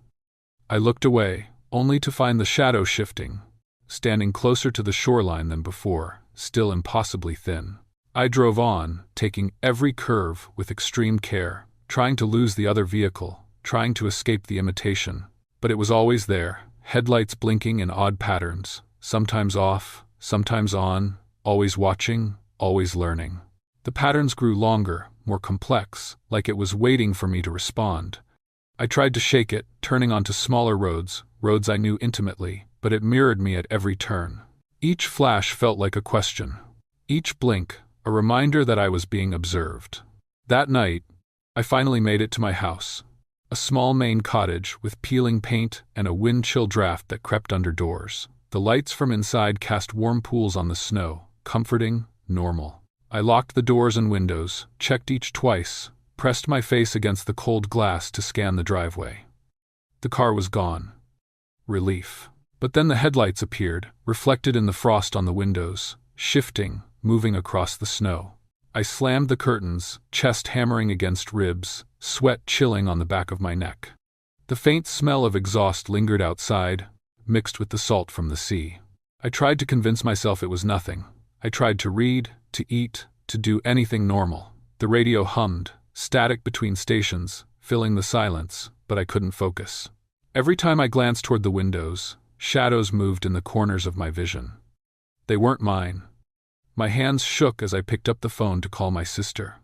I looked away, only to find the shadow shifting, standing closer to the shoreline than before, still impossibly thin. I drove on, taking every curve with extreme care, trying to lose the other vehicle, trying to escape the imitation. But it was always there, headlights blinking in odd patterns, sometimes off, sometimes on, always watching, always learning. The patterns grew longer, more complex, like it was waiting for me to respond. I tried to shake it, turning onto smaller roads I knew intimately, but it mirrored me at every turn. Each flash felt like a question. Each blink, a reminder that I was being observed. That night, I finally made it to my house. A small Maine cottage with peeling paint and a wind-chill draft that crept under doors. The lights from inside cast warm pools on the snow, comforting, normal. I locked the doors and windows, checked each twice, pressed my face against the cold glass to scan the driveway. The car was gone. Relief. But then the headlights appeared, reflected in the frost on the windows, shifting, moving across the snow. I slammed the curtains, chest hammering against ribs, sweat chilling on the back of my neck. The faint smell of exhaust lingered outside, mixed with the salt from the sea. I tried to convince myself it was nothing. I tried to read, to eat, to do anything normal. The radio hummed, static between stations, filling the silence, but I couldn't focus. Every time I glanced toward the windows, shadows moved in the corners of my vision. They weren't mine. My hands shook as I picked up the phone to call my sister.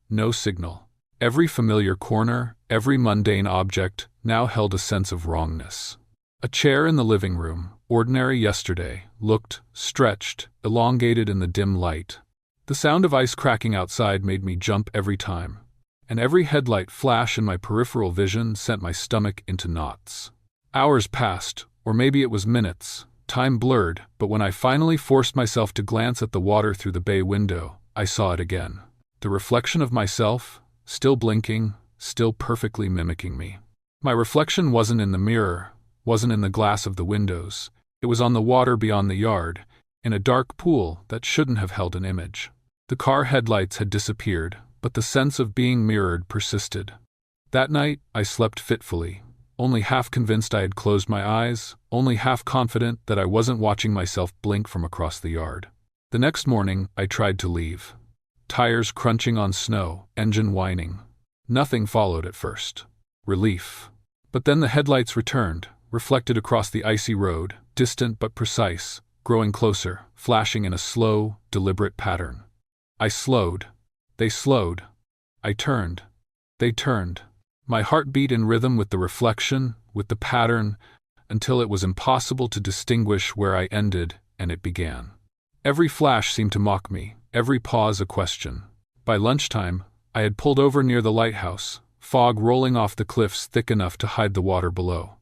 No signal. Every familiar corner, every mundane object, now held a sense of wrongness. A chair in the living room, ordinary yesterday, looked, stretched, elongated in the dim light. The sound of ice cracking outside made me jump every time, and every headlight flash in my peripheral vision sent my stomach into knots. Hours passed, or maybe it was minutes. Time blurred, but when I finally forced myself to glance at the water through the bay window, I saw it again. The reflection of myself, still blinking, still perfectly mimicking me. My reflection wasn't in the mirror, wasn't in the glass of the windows. It was on the water beyond the yard, in a dark pool that shouldn't have held an image. The car headlights had disappeared, but the sense of being mirrored persisted. That night, I slept fitfully, only half convinced I had closed my eyes, only half confident that I wasn't watching myself blink from across the yard. The next morning, I tried to leave. Tires crunching on snow, engine whining. Nothing followed at first. Relief. But then the headlights returned, reflected across the icy road, distant but precise, growing closer, flashing in a slow, deliberate pattern. I slowed. They slowed. I turned. They turned. My heart beat in rhythm with the reflection, with the pattern, until it was impossible to distinguish where I ended and it began. Every flash seemed to mock me, every pause a question. By lunchtime, I had pulled over near the lighthouse, fog rolling off the cliffs thick enough to hide the water below.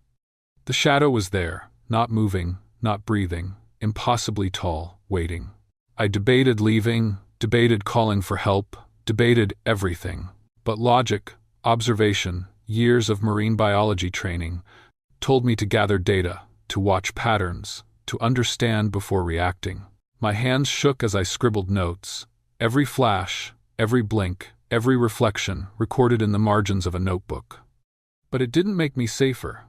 The shadow was there, not moving, not breathing, impossibly tall, waiting. I debated leaving, debated calling for help, debated everything. But logic, observation, years of marine biology training, told me to gather data, to watch patterns, to understand before reacting. My hands shook as I scribbled notes. Every flash, every blink, every reflection recorded in the margins of a notebook. But it didn't make me safer.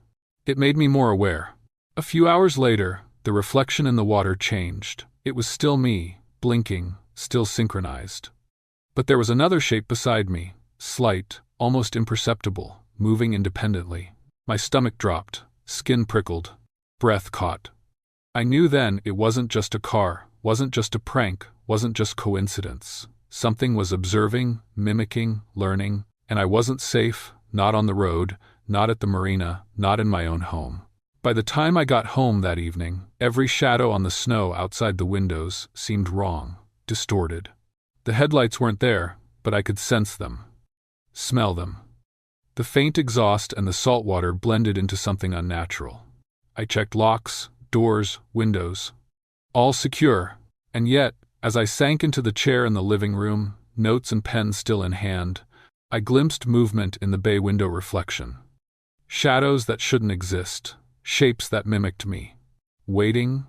It made me more aware. A few hours later, the reflection in the water changed. It was still me, blinking, still synchronized. But there was another shape beside me, slight, almost imperceptible, moving independently. My stomach dropped, skin prickled, breath caught. I knew then it wasn't just a car, wasn't just a prank, wasn't just coincidence. Something was observing, mimicking, learning, and I wasn't safe, not on the road, not at the marina, not in my own home. By the time I got home that evening, every shadow on the snow outside the windows seemed wrong, distorted. The headlights weren't there, but I could sense them, smell them. The faint exhaust and the salt water blended into something unnatural. I checked locks, doors, windows. All secure, and yet, as I sank into the chair in the living room, notes and pen still in hand, I glimpsed movement in the bay window reflection. Shadows that shouldn't exist, shapes that mimicked me. Waiting.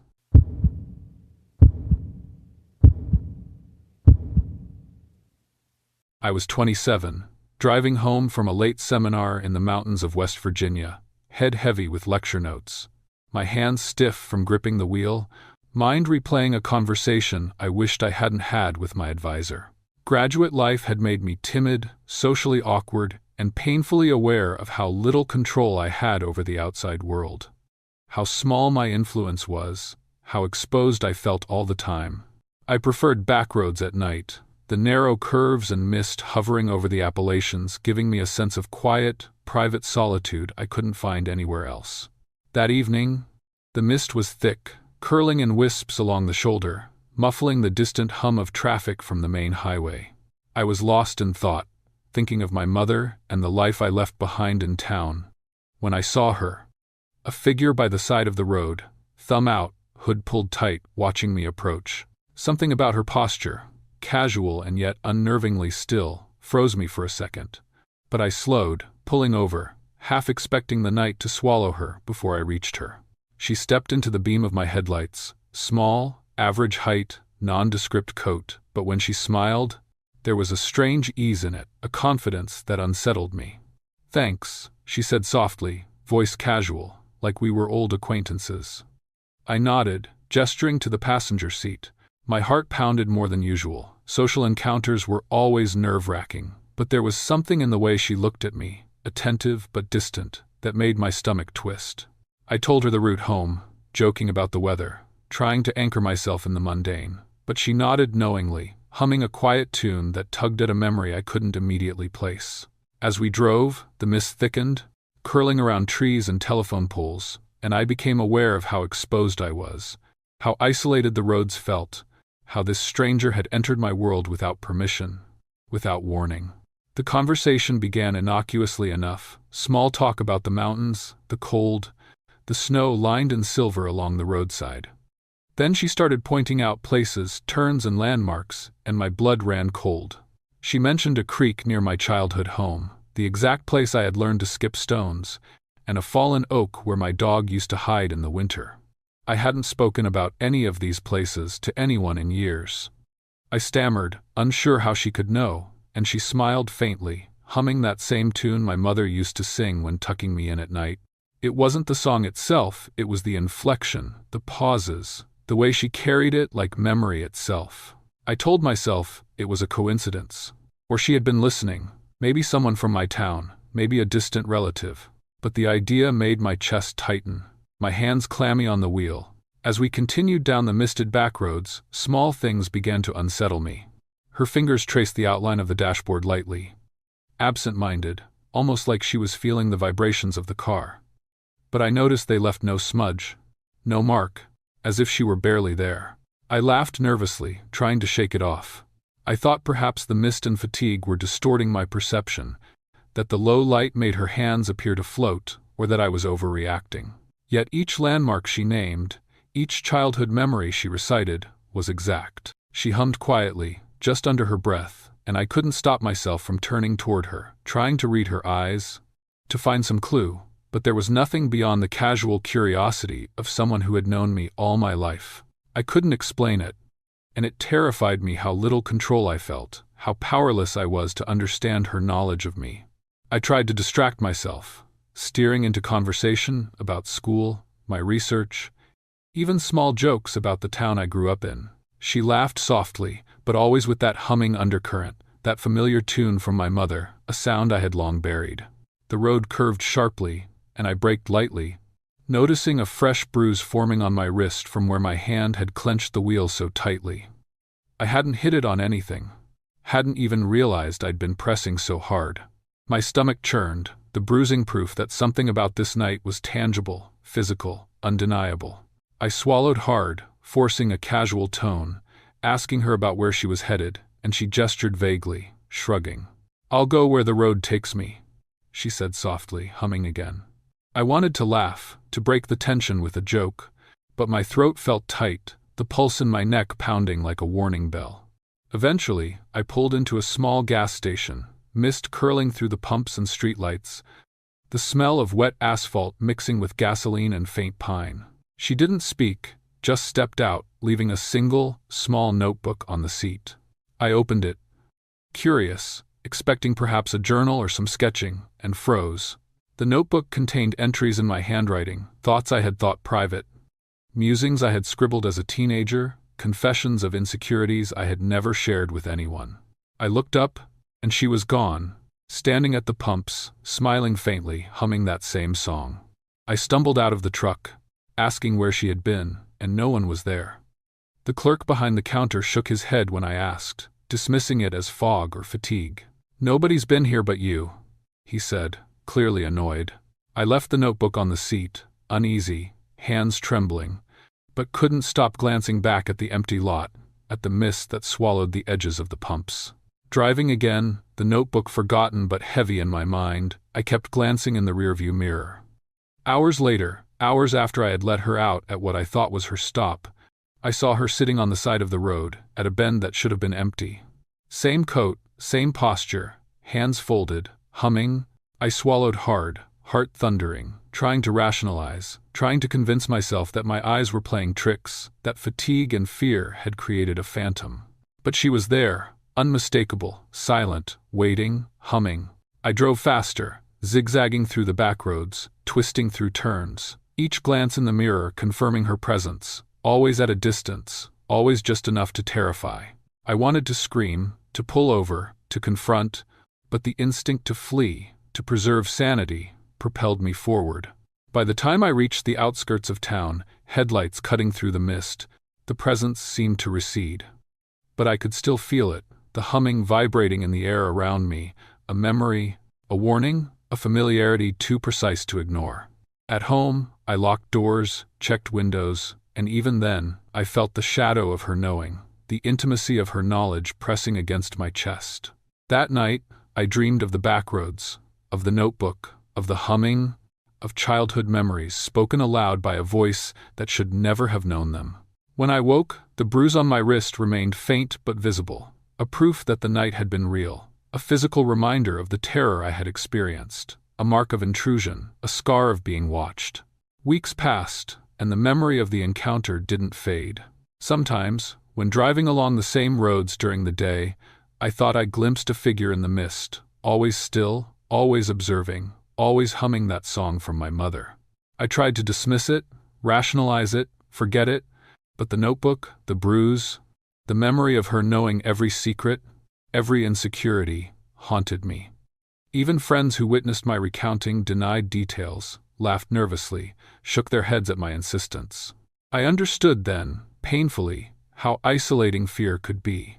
I was 27, driving home from a late seminar in the mountains of West Virginia, head heavy with lecture notes. My hands stiff from gripping the wheel, mind replaying a conversation I wished I hadn't had with my advisor. Graduate life had made me timid, socially awkward, and painfully aware of how little control I had over the outside world. How small my influence was, how exposed I felt all the time. I preferred backroads at night, the narrow curves and mist hovering over the Appalachians giving me a sense of quiet, private solitude I couldn't find anywhere else. That evening, the mist was thick, curling in wisps along the shoulder, muffling the distant hum of traffic from the main highway. I was lost in thought, thinking of my mother and the life I left behind in town, when I saw her, a figure by the side of the road, thumb out, hood pulled tight, watching me approach. Something about her posture, casual and yet unnervingly still, froze me for a second. But I slowed, pulling over, half expecting the night to swallow her before I reached her. She stepped into the beam of my headlights, small, average height, nondescript coat, but when she smiled, there was a strange ease in it, a confidence that unsettled me. "Thanks," she said softly, voice casual, like we were old acquaintances. I nodded, gesturing to the passenger seat. My heart pounded more than usual. Social encounters were always nerve-wracking, but there was something in the way she looked at me, attentive but distant, that made my stomach twist. I told her the route home, joking about the weather, trying to anchor myself in the mundane, but she nodded knowingly, humming a quiet tune that tugged at a memory I couldn't immediately place. As we drove, the mist thickened, curling around trees and telephone poles, and I became aware of how exposed I was, how isolated the roads felt, how this stranger had entered my world without permission, without warning. The conversation began innocuously enough, small talk about the mountains, the cold, the snow lined in silver along the roadside. Then she started pointing out places, turns and landmarks, and my blood ran cold. She mentioned a creek near my childhood home, the exact place I had learned to skip stones, and a fallen oak where my dog used to hide in the winter. I hadn't spoken about any of these places to anyone in years. I stammered, unsure how she could know, and she smiled faintly, humming that same tune my mother used to sing when tucking me in at night. It wasn't the song itself, it was the inflection, the pauses, the way she carried it like memory itself. I told myself it was a coincidence, or she had been listening, maybe someone from my town, maybe a distant relative. But the idea made my chest tighten, my hands clammy on the wheel. As we continued down the misted backroads, small things began to unsettle me. Her fingers traced the outline of the dashboard lightly, absent-minded, almost like she was feeling the vibrations of the car. But I noticed they left no smudge, no mark, as if she were barely there. I laughed nervously, trying to shake it off. I thought perhaps the mist and fatigue were distorting my perception, that the low light made her hands appear to float, or that I was overreacting. Yet each landmark she named, each childhood memory she recited, was exact. She hummed quietly, just under her breath, and I couldn't stop myself from turning toward her, trying to read her eyes, to find some clue, but there was nothing beyond the casual curiosity of someone who had known me all my life. I couldn't explain it, and it terrified me how little control I felt, how powerless I was to understand her knowledge of me. I tried to distract myself, steering into conversation about school, my research, even small jokes about the town I grew up in. She laughed softly, but always with that humming undercurrent, that familiar tune from my mother, a sound I had long buried. The road curved sharply, and I braked lightly, noticing a fresh bruise forming on my wrist from where my hand had clenched the wheel so tightly. I hadn't hit it on anything, hadn't even realized I'd been pressing so hard. My stomach churned, the bruising proof that something about this night was tangible, physical, undeniable. I swallowed hard, forcing a casual tone, asking her about where she was headed, and she gestured vaguely, shrugging. "I'll go where the road takes me," she said softly, humming again. I wanted to laugh, to break the tension with a joke, but my throat felt tight, the pulse in my neck pounding like a warning bell. Eventually, I pulled into a small gas station, mist curling through the pumps and streetlights, the smell of wet asphalt mixing with gasoline and faint pine. She didn't speak, just stepped out, leaving a single, small notebook on the seat. I opened it, curious, expecting perhaps a journal or some sketching, and froze. The notebook contained entries in my handwriting, thoughts I had thought private, musings I had scribbled as a teenager, confessions of insecurities I had never shared with anyone. I looked up, and she was gone, standing at the pumps, smiling faintly, humming that same song. I stumbled out of the truck, asking where she had been, and no one was there. The clerk behind the counter shook his head when I asked, dismissing it as fog or fatigue. "Nobody's been here but you," he said, clearly annoyed. I left the notebook on the seat, uneasy, hands trembling, but couldn't stop glancing back at the empty lot, at the mist that swallowed the edges of the pumps. Driving again, the notebook forgotten but heavy in my mind, I kept glancing in the rearview mirror. Hours later, hours after I had let her out at what I thought was her stop, I saw her sitting on the side of the road, at a bend that should have been empty. Same coat, same posture, hands folded, humming. I swallowed hard, heart thundering, trying to rationalize, trying to convince myself that my eyes were playing tricks, that fatigue and fear had created a phantom. But she was there, unmistakable, silent, waiting, humming. I drove faster, zigzagging through the back roads, twisting through turns, each glance in the mirror confirming her presence, always at a distance, always just enough to terrify. I wanted to scream, to pull over, to confront, but the instinct to flee, to preserve sanity, propelled me forward. By the time I reached the outskirts of town, headlights cutting through the mist, the presence seemed to recede. But I could still feel it, the humming vibrating in the air around me, a memory, a warning, a familiarity too precise to ignore. At home, I locked doors, checked windows, and even then, I felt the shadow of her knowing, the intimacy of her knowledge pressing against my chest. That night, I dreamed of the backroads, of the notebook, of the humming, of childhood memories spoken aloud by a voice that should never have known them. When I woke, the bruise on my wrist remained faint but visible, a proof that the night had been real, a physical reminder of the terror I had experienced, a mark of intrusion, a scar of being watched. Weeks passed, and the memory of the encounter didn't fade. Sometimes, when driving along the same roads during the day, I thought I glimpsed a figure in the mist, always still, always observing, always humming that song from my mother. I tried to dismiss it, rationalize it, forget it, but the notebook, the bruise, the memory of her knowing every secret, every insecurity, haunted me. Even friends who witnessed my recounting denied details, laughed nervously, shook their heads at my insistence. I understood then, painfully, how isolating fear could be,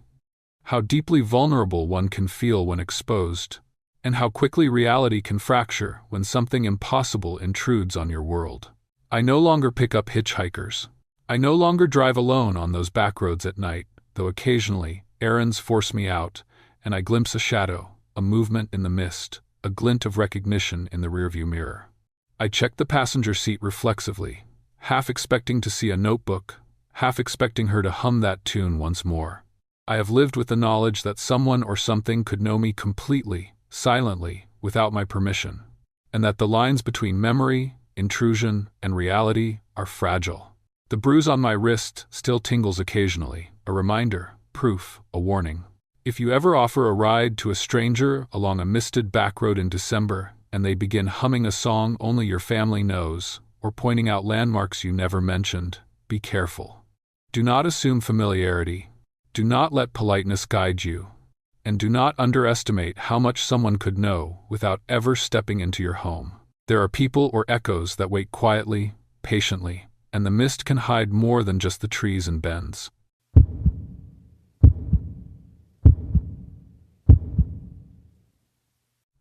how deeply vulnerable one can feel when exposed, and how quickly reality can fracture when something impossible intrudes on your world. I no longer pick up hitchhikers. I no longer drive alone on those back roads at night, though occasionally errands force me out, and I glimpse a shadow, a movement in the mist, a glint of recognition in the rearview mirror. I check the passenger seat reflexively, half expecting to see a notebook, half expecting her to hum that tune once more. I have lived with the knowledge that someone or something could know me completely, silently, without my permission, and that the lines between memory, intrusion, and reality are fragile. The bruise on my wrist still tingles occasionally, a reminder, proof, a warning. If you ever offer a ride to a stranger along a misted back road in December, and they begin humming a song only your family knows, or pointing out landmarks you never mentioned, be careful. Do not assume familiarity. Do not let politeness guide you. And do not underestimate how much someone could know without ever stepping into your home. There are people or echoes that wait quietly, patiently, and the mist can hide more than just the trees and bends.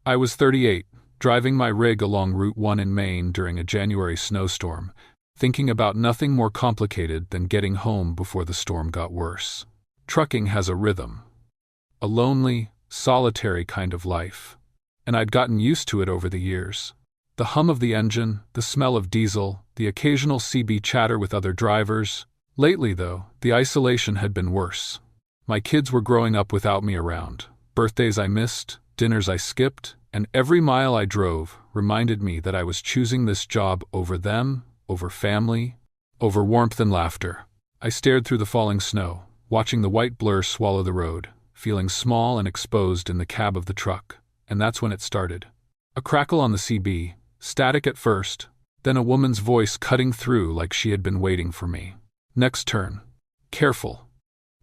I was 38, driving my rig along Route 1 in Maine during a January snowstorm, thinking about nothing more complicated than getting home before the storm got worse. Trucking has a rhythm. A lonely, solitary kind of life. And I'd gotten used to it over the years. The hum of the engine, the smell of diesel, the occasional CB chatter with other drivers. Lately, though, the isolation had been worse. My kids were growing up without me around. Birthdays I missed, dinners I skipped, and every mile I drove reminded me that I was choosing this job over them, over family, over warmth and laughter. I stared through the falling snow, watching the white blur swallow the road, feeling small and exposed in the cab of the truck, and that's when it started. A crackle on the CB, static at first, then a woman's voice cutting through like she had been waiting for me. Next turn. Careful,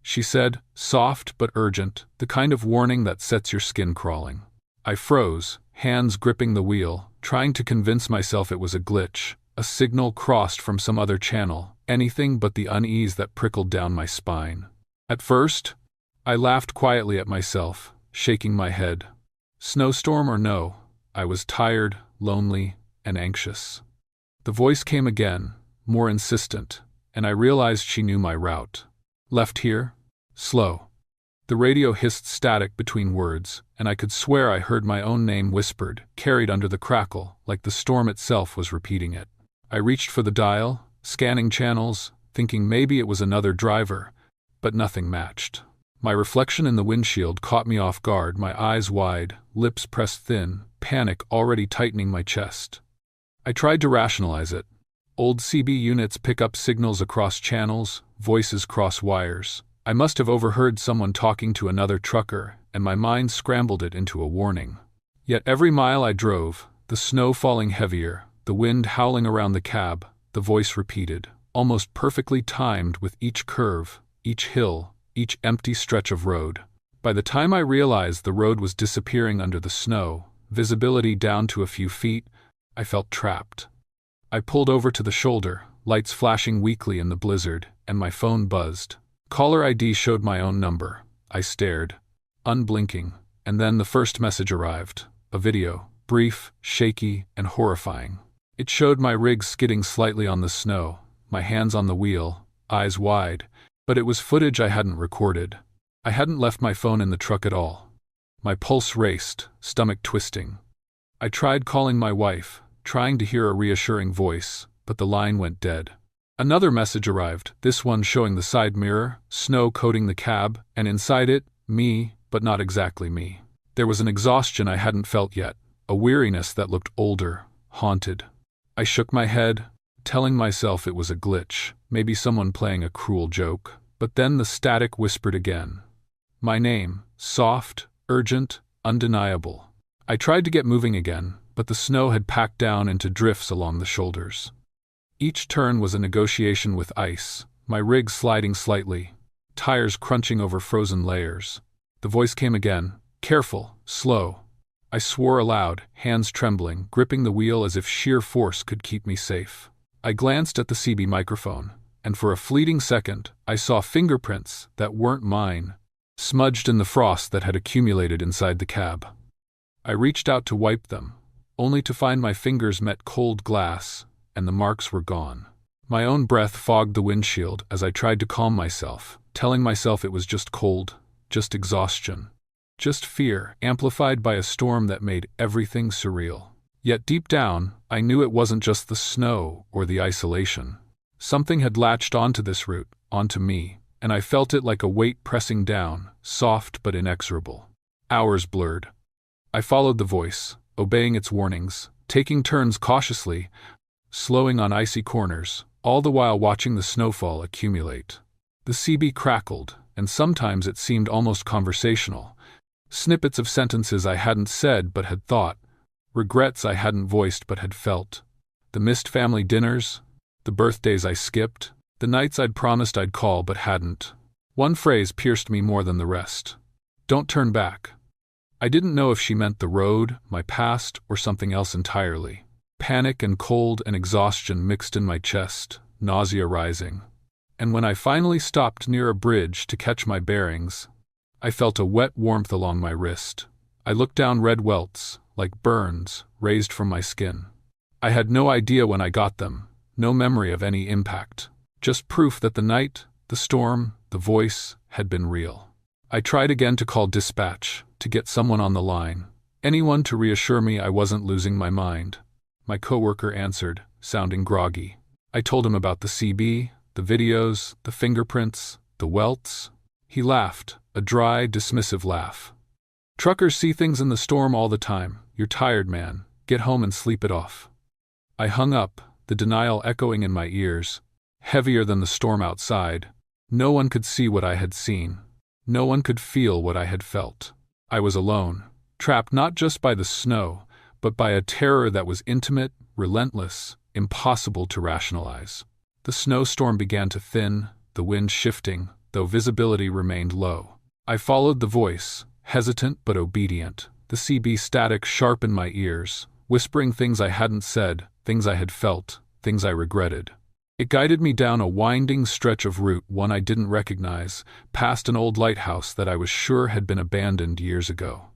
she said, soft but urgent, the kind of warning that sets your skin crawling. I froze, hands gripping the wheel, trying to convince myself it was a glitch, a signal crossed from some other channel, anything but the unease that prickled down my spine. At first, I laughed quietly at myself, shaking my head. Snowstorm or no, I was tired, lonely, and anxious. The voice came again, more insistent, and I realized she knew my route. Left here? Slow. The radio hissed static between words, and I could swear I heard my own name whispered, carried under the crackle, like the storm itself was repeating it. I reached for the dial, scanning channels, thinking maybe it was another driver, but nothing matched. My reflection in the windshield caught me off guard, my eyes wide, lips pressed thin, panic already tightening my chest. I tried to rationalize it. Old CB units pick up signals across channels, voices cross wires. I must have overheard someone talking to another trucker, and my mind scrambled it into a warning. Yet every mile I drove, the snow falling heavier, the wind howling around the cab, the voice repeated, almost perfectly timed with each curve, each hill, each empty stretch of road. By the time I realized the road was disappearing under the snow, visibility down to a few feet, I felt trapped. I pulled over to the shoulder, lights flashing weakly in the blizzard, and my phone buzzed. Caller ID showed my own number. I stared, unblinking, and then the first message arrived. A video, brief, shaky, and horrifying. It showed my rig skidding slightly on the snow, my hands on the wheel, eyes wide, but it was footage I hadn't recorded. I hadn't left my phone in the truck at all. My pulse raced, stomach twisting. I tried calling my wife, trying to hear a reassuring voice, but the line went dead. Another message arrived, this one showing the side mirror, snow coating the cab, and inside it, me, but not exactly me. There was an exhaustion I hadn't felt yet, a weariness that looked older, haunted. I shook my head, telling myself it was a glitch, maybe someone playing a cruel joke. But then the static whispered again. My name, soft, urgent, undeniable. I tried to get moving again, but the snow had packed down into drifts along the shoulders. Each turn was a negotiation with ice, my rig sliding slightly, tires crunching over frozen layers. The voice came again, careful, slow. I swore aloud, hands trembling, gripping the wheel as if sheer force could keep me safe. I glanced at the CB microphone, and for a fleeting second, I saw fingerprints that weren't mine, smudged in the frost that had accumulated inside the cab. I reached out to wipe them, only to find my fingers met cold glass, and the marks were gone. My own breath fogged the windshield as I tried to calm myself, telling myself it was just cold, just exhaustion, just fear amplified by a storm that made everything surreal. Yet deep down, I knew it wasn't just the snow or the isolation. Something had latched onto this route, onto me, and I felt it like a weight pressing down, soft but inexorable. Hours blurred. I followed the voice, obeying its warnings, taking turns cautiously, slowing on icy corners, all the while watching the snowfall accumulate. The CB crackled, and sometimes it seemed almost conversational. Snippets of sentences I hadn't said but had thought, regrets I hadn't voiced but had felt. The missed family dinners, the birthdays I skipped, the nights I'd promised I'd call but hadn't. One phrase pierced me more than the rest. Don't turn back. I didn't know if she meant the road, my past, or something else entirely. Panic and cold and exhaustion mixed in my chest, nausea rising. And when I finally stopped near a bridge to catch my bearings, I felt a wet warmth along my wrist. I looked down red welts, like burns, raised from my skin. I had no idea when I got them, no memory of any impact. Just proof that the night, the storm, the voice had been real. I tried again to call dispatch, to get someone on the line, anyone to reassure me I wasn't losing my mind. My coworker answered, sounding groggy. I told him about the CB, the videos, the fingerprints, the welts. He laughed, a dry, dismissive laugh. Truckers see things in the storm all the time. You're tired, man. Get home and sleep it off. I hung up, the denial echoing in my ears, heavier than the storm outside. No one could see what I had seen. No one could feel what I had felt. I was alone, trapped not just by the snow, but by a terror that was intimate, relentless, impossible to rationalize. The snowstorm began to thin, the wind shifting, though visibility remained low. I followed the voice, hesitant but obedient, the CB static sharp in my ears, whispering things I hadn't said, things I had felt, things I regretted. It guided me down a winding stretch of route one I didn't recognize, past an old lighthouse that I was sure had been abandoned years ago.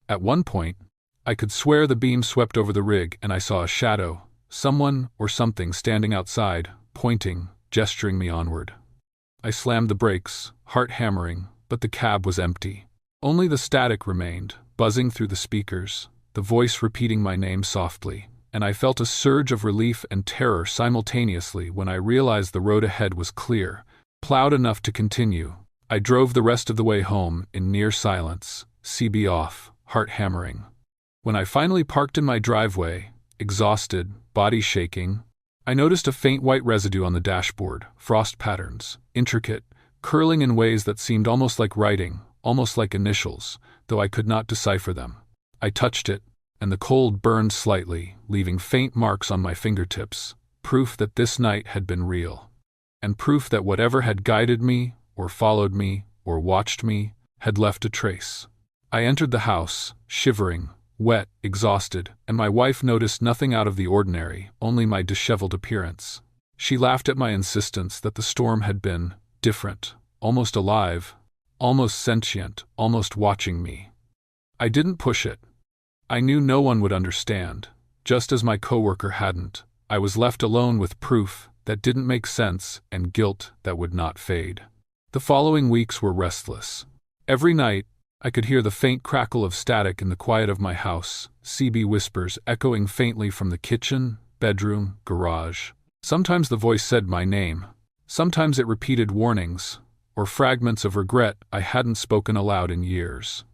At one point, I could swear the beam swept over the rig and I saw a shadow, someone or something standing outside, pointing, gesturing me onward. I slammed the brakes, heart hammering, but the cab was empty. Only the static remained, buzzing through the speakers, the voice repeating my name softly, and I felt a surge of relief and terror simultaneously when I realized the road ahead was clear, plowed enough to continue. I drove the rest of the way home in near silence, CB off, heart hammering. When I finally parked in my driveway, exhausted, body shaking, I noticed a faint white residue on the dashboard, frost patterns, intricate, curling in ways that seemed almost like writing, almost like initials, though I could not decipher them. I touched it, and the cold burned slightly, leaving faint marks on my fingertips, proof that this night had been real, and proof that whatever had guided me, or followed me, or watched me, had left a trace. I entered the house, shivering, wet, exhausted, and my wife noticed nothing out of the ordinary, only my disheveled appearance. She laughed at my insistence that the storm had been different, almost alive, almost sentient, almost watching me. I didn't push it. I knew no one would understand, just as my coworker hadn't. I was left alone with proof that didn't make sense and guilt that would not fade. The following weeks were restless. Every night, I could hear the faint crackle of static in the quiet of my house, CB whispers echoing faintly from the kitchen, bedroom, garage. Sometimes the voice said my name. Sometimes it repeated warnings, or fragments of regret I hadn't spoken aloud in years.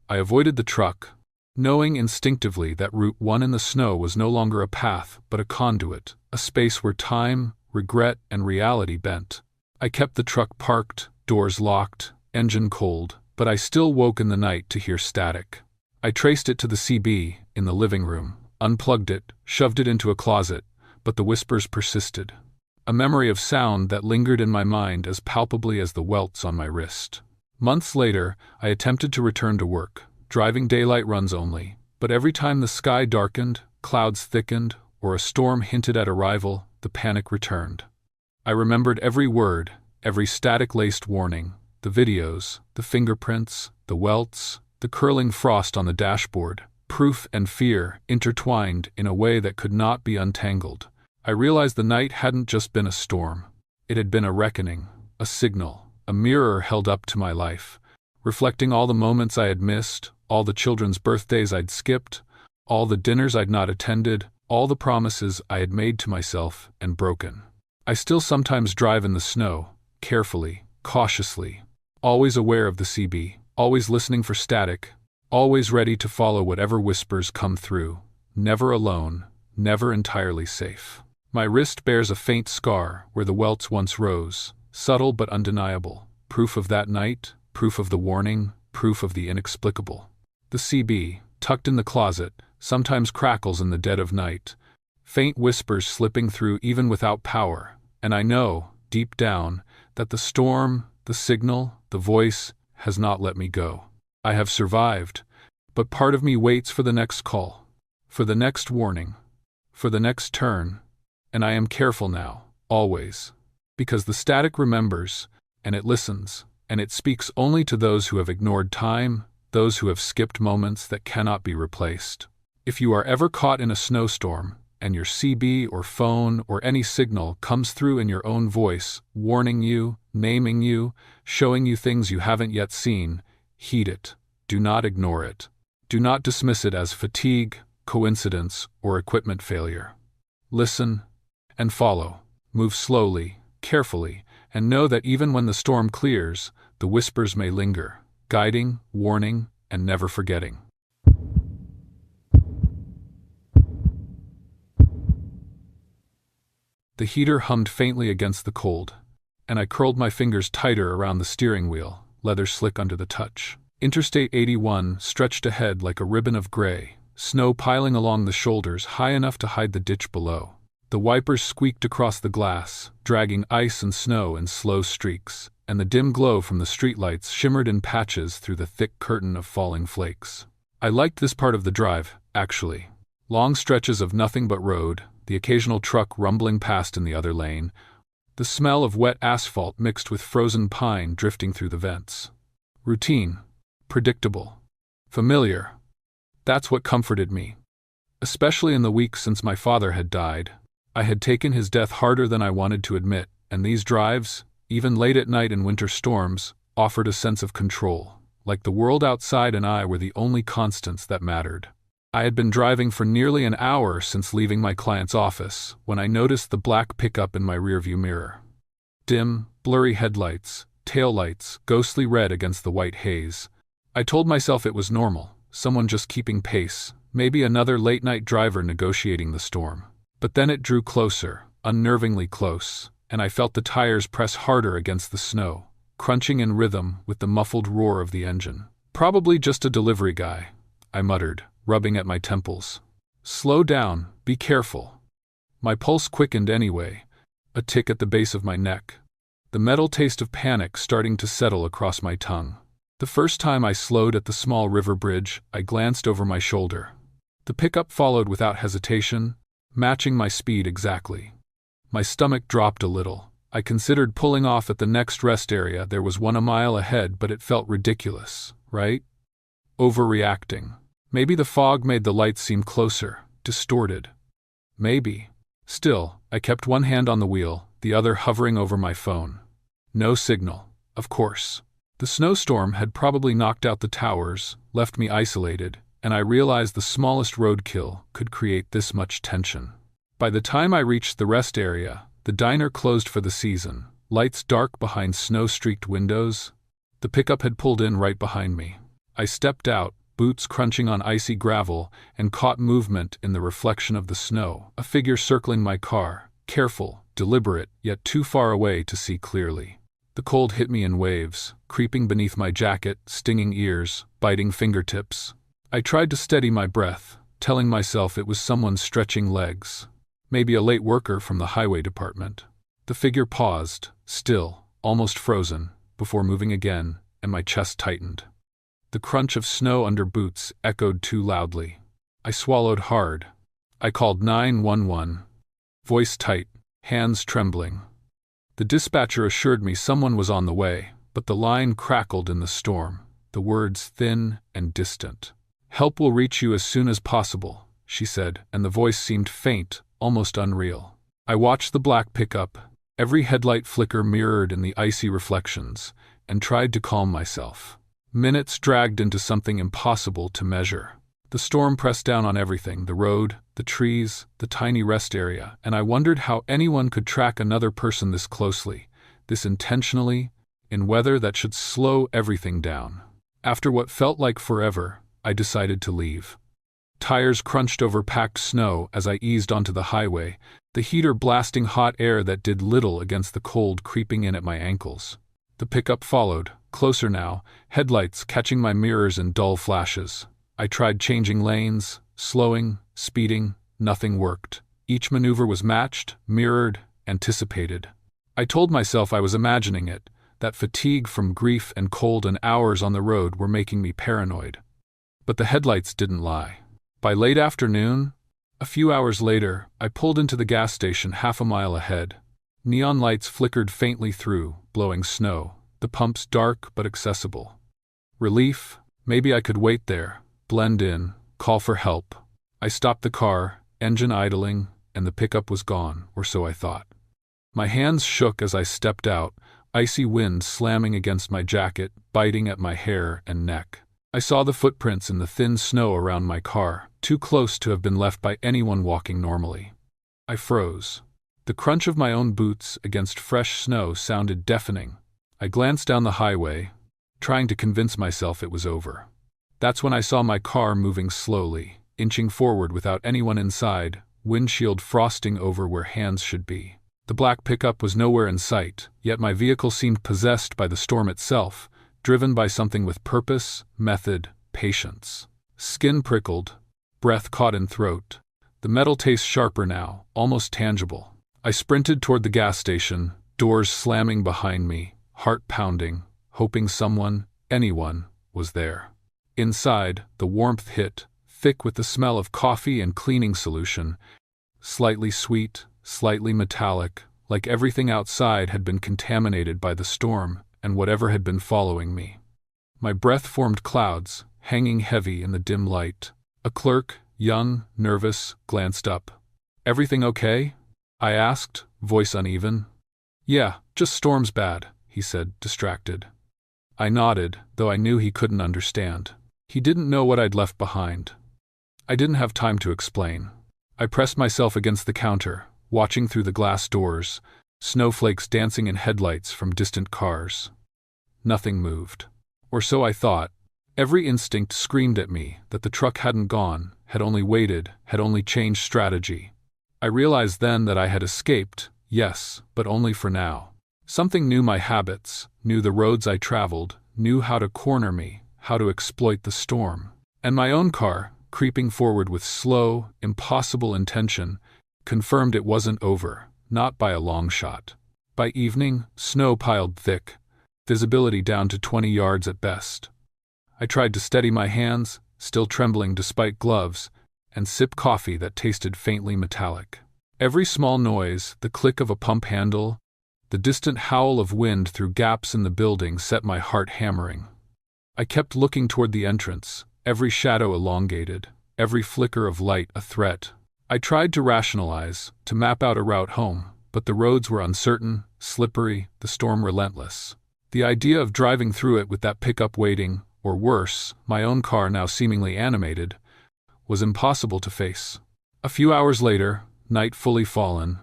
I avoided the truck, knowing instinctively that Route 1 in the snow was no longer a path but a conduit, a space where time, regret, and reality bent. I kept the truck parked, doors locked, engine cold, but I still woke in the night to hear static. I traced it to the CB in the living room, unplugged it, shoved it into a closet, but the whispers persisted. A memory of sound that lingered in my mind as palpably as the welts on my wrist. Months later, I attempted to return to work, driving daylight runs only, but every time the sky darkened, clouds thickened, or a storm hinted at arrival, the panic returned. I remembered every word, every static-laced warning, the videos, the fingerprints, the welts, the curling frost on the dashboard, proof and fear intertwined in a way that could not be untangled. I realized the night hadn't just been a storm. It had been a reckoning, a signal, a mirror held up to my life, reflecting all the moments I had missed, all the children's birthdays I'd skipped, all the dinners I'd not attended, all the promises I had made to myself and broken. I still sometimes drive in the snow, carefully, cautiously, always aware of the CB, always listening for static, always ready to follow whatever whispers come through, never alone, never entirely safe. My wrist bears a faint scar where the welts once rose, subtle but undeniable, proof of that night, proof of the warning, proof of the inexplicable. The CB, tucked in the closet, sometimes crackles in the dead of night, faint whispers slipping through even without power, and I know, deep down, that the storm, the signal, the voice, has not let me go. I have survived, but part of me waits for the next call, for the next warning, for the next turn, and I am careful now, always, because the static remembers, and it listens, and it speaks only to those who have ignored time, those who have skipped moments that cannot be replaced. If you are ever caught in a snowstorm, and your CB or phone or any signal comes through in your own voice, warning you, naming you, showing you things you haven't yet seen, heed it. Do not ignore it. Do not dismiss it as fatigue, coincidence, or equipment failure. Listen and follow. Move slowly, carefully, and know that even when the storm clears, the whispers may linger, guiding, warning, and never forgetting. The heater hummed faintly against the cold, and I curled my fingers tighter around the steering wheel, leather slick under the touch. Interstate 81 stretched ahead like a ribbon of gray, snow piling along the shoulders high enough to hide the ditch below. The wipers squeaked across the glass, dragging ice and snow in slow streaks, and the dim glow from the streetlights shimmered in patches through the thick curtain of falling flakes. I liked this part of the drive, actually. Long stretches of nothing but road, the occasional truck rumbling past in the other lane, the smell of wet asphalt mixed with frozen pine drifting through the vents. Routine. Predictable. Familiar. That's what comforted me. Especially in the weeks since my father had died. I had taken his death harder than I wanted to admit, and these drives, even late at night in winter storms, offered a sense of control, like the world outside and I were the only constants that mattered. I had been driving for nearly an hour since leaving my client's office when I noticed the black pickup in my rearview mirror. Dim, blurry headlights, taillights, ghostly red against the white haze. I told myself it was normal, someone just keeping pace, maybe another late-night driver negotiating the storm. But then it drew closer, unnervingly close, and I felt the tires press harder against the snow, crunching in rhythm with the muffled roar of the engine. Probably just a delivery guy, I muttered, rubbing at my temples. Slow down, be careful. My pulse quickened anyway, a tick at the base of my neck, the metal taste of panic starting to settle across my tongue. The first time I slowed at the small river bridge, I glanced over my shoulder. The pickup followed without hesitation, matching my speed exactly. My stomach dropped a little. I considered pulling off at the next rest area. There was one a mile ahead, but it felt ridiculous, right? Overreacting. Maybe the fog made the lights seem closer, distorted. Maybe. Still, I kept one hand on the wheel, the other hovering over my phone. No signal, of course. The snowstorm had probably knocked out the towers, left me isolated, and I realized the smallest roadkill could create this much tension. By the time I reached the rest area, the diner closed for the season, lights dark behind snow-streaked windows. The pickup had pulled in right behind me. I stepped out, boots crunching on icy gravel, and caught movement in the reflection of the snow, a figure circling my car, careful, deliberate, yet too far away to see clearly. The cold hit me in waves, creeping beneath my jacket, stinging ears, biting fingertips. I tried to steady my breath, telling myself it was someone stretching legs. Maybe a late worker from the highway department. The figure paused, still, almost frozen, before moving again, and my chest tightened. The crunch of snow under boots echoed too loudly. I swallowed hard. I called 911. Voice tight, hands trembling. The dispatcher assured me someone was on the way, but the line crackled in the storm, the words thin and distant. "Help will reach you as soon as possible," she said, and the voice seemed faint, almost unreal. I watched the black pickup, every headlight flicker mirrored in the icy reflections, and tried to calm myself. Minutes dragged into something impossible to measure. The storm pressed down on everything, the road, the trees, the tiny rest area, and I wondered how anyone could track another person this closely, this intentionally, in weather that should slow everything down. After what felt like forever, I decided to leave. Tires crunched over packed snow as I eased onto the highway, the heater blasting hot air that did little against the cold creeping in at my ankles. The pickup followed, closer now, headlights catching my mirrors in dull flashes. I tried changing lanes, slowing, speeding, nothing worked. Each maneuver was matched, mirrored, anticipated. I told myself I was imagining it, that fatigue from grief and cold and hours on the road were making me paranoid. But the headlights didn't lie. By late afternoon, a few hours later, I pulled into the gas station half a mile ahead. Neon lights flickered faintly through, blowing snow, the pumps dark but accessible. Relief, maybe I could wait there, blend in, call for help. I stopped the car, engine idling, and the pickup was gone, or so I thought. My hands shook as I stepped out, icy wind slamming against my jacket, biting at my hair and neck. I saw the footprints in the thin snow around my car, too close to have been left by anyone walking normally. I froze. The crunch of my own boots against fresh snow sounded deafening. I glanced down the highway, trying to convince myself it was over. That's when I saw my car moving slowly, inching forward without anyone inside, windshield frosting over where hands should be. The black pickup was nowhere in sight, yet my vehicle seemed possessed by the storm itself, driven by something with purpose, method, patience. Skin prickled, breath caught in throat. The metal taste sharper now, almost tangible. I sprinted toward the gas station, doors slamming behind me, heart pounding, hoping someone, anyone, was there. Inside, the warmth hit, thick with the smell of coffee and cleaning solution, slightly sweet, slightly metallic, like everything outside had been contaminated by the storm and whatever had been following me. My breath formed clouds, hanging heavy in the dim light. A clerk, young, nervous, glanced up. "Everything okay?" I asked, voice uneven. "Yeah, just storm's bad," he said, distracted. I nodded, though I knew he couldn't understand. He didn't know what I'd left behind. I didn't have time to explain. I pressed myself against the counter, watching through the glass doors, snowflakes dancing in headlights from distant cars. Nothing moved. Or so I thought. Every instinct screamed at me that the truck hadn't gone, had only waited, had only changed strategy. I realized then that I had escaped, yes, but only for now. Something knew my habits, knew the roads I traveled, knew how to corner me, how to exploit the storm. And my own car, creeping forward with slow, impossible intention, confirmed it wasn't over, not by a long shot. By evening, snow piled thick, visibility down to 20 yards at best. I tried to steady my hands, still trembling despite gloves, and sip coffee that tasted faintly metallic. Every small noise, the click of a pump handle, the distant howl of wind through gaps in the building set my heart hammering. I kept looking toward the entrance, every shadow elongated, every flicker of light a threat. I tried to rationalize, to map out a route home, but the roads were uncertain, slippery, the storm relentless. The idea of driving through it with that pickup waiting, or worse, my own car now seemingly animated, was impossible to face. A few hours later, night fully fallen,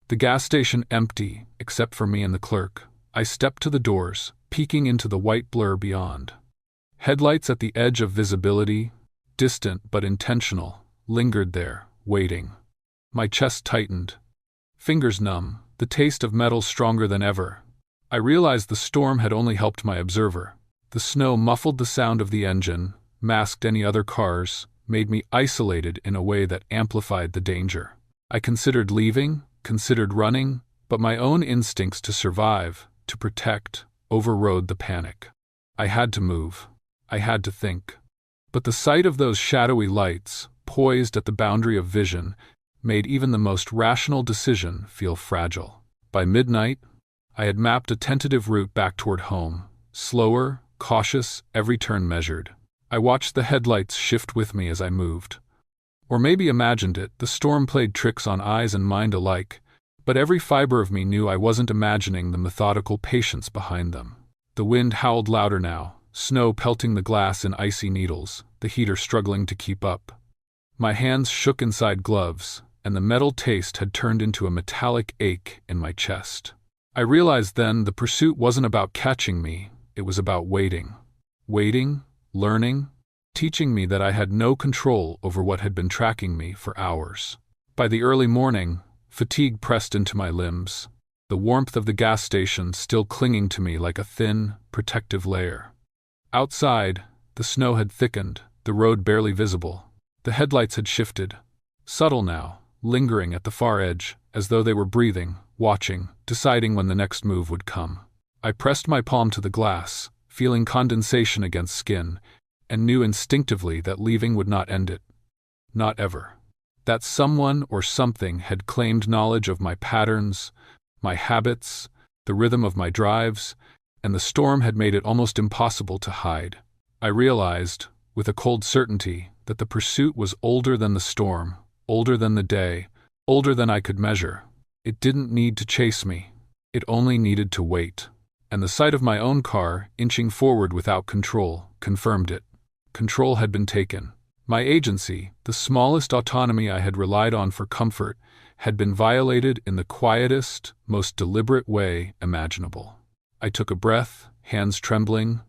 the gas station empty, except for me and the clerk, I stepped to the doors, peeking into the white blur beyond. Headlights at the edge of visibility, distant but intentional, lingered there, waiting. My chest tightened. Fingers numb, the taste of metal stronger than ever. I realized the storm had only helped my observer. The snow muffled the sound of the engine, masked any other cars, made me isolated in a way that amplified the danger. I considered leaving, considered running, but my own instincts to survive, to protect, overrode the panic. I had to move. I had to think. But the sight of those shadowy lights, poised at the boundary of vision, made even the most rational decision feel fragile. By midnight, I had mapped a tentative route back toward home, slower, cautious, every turn measured. I watched the headlights shift with me as I moved. Or maybe imagined it, the storm played tricks on eyes and mind alike, but every fiber of me knew I wasn't imagining the methodical patience behind them. The wind howled louder now, snow pelting the glass in icy needles, the heater struggling to keep up. My hands shook inside gloves, and the metal taste had turned into a metallic ache in my chest. I realized then the pursuit wasn't about catching me, it was about waiting. Waiting, learning, teaching me that I had no control over what had been tracking me for hours. By the early morning, fatigue pressed into my limbs, the warmth of the gas station still clinging to me like a thin, protective layer. Outside, the snow had thickened, the road barely visible. The headlights had shifted, subtle now, lingering at the far edge, as though they were breathing, watching, deciding when the next move would come. I pressed my palm to the glass, feeling condensation against skin, and knew instinctively that leaving would not end it. Not ever. That someone or something had claimed knowledge of my patterns, my habits, the rhythm of my drives, and the storm had made it almost impossible to hide. I realized, with a cold certainty, that the pursuit was older than the storm, older than the day, older than I could measure. It didn't need to chase me. It only needed to wait. And the sight of my own car, inching forward without control, confirmed it. Control had been taken. My agency, the smallest autonomy I had relied on for comfort, had been violated in the quietest, most deliberate way imaginable. I took a breath, hands trembling,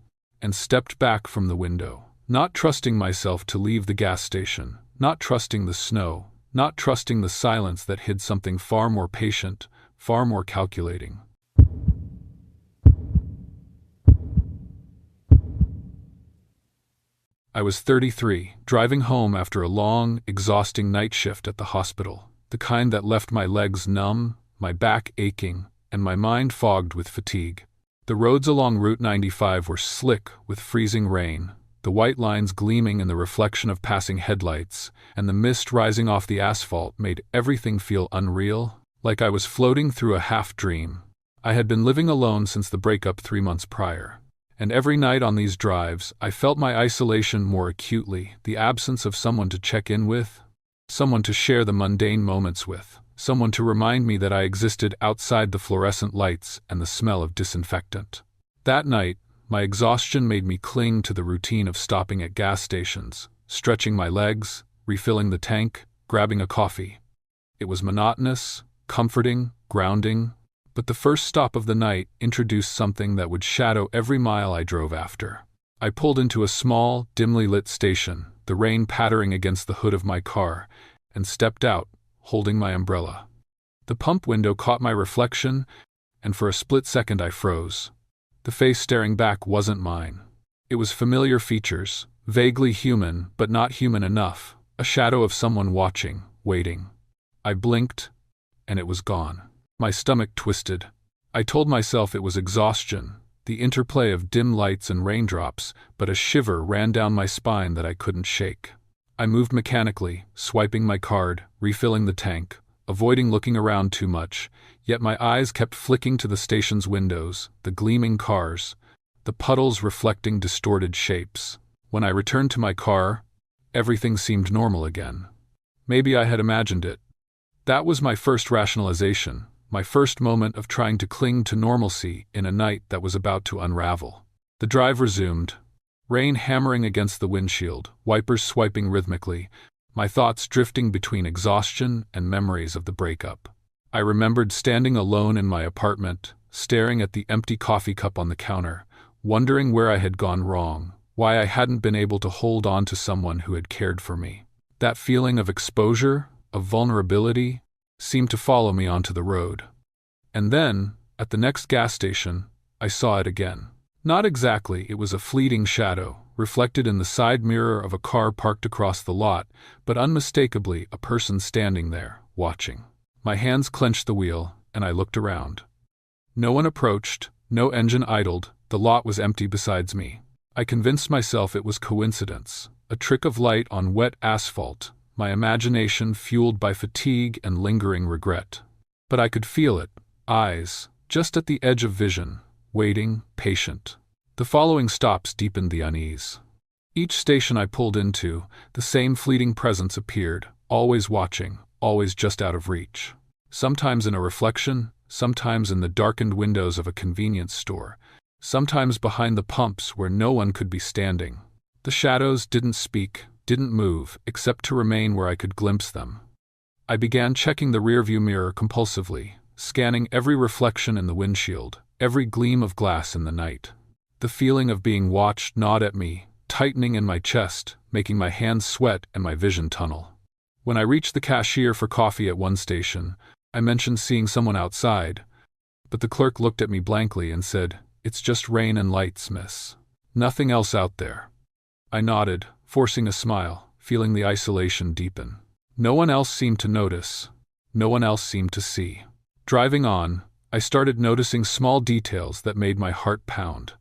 and stepped back from the window, not trusting myself to leave the gas station, not trusting the snow, not trusting the silence that hid something far more patient, far more calculating. I was 33, driving home after a long, exhausting night shift at the hospital, the kind that left my legs numb, my back aching, and my mind fogged with fatigue. The roads along Route 95 were slick with freezing rain, the white lines gleaming in the reflection of passing headlights, and the mist rising off the asphalt made everything feel unreal, like I was floating through a half-dream. I had been living alone since the breakup 3 months prior. And every night on these drives, I felt my isolation more acutely, the absence of someone to check in with, someone to share the mundane moments with, someone to remind me that I existed outside the fluorescent lights and the smell of disinfectant. That night, my exhaustion made me cling to the routine of stopping at gas stations, stretching my legs, refilling the tank, grabbing a coffee. It was monotonous, comforting, grounding, but the first stop of the night introduced something that would shadow every mile I drove after. I pulled into a small, dimly lit station, the rain pattering against the hood of my car, and stepped out, holding my umbrella. The pump window caught my reflection, and for a split second I froze. The face staring back wasn't mine. It was familiar features, vaguely human, but not human enough, a shadow of someone watching, waiting. I blinked, and it was gone. My stomach twisted. I told myself it was exhaustion, the interplay of dim lights and raindrops, but a shiver ran down my spine that I couldn't shake. I moved mechanically, swiping my card, refilling the tank, avoiding looking around too much, yet my eyes kept flicking to the station's windows, the gleaming cars, the puddles reflecting distorted shapes. When I returned to my car, everything seemed normal again. Maybe I had imagined it. That was my first rationalization. My first moment of trying to cling to normalcy in a night that was about to unravel. The drive resumed, rain hammering against the windshield, wipers swiping rhythmically, my thoughts drifting between exhaustion and memories of the breakup. I remembered standing alone in my apartment, staring at the empty coffee cup on the counter, wondering where I had gone wrong, why I hadn't been able to hold on to someone who had cared for me. That feeling of exposure, of vulnerability, seemed to follow me onto the road. And then, at the next gas station, I saw it again. Not exactly, it was a fleeting shadow, reflected in the side mirror of a car parked across the lot, but unmistakably a person standing there, watching. My hands clenched the wheel, and I looked around. No one approached, no engine idled, the lot was empty besides me. I convinced myself it was coincidence, a trick of light on wet asphalt, my imagination fueled by fatigue and lingering regret. But I could feel it, eyes, just at the edge of vision, waiting, patient. The following stops deepened the unease. Each station I pulled into, the same fleeting presence appeared, always watching, always just out of reach. Sometimes in a reflection, sometimes in the darkened windows of a convenience store, sometimes behind the pumps where no one could be standing. The shadows didn't speak, didn't move, except to remain where I could glimpse them. I began checking the rearview mirror compulsively, scanning every reflection in the windshield, every gleam of glass in the night. The feeling of being watched gnawed at me, tightening in my chest, making my hands sweat and my vision tunnel. When I reached the cashier for coffee at one station, I mentioned seeing someone outside, but the clerk looked at me blankly and said, "It's just rain and lights, miss. Nothing else out there." I nodded, forcing a smile, feeling the isolation deepen. No one else seemed to notice. No one else seemed to see. Driving on, I started noticing small details that made my heart pound.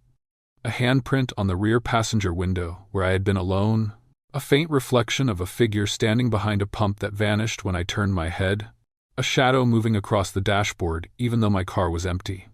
A handprint on the rear passenger window where I had been alone, a faint reflection of a figure standing behind a pump that vanished when I turned my head, a shadow moving across the dashboard even though my car was empty.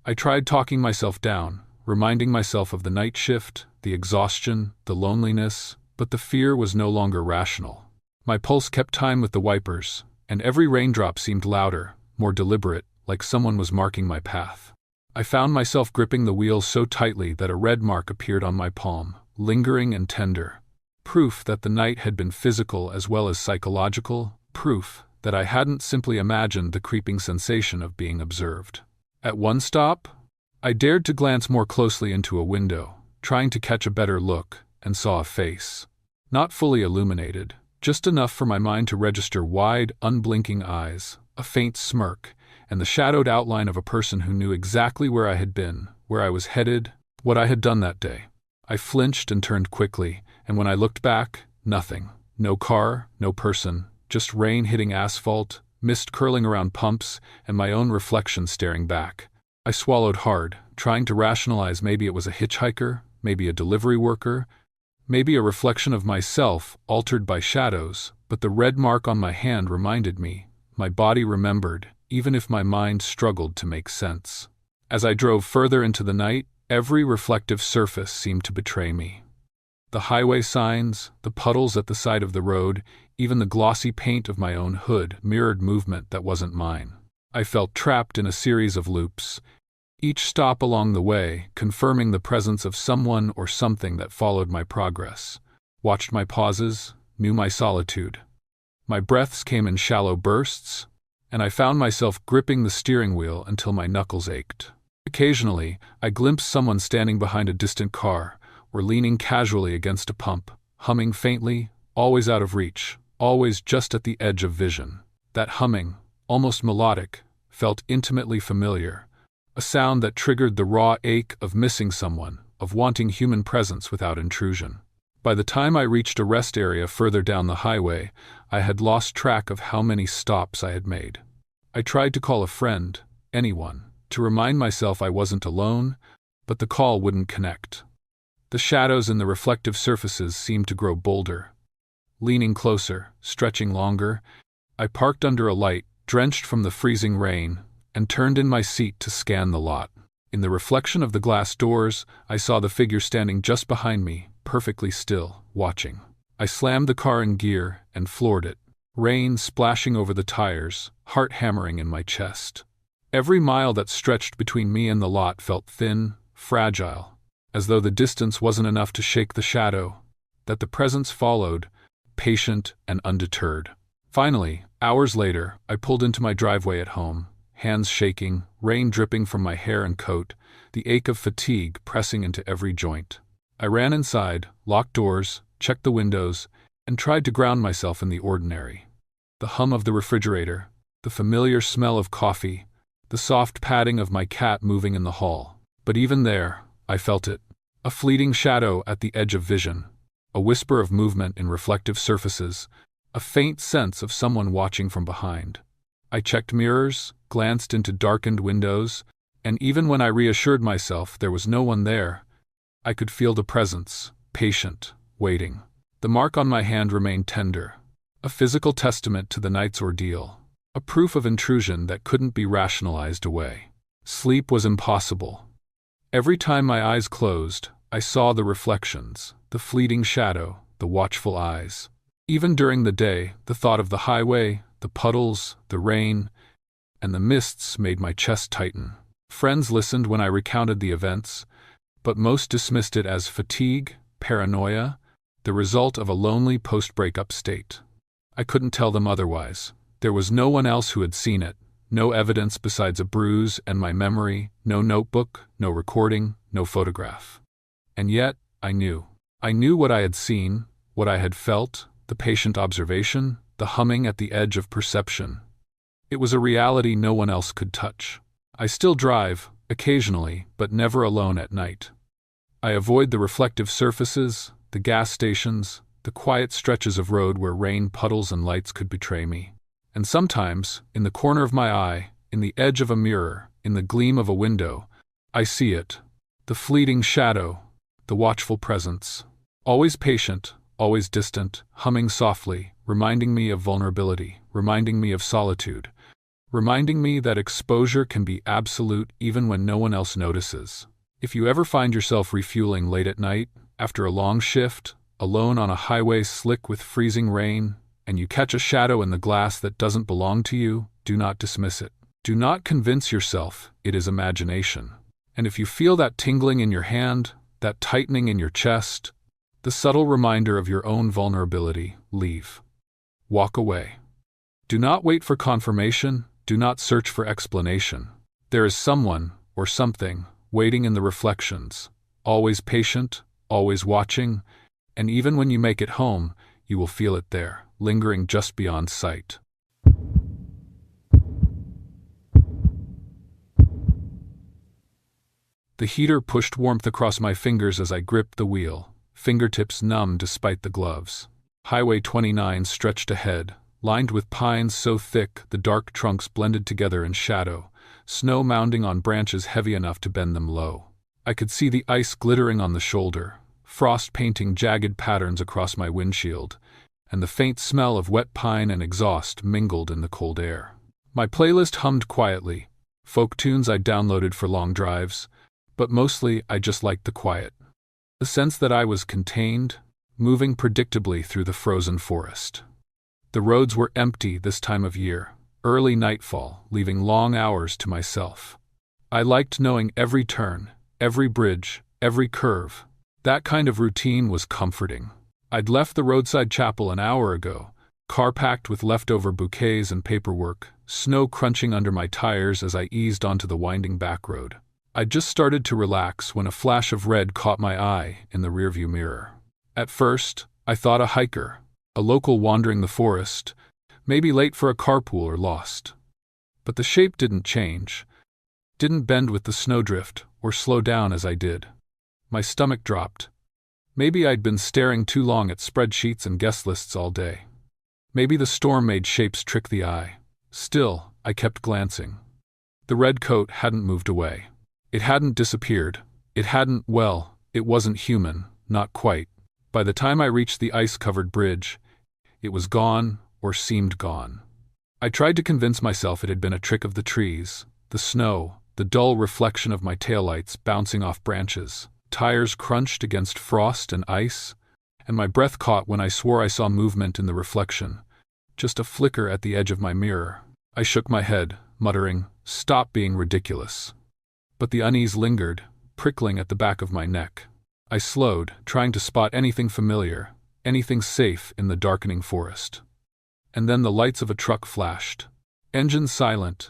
I tried talking myself down, reminding myself of the night shift, the exhaustion, the loneliness, but the fear was no longer rational. My pulse kept time with the wipers, and every raindrop seemed louder, more deliberate, like someone was marking my path. I found myself gripping the wheel so tightly that a red mark appeared on my palm, lingering and tender. Proof that the night had been physical as well as psychological, proof that I hadn't simply imagined the creeping sensation of being observed. At one stop, I dared to glance more closely into a window, trying to catch a better look, and saw a face. Not fully illuminated, just enough for my mind to register wide, unblinking eyes, a faint smirk, and the shadowed outline of a person who knew exactly where I had been, where I was headed, what I had done that day. I flinched and turned quickly, and when I looked back, nothing. No car, no person, just rain hitting asphalt, mist curling around pumps, and my own reflection staring back. I swallowed hard, trying to rationalize maybe it was a hitchhiker, maybe a delivery worker, maybe a reflection of myself, altered by shadows, but the red mark on my hand reminded me, my body remembered, even if my mind struggled to make sense. As I drove further into the night, every reflective surface seemed to betray me. The highway signs, the puddles at the side of the road, even the glossy paint of my own hood mirrored movement that wasn't mine. I felt trapped in a series of loops, each stop along the way confirming the presence of someone or something that followed my progress, watched my pauses, knew my solitude. My breaths came in shallow bursts, and I found myself gripping the steering wheel until my knuckles ached. Occasionally, I glimpsed someone standing behind a distant car, or leaning casually against a pump, humming faintly, always out of reach, always just at the edge of vision. That humming, almost melodic, felt intimately familiar, a sound that triggered the raw ache of missing someone, of wanting human presence without intrusion. By the time I reached a rest area further down the highway, I had lost track of how many stops I had made. I tried to call a friend, anyone, to remind myself I wasn't alone, but the call wouldn't connect. The shadows in the reflective surfaces seemed to grow bolder. Leaning closer, stretching longer, I parked under a light, drenched from the freezing rain, and turned in my seat to scan the lot. In the reflection of the glass doors, I saw the figure standing just behind me, perfectly still, watching. I slammed the car in gear and floored it, rain splashing over the tires, heart hammering in my chest. Every mile that stretched between me and the lot felt thin, fragile, as though the distance wasn't enough to shake the shadow, that the presence followed, patient and undeterred. Finally, hours later, I pulled into my driveway at home, hands shaking, rain dripping from my hair and coat, the ache of fatigue pressing into every joint. I ran inside, locked doors, checked the windows, and tried to ground myself in the ordinary. The hum of the refrigerator, the familiar smell of coffee, the soft padding of my cat moving in the hall. But even there, I felt it. A fleeting shadow at the edge of vision, a whisper of movement in reflective surfaces, a faint sense of someone watching from behind. I checked mirrors, glanced into darkened windows, and even when I reassured myself there was no one there, I could feel the presence, patient, waiting. The mark on my hand remained tender, a physical testament to the night's ordeal, a proof of intrusion that couldn't be rationalized away. Sleep was impossible. Every time my eyes closed, I saw the reflections, the fleeting shadow, the watchful eyes. Even during the day, the thought of the highway, the puddles, the rain, and the mists made my chest tighten. Friends listened when I recounted the events, but most dismissed it as fatigue, paranoia, the result of a lonely post-breakup state. I couldn't tell them otherwise. There was no one else who had seen it, no evidence besides a bruise and my memory, no notebook, no recording, no photograph. And yet, I knew. I knew what I had seen, what I had felt, the patient observation, the humming at the edge of perception. It was a reality no one else could touch. I still drive, occasionally, but never alone at night. I avoid the reflective surfaces, the gas stations, the quiet stretches of road where rain, puddles, and lights could betray me. And sometimes, in the corner of my eye, in the edge of a mirror, in the gleam of a window, I see it. The fleeting shadow, the watchful presence. Always patient, always distant, humming softly, reminding me of vulnerability, reminding me of solitude, reminding me that exposure can be absolute even when no one else notices. If you ever find yourself refueling late at night, after a long shift, alone on a highway slick with freezing rain, and you catch a shadow in the glass that doesn't belong to you, do not dismiss it. Do not convince yourself it is imagination. And if you feel that tingling in your hand, that tightening in your chest, the subtle reminder of your own vulnerability, leave. Walk away. Do not wait for confirmation, do not search for explanation. There is someone, or something, waiting in the reflections, always patient, always watching, and even when you make it home, you will feel it there, lingering just beyond sight. The heater pushed warmth across my fingers as I gripped the wheel, fingertips numb despite the gloves. Highway 29 stretched ahead, lined with pines so thick the dark trunks blended together in shadow, snow mounding on branches heavy enough to bend them low. I could see the ice glittering on the shoulder, frost painting jagged patterns across my windshield, and the faint smell of wet pine and exhaust mingled in the cold air. My playlist hummed quietly, folk tunes I'd downloaded for long drives, but mostly I just liked the quiet. The sense that I was contained, moving predictably through the frozen forest. The roads were empty this time of year, early nightfall, leaving long hours to myself. I liked knowing every turn, every bridge, every curve. That kind of routine was comforting. I'd left the roadside chapel an hour ago, car packed with leftover bouquets and paperwork, snow crunching under my tires as I eased onto the winding back road. I'd just started to relax when a flash of red caught my eye in the rearview mirror. At first, I thought a hiker, a local wandering the forest, maybe late for a carpool or lost. But the shape didn't change, didn't bend with the snowdrift or slow down as I did. My stomach dropped. Maybe I'd been staring too long at spreadsheets and guest lists all day. Maybe the storm made shapes trick the eye. Still, I kept glancing. The red coat hadn't moved away. It hadn't disappeared. It wasn't human, not quite. By the time I reached the ice-covered bridge, it was gone, or seemed gone. I tried to convince myself it had been a trick of the trees, the snow, the dull reflection of my taillights bouncing off branches, tires crunched against frost and ice, and my breath caught when I swore I saw movement in the reflection, just a flicker at the edge of my mirror. I shook my head, muttering, "Stop being ridiculous." But the unease lingered, prickling at the back of my neck. I slowed, trying to spot anything familiar, anything safe in the darkening forest. And then the lights of a truck flashed. Engine silent,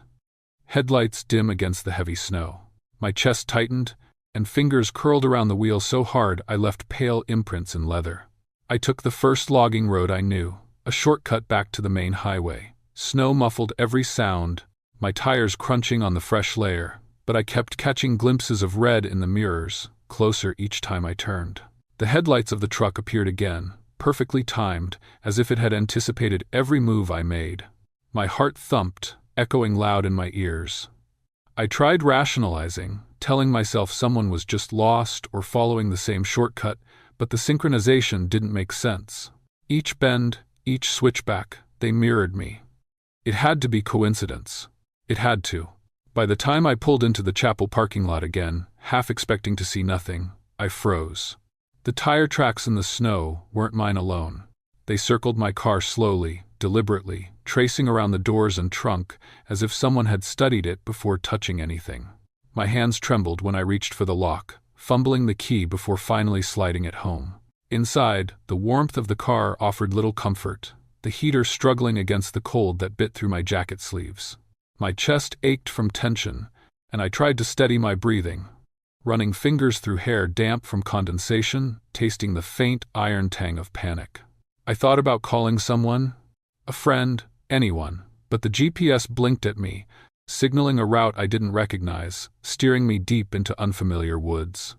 headlights dim against the heavy snow. My chest tightened, and fingers curled around the wheel so hard I left pale imprints in leather. I took the first logging road I knew, a shortcut back to the main highway. Snow muffled every sound, my tires crunching on the fresh layer, but I kept catching glimpses of red in the mirrors, closer each time I turned. The headlights of the truck appeared again, perfectly timed, as if it had anticipated every move I made. My heart thumped, echoing loud in my ears. I tried rationalizing, telling myself someone was just lost or following the same shortcut, but the synchronization didn't make sense. Each bend, each switchback, they mirrored me. It had to be coincidence. It had to. By the time I pulled into the chapel parking lot again, half expecting to see nothing, I froze. The tire tracks in the snow weren't mine alone. They circled my car slowly, deliberately, tracing around the doors and trunk as if someone had studied it before touching anything. My hands trembled when I reached for the lock, fumbling the key before finally sliding it home. Inside, the warmth of the car offered little comfort, the heater struggling against the cold that bit through my jacket sleeves. My chest ached from tension, and I tried to steady my breathing, running fingers through hair damp from condensation, tasting the faint iron tang of panic. I thought about calling someone, a friend, anyone, but the GPS blinked at me, signaling a route I didn't recognize, steering me deep into unfamiliar woods.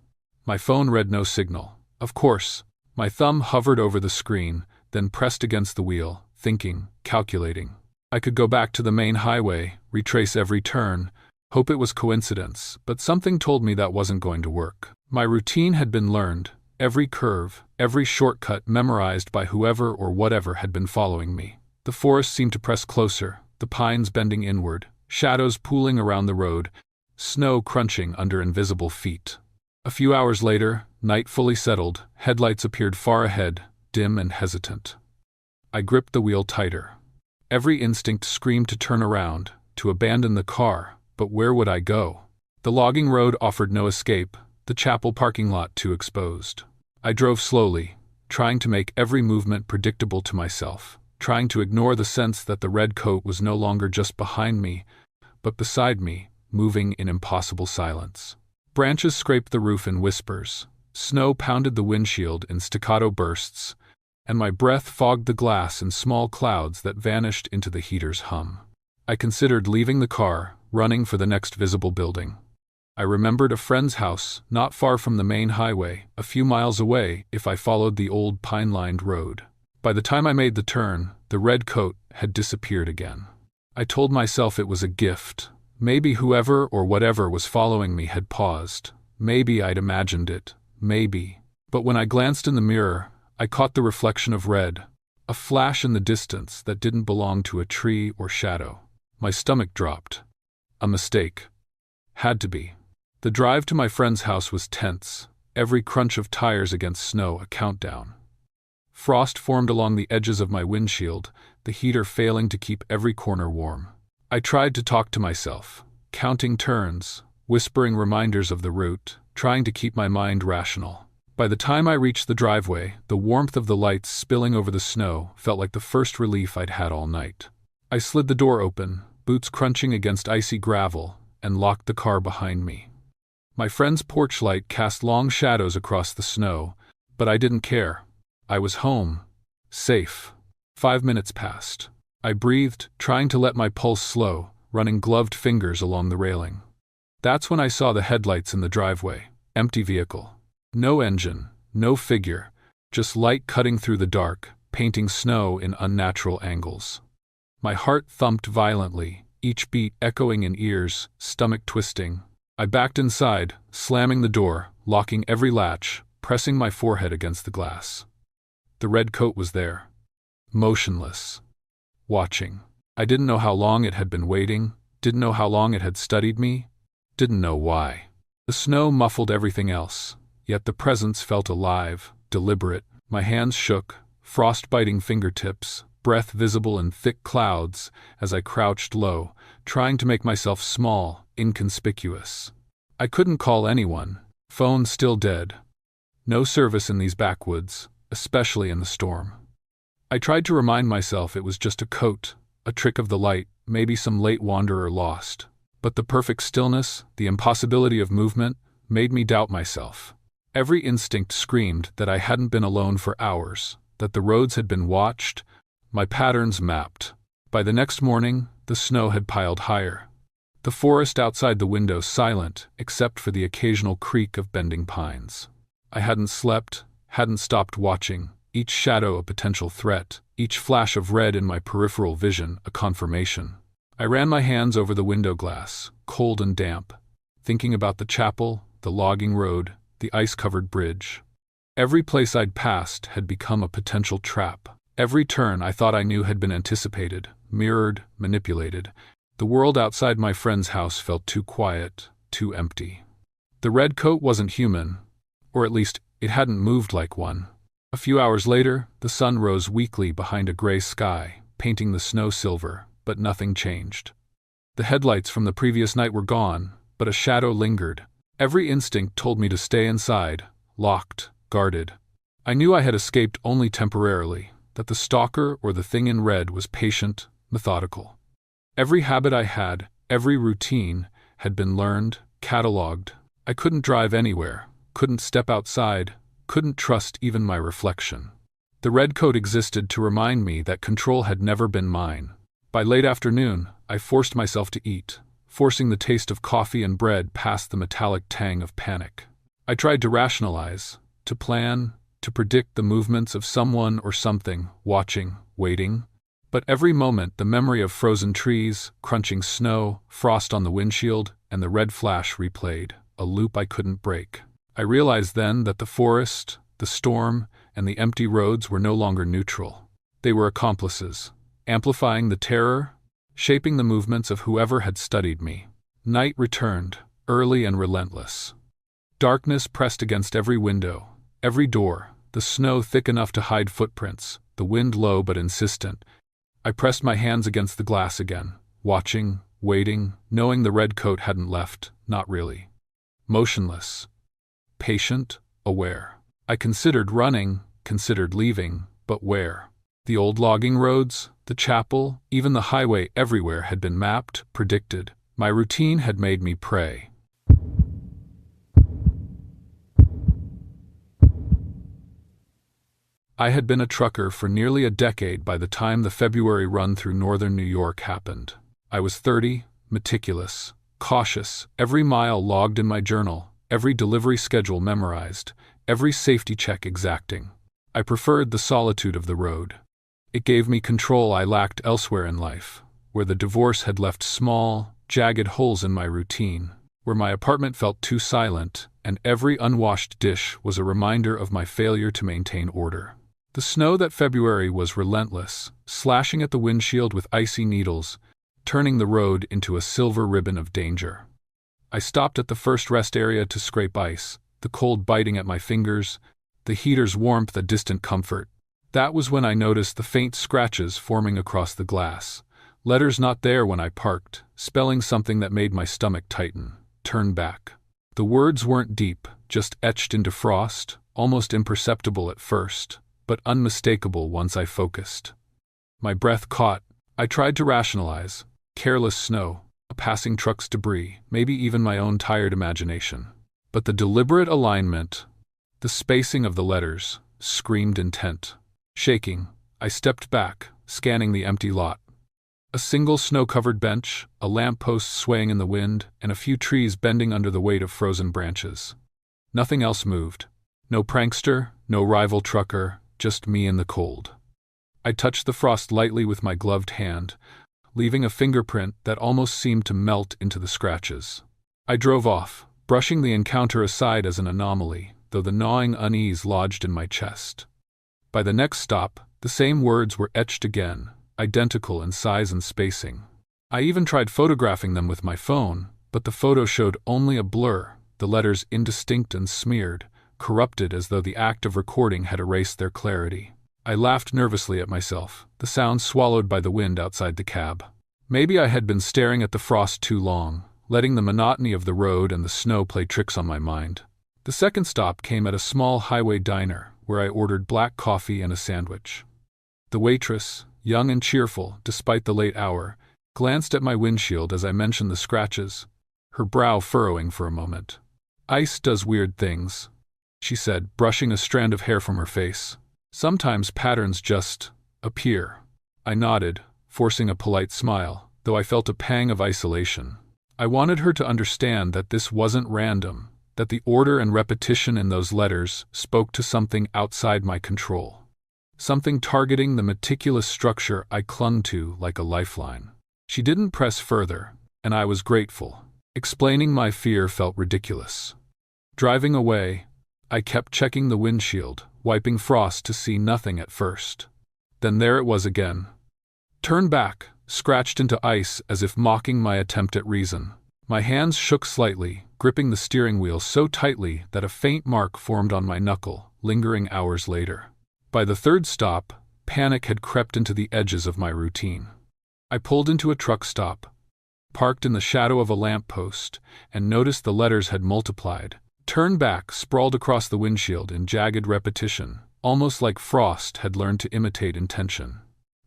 My phone read no signal. Of course. My thumb hovered over the screen, then pressed against the wheel, thinking, calculating. I could go back to the main highway, retrace every turn, hope it was coincidence, but something told me that wasn't going to work. My routine had been learned, every curve, every shortcut memorized by whoever or whatever had been following me. The forest seemed to press closer, the pines bending inward, shadows pooling around the road, snow crunching under invisible feet. A few hours later, night fully settled, headlights appeared far ahead, dim and hesitant. I gripped the wheel tighter. Every instinct screamed to turn around, to abandon the car, but where would I go? The logging road offered no escape, the chapel parking lot too exposed. I drove slowly, trying to make every movement predictable to myself, trying to ignore the sense that the red coat was no longer just behind me, but beside me, moving in impossible silence. Branches scraped the roof in whispers, snow pounded the windshield in staccato bursts, and my breath fogged the glass in small clouds that vanished into the heater's hum. I considered leaving the car, running for the next visible building. I remembered a friend's house, not far from the main highway, a few miles away if I followed the old pine-lined road. By the time I made the turn, the red coat had disappeared again. I told myself it was a gift. Maybe whoever or whatever was following me had paused. Maybe I'd imagined it. Maybe. But when I glanced in the mirror, I caught the reflection of red, a flash in the distance that didn't belong to a tree or shadow. My stomach dropped. A mistake. Had to be. The drive to my friend's house was tense, every crunch of tires against snow a countdown. Frost formed along the edges of my windshield, the heater failing to keep every corner warm. I tried to talk to myself, counting turns, whispering reminders of the route, trying to keep my mind rational. By the time I reached the driveway, the warmth of the lights spilling over the snow felt like the first relief I'd had all night. I slid the door open, boots crunching against icy gravel, and locked the car behind me. My friend's porch light cast long shadows across the snow, but I didn't care. I was home. Safe. 5 minutes passed. I breathed, trying to let my pulse slow, running gloved fingers along the railing. That's when I saw the headlights in the driveway. Empty vehicle. No engine, no figure, just light cutting through the dark, painting snow in unnatural angles. My heart thumped violently, each beat echoing in ears, stomach twisting. I backed inside, slamming the door, locking every latch, pressing my forehead against the glass. The red coat was there. Motionless. Watching. I didn't know how long it had been waiting, didn't know how long it had studied me, didn't know why. The snow muffled everything else, yet the presence felt alive, deliberate. My hands shook, frost-biting fingertips, breath visible in thick clouds as I crouched low, trying to make myself small, inconspicuous. I couldn't call anyone, phone still dead. No service in these backwoods, especially in the storm. I tried to remind myself it was just a coat, a trick of the light, maybe some late wanderer lost. But the perfect stillness, the impossibility of movement, made me doubt myself. Every instinct screamed that I hadn't been alone for hours, that the roads had been watched, my patterns mapped. By the next morning, the snow had piled higher. The forest outside the window silent, except for the occasional creak of bending pines. I hadn't slept, hadn't stopped watching, each shadow a potential threat, each flash of red in my peripheral vision a confirmation. I ran my hands over the window glass, cold and damp, thinking about the chapel, the logging road, the ice-covered bridge. Every place I'd passed had become a potential trap. Every turn I thought I knew had been anticipated, mirrored, manipulated. The world outside my friend's house felt too quiet, too empty. The red coat wasn't human, or at least it hadn't moved like one. A few hours later, the sun rose weakly behind a gray sky, painting the snow silver, but nothing changed. The headlights from the previous night were gone, but a shadow lingered. Every instinct told me to stay inside, locked, guarded. I knew I had escaped only temporarily, that the stalker or the thing in red was patient, methodical. Every habit I had, every routine, had been learned, catalogued. I couldn't drive anywhere, couldn't step outside, couldn't trust even my reflection. The red coat existed to remind me that control had never been mine. By late afternoon, I forced myself to eat, forcing the taste of coffee and bread past the metallic tang of panic. I tried to rationalize, to plan, to predict the movements of someone or something, watching, waiting. But every moment the memory of frozen trees, crunching snow, frost on the windshield, and the red flash replayed, a loop I couldn't break. I realized then that the forest, the storm, and the empty roads were no longer neutral. They were accomplices, amplifying the terror, shaping the movements of whoever had studied me. Night returned, early and relentless. Darkness pressed against every window, every door, the snow thick enough to hide footprints, the wind low but insistent. I pressed my hands against the glass again, watching, waiting, knowing the red coat hadn't left, not really. Motionless. Patient, aware. I considered running, considered leaving, but where? The old logging roads, the chapel, even the highway everywhere had been mapped, predicted. My routine had made me pray. I had been a trucker for nearly a decade by the time the February run through northern New York happened. I was 30, meticulous, cautious, every mile logged in my journal, every delivery schedule memorized, every safety check exacting. I preferred the solitude of the road. It gave me control I lacked elsewhere in life, where the divorce had left small, jagged holes in my routine, where my apartment felt too silent, and every unwashed dish was a reminder of my failure to maintain order. The snow that February was relentless, slashing at the windshield with icy needles, turning the road into a silver ribbon of danger. I stopped at the first rest area to scrape ice, the cold biting at my fingers, the heater's warmth a distant comfort. That was when I noticed the faint scratches forming across the glass, letters not there when I parked, spelling something that made my stomach tighten, turn back. The words weren't deep, just etched into frost, almost imperceptible at first, but unmistakable once I focused. My breath caught. I tried to rationalize. Careless snow, a passing truck's debris, maybe even my own tired imagination. But the deliberate alignment, the spacing of the letters, screamed intent. Shaking, I stepped back, scanning the empty lot. A single snow-covered bench, a lamppost swaying in the wind, and a few trees bending under the weight of frozen branches. Nothing else moved. No prankster, no rival trucker, just me in the cold. I touched the frost lightly with my gloved hand, leaving a fingerprint that almost seemed to melt into the scratches. I drove off, brushing the encounter aside as an anomaly, though the gnawing unease lodged in my chest. By the next stop, the same words were etched again, identical in size and spacing. I even tried photographing them with my phone, but the photo showed only a blur, the letters indistinct and smeared, corrupted as though the act of recording had erased their clarity. I laughed nervously at myself, the sound swallowed by the wind outside the cab. Maybe I had been staring at the frost too long, letting the monotony of the road and the snow play tricks on my mind. The second stop came at a small highway diner, where I ordered black coffee and a sandwich. The waitress, young and cheerful despite the late hour, glanced at my windshield as I mentioned the scratches, her brow furrowing for a moment. Ice does weird things, she said, brushing a strand of hair from her face. Sometimes patterns just appear. I nodded, forcing a polite smile, though I felt a pang of isolation. I wanted her to understand that this wasn't random, that the order and repetition in those letters spoke to something outside my control. Something targeting the meticulous structure I clung to like a lifeline. She didn't press further, and I was grateful. Explaining my fear felt ridiculous. Driving away, I kept checking the windshield, wiping frost to see nothing at first. Then there it was again. Turned back, scratched into ice as if mocking my attempt at reason. My hands shook slightly, gripping the steering wheel so tightly that a faint mark formed on my knuckle, lingering hours later. By the third stop, panic had crept into the edges of my routine. I pulled into a truck stop, parked in the shadow of a lamppost, and noticed the letters had multiplied. Turned back, sprawled across the windshield in jagged repetition, almost like frost had learned to imitate intention.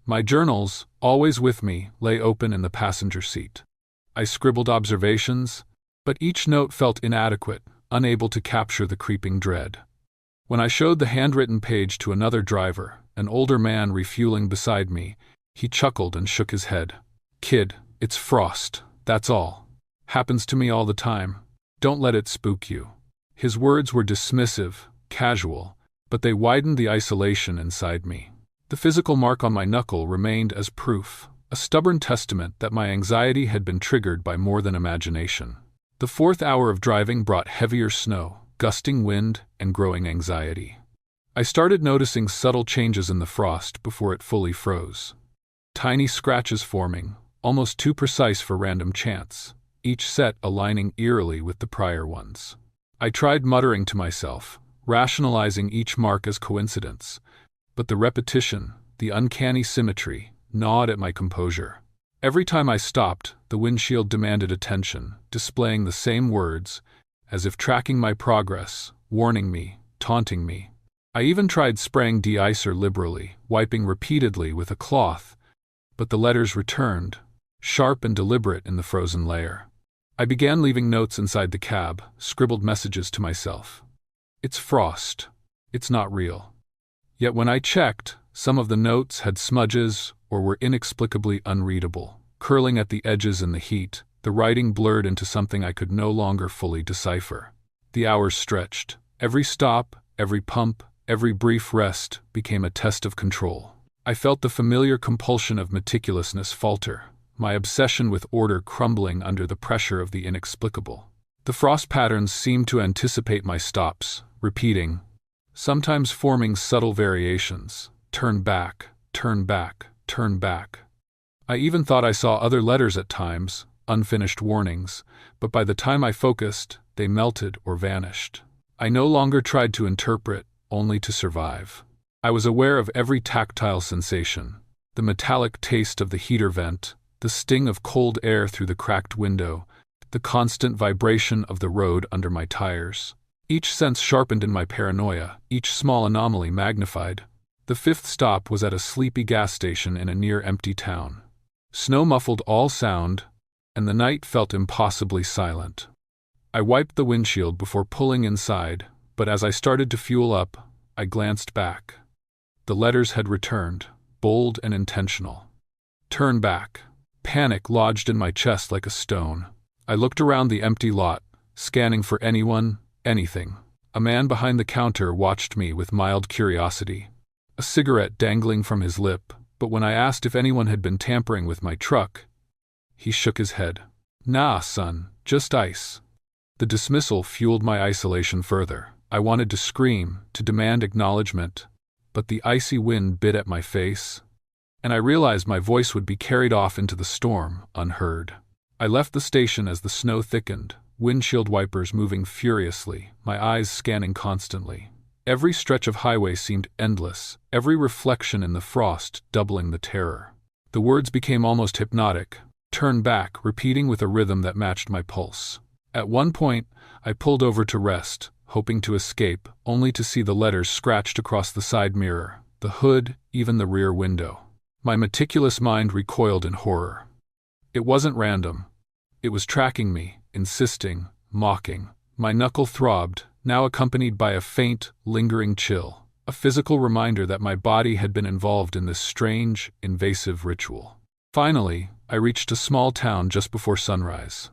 My journals, always with me, lay open in the passenger seat. I scribbled observations, but each note felt inadequate, unable to capture the creeping dread. When I showed the handwritten page to another driver, an older man refueling beside me, he chuckled and shook his head. "Kid, it's frost, that's all. Happens to me all the time. Don't let it spook you." His words were dismissive, casual, but they widened the isolation inside me. The physical mark on my knuckle remained as proof, a stubborn testament that my anxiety had been triggered by more than imagination. The fourth hour of driving brought heavier snow, gusting wind, and growing anxiety. I started noticing subtle changes in the frost before it fully froze. Tiny scratches forming, almost too precise for random chance, each set aligning eerily with the prior ones. I tried muttering to myself, rationalizing each mark as coincidence, but the repetition, the uncanny symmetry, gnawed at my composure. Every time I stopped, the windshield demanded attention, displaying the same words, as if tracking my progress, warning me, taunting me. I even tried spraying de-icer liberally, wiping repeatedly with a cloth, but the letters returned, sharp and deliberate in the frozen layer. I began leaving notes inside the cab, scribbled messages to myself. "It's frost. It's not real." Yet when I checked, some of the notes had smudges or were inexplicably unreadable. Curling at the edges in the heat, the writing blurred into something I could no longer fully decipher. The hours stretched. Every stop, every pump, every brief rest became a test of control. I felt the familiar compulsion of meticulousness falter, my obsession with order crumbling under the pressure of the inexplicable. The frost patterns seemed to anticipate my stops, repeating, sometimes forming subtle variations. Turn back, turn back, turn back. I even thought I saw other letters at times, unfinished warnings, but by the time I focused, they melted or vanished. I no longer tried to interpret, only to survive. I was aware of every tactile sensation, the metallic taste of the heater vent, the sting of cold air through the cracked window, the constant vibration of the road under my tires. Each sense sharpened in my paranoia, each small anomaly magnified. The fifth stop was at a sleepy gas station in a near-empty town. Snow muffled all sound, and the night felt impossibly silent. I wiped the windshield before pulling inside, but as I started to fuel up, I glanced back. The letters had returned, bold and intentional. Turn back. Panic lodged in my chest like a stone. I looked around the empty lot, scanning for anyone, anything. A man behind the counter watched me with mild curiosity, a cigarette dangling from his lip, but when I asked if anyone had been tampering with my truck, he shook his head. "Nah, son, just ice." The dismissal fueled my isolation further. I wanted to scream, to demand acknowledgement, but the icy wind bit at my face, and I realized my voice would be carried off into the storm, unheard. I left the station as the snow thickened, windshield wipers moving furiously, my eyes scanning constantly. Every stretch of highway seemed endless, every reflection in the frost doubling the terror. The words became almost hypnotic, turn back, repeating with a rhythm that matched my pulse. At one point, I pulled over to rest, hoping to escape, only to see the letters scratched across the side mirror, the hood, even the rear window. My meticulous mind recoiled in horror. It wasn't random. It was tracking me, insisting, mocking, My knuckle throbbed, now accompanied by a faint, lingering chill, a physical reminder that my body had been involved in this strange, invasive ritual. Finally, I reached a small town just before sunrise.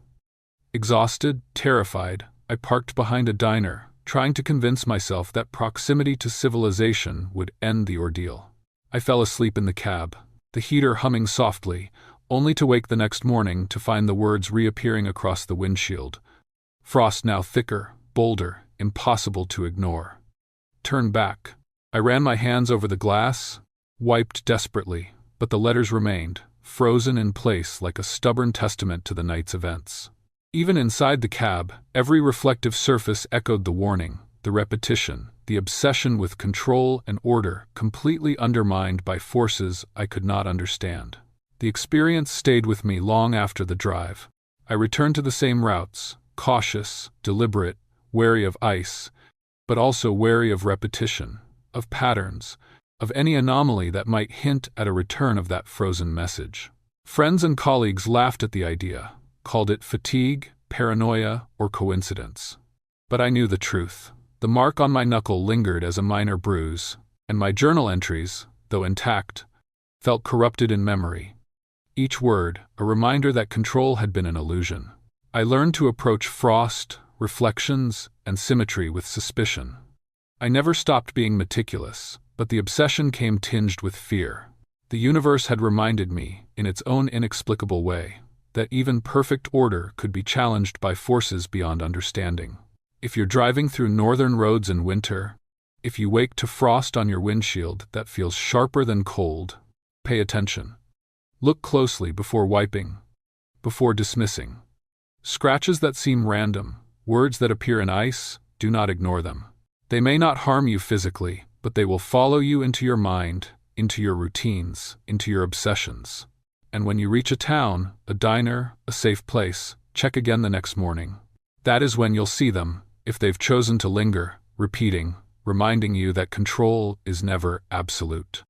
Exhausted, terrified, I parked behind a diner, trying to convince myself that proximity to civilization would end the ordeal. I fell asleep in the cab, the heater humming softly, only to wake the next morning to find the words reappearing across the windshield. Frost now thicker, bolder, impossible to ignore. Turn back. I ran my hands over the glass, wiped desperately, but the letters remained, frozen in place like a stubborn testament to the night's events. Even inside the cab, every reflective surface echoed the warning, the repetition, the obsession with control and order, completely undermined by forces I could not understand. The experience stayed with me long after the drive. I returned to the same routes, cautious, deliberate, wary of ice, but also wary of repetition, of patterns, of any anomaly that might hint at a return of that frozen message. Friends and colleagues laughed at the idea, called it fatigue, paranoia, or coincidence. But I knew the truth. The mark on my knuckle lingered as a minor bruise, and my journal entries, though intact, felt corrupted in memory. Each word, a reminder that control had been an illusion. I learned to approach frost, reflections, and symmetry with suspicion. I never stopped being meticulous, but the obsession came tinged with fear. The universe had reminded me, in its own inexplicable way, that even perfect order could be challenged by forces beyond understanding. If you're driving through northern roads in winter, if you wake to frost on your windshield that feels sharper than cold, pay attention. Look closely before wiping, before dismissing. Scratches that seem random, words that appear in ice, do not ignore them. They may not harm you physically, but they will follow you into your mind, into your routines, into your obsessions. And when you reach a town, a diner, a safe place, check again the next morning. That is when you'll see them, if they've chosen to linger, repeating, reminding you that control is never absolute.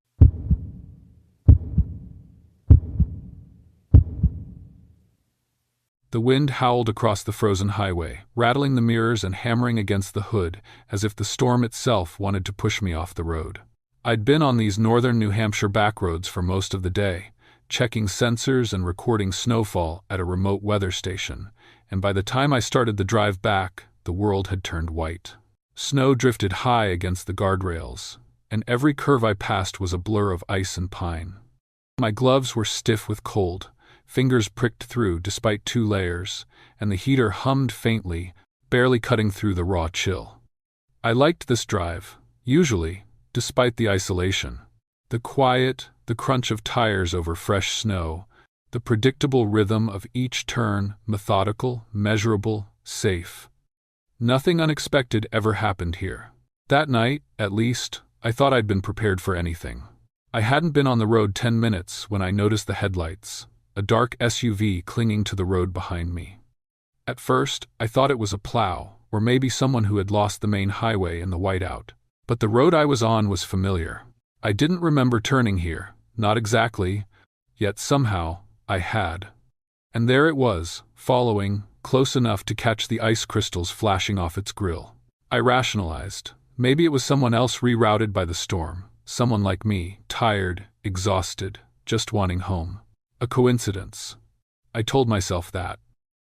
The wind howled across the frozen highway, rattling the mirrors and hammering against the hood, as if the storm itself wanted to push me off the road. I'd been on these northern New Hampshire backroads for most of the day, checking sensors and recording snowfall at a remote weather station, and by the time I started the drive back, the world had turned white. Snow drifted high against the guardrails, and every curve I passed was a blur of ice and pine. My gloves were stiff with cold, fingers pricked through despite 2 layers, and the heater hummed faintly, barely cutting through the raw chill. I liked this drive, usually, despite the isolation. The quiet, the crunch of tires over fresh snow, the predictable rhythm of each turn, methodical, measurable, safe. Nothing unexpected ever happened here. That night, at least, I thought I'd been prepared for anything. I hadn't been on the road 10 minutes when I noticed the headlights, a dark SUV clinging to the road behind me. At first, I thought it was a plow, or maybe someone who had lost the main highway in the whiteout. But the road I was on was familiar. I didn't remember turning here, not exactly, yet somehow, I had. And there it was, following, close enough to catch the ice crystals flashing off its grill. I rationalized. Maybe it was someone else rerouted by the storm, someone like me, tired, exhausted, just wanting home. A coincidence. I told myself that.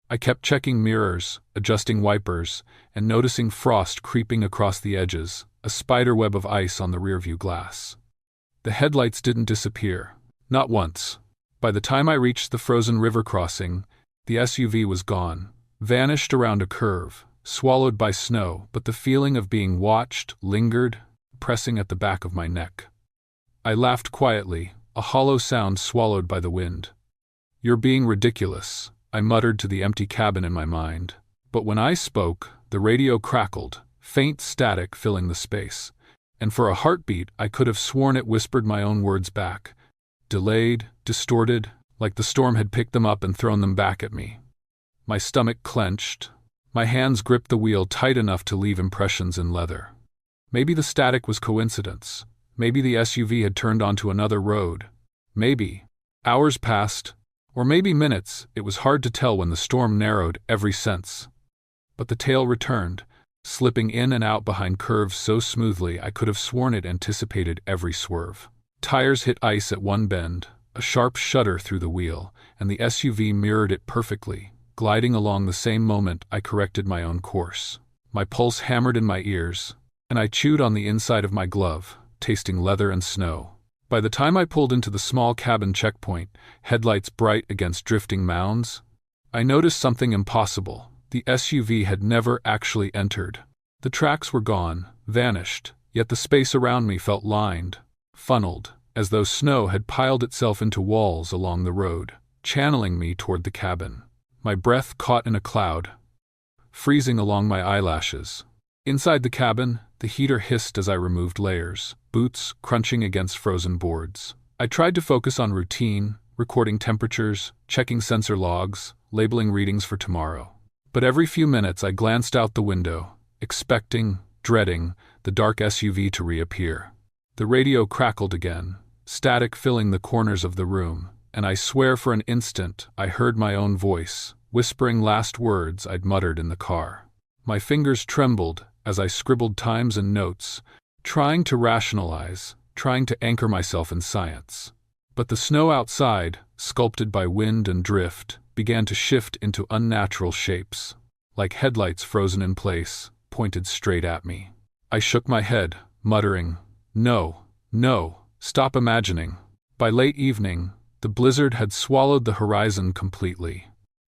I kept checking mirrors, adjusting wipers, and noticing frost creeping across the edges, a spiderweb of ice on the rearview glass. The headlights didn't disappear. Not once. By the time I reached the frozen river crossing, the SUV was gone, vanished around a curve, swallowed by snow, but the feeling of being watched lingered, pressing at the back of my neck. I laughed quietly, a hollow sound swallowed by the wind. "You're being ridiculous," I muttered to the empty cabin in my mind. But when I spoke, the radio crackled, faint static filling the space, and for a heartbeat I could have sworn it whispered my own words back, delayed, distorted, like the storm had picked them up and thrown them back at me. My stomach clenched. My hands gripped the wheel tight enough to leave impressions in leather. Maybe the static was coincidence. Maybe the SUV had turned onto another road. Maybe. Hours passed, or maybe minutes. It was hard to tell when the storm narrowed every sense. but the tail returned, slipping in and out behind curves so smoothly I could have sworn it anticipated every swerve. Tires hit ice at one bend, a sharp shudder through the wheel, and the SUV mirrored it perfectly, gliding along the same moment I corrected my own course. My pulse hammered in my ears, and I chewed on the inside of my glove, tasting leather and snow. By the time I pulled into the small cabin checkpoint, headlights bright against drifting mounds, I noticed something impossible. The SUV had never actually entered. The tracks were gone, vanished, yet the space around me felt lined, funneled, as though snow had piled itself into walls along the road, channeling me toward the cabin. My breath caught in a cloud, freezing along my eyelashes. Inside the cabin, the heater hissed as I removed layers, boots crunching against frozen boards. I tried to focus on routine, recording temperatures, checking sensor logs, labeling readings for tomorrow. But every few minutes I glanced out the window, expecting, dreading, the dark SUV to reappear. The radio crackled again, static filling the corners of the room, and I swear for an instant I heard my own voice, whispering last words I'd muttered in the car. My fingers trembled as I scribbled times and notes, trying to rationalize, trying to anchor myself in science. But the snow outside, sculpted by wind and drift, began to shift into unnatural shapes, like headlights frozen in place, pointed straight at me. I shook my head, muttering, "No, no, stop imagining." By late evening, the blizzard had swallowed the horizon completely.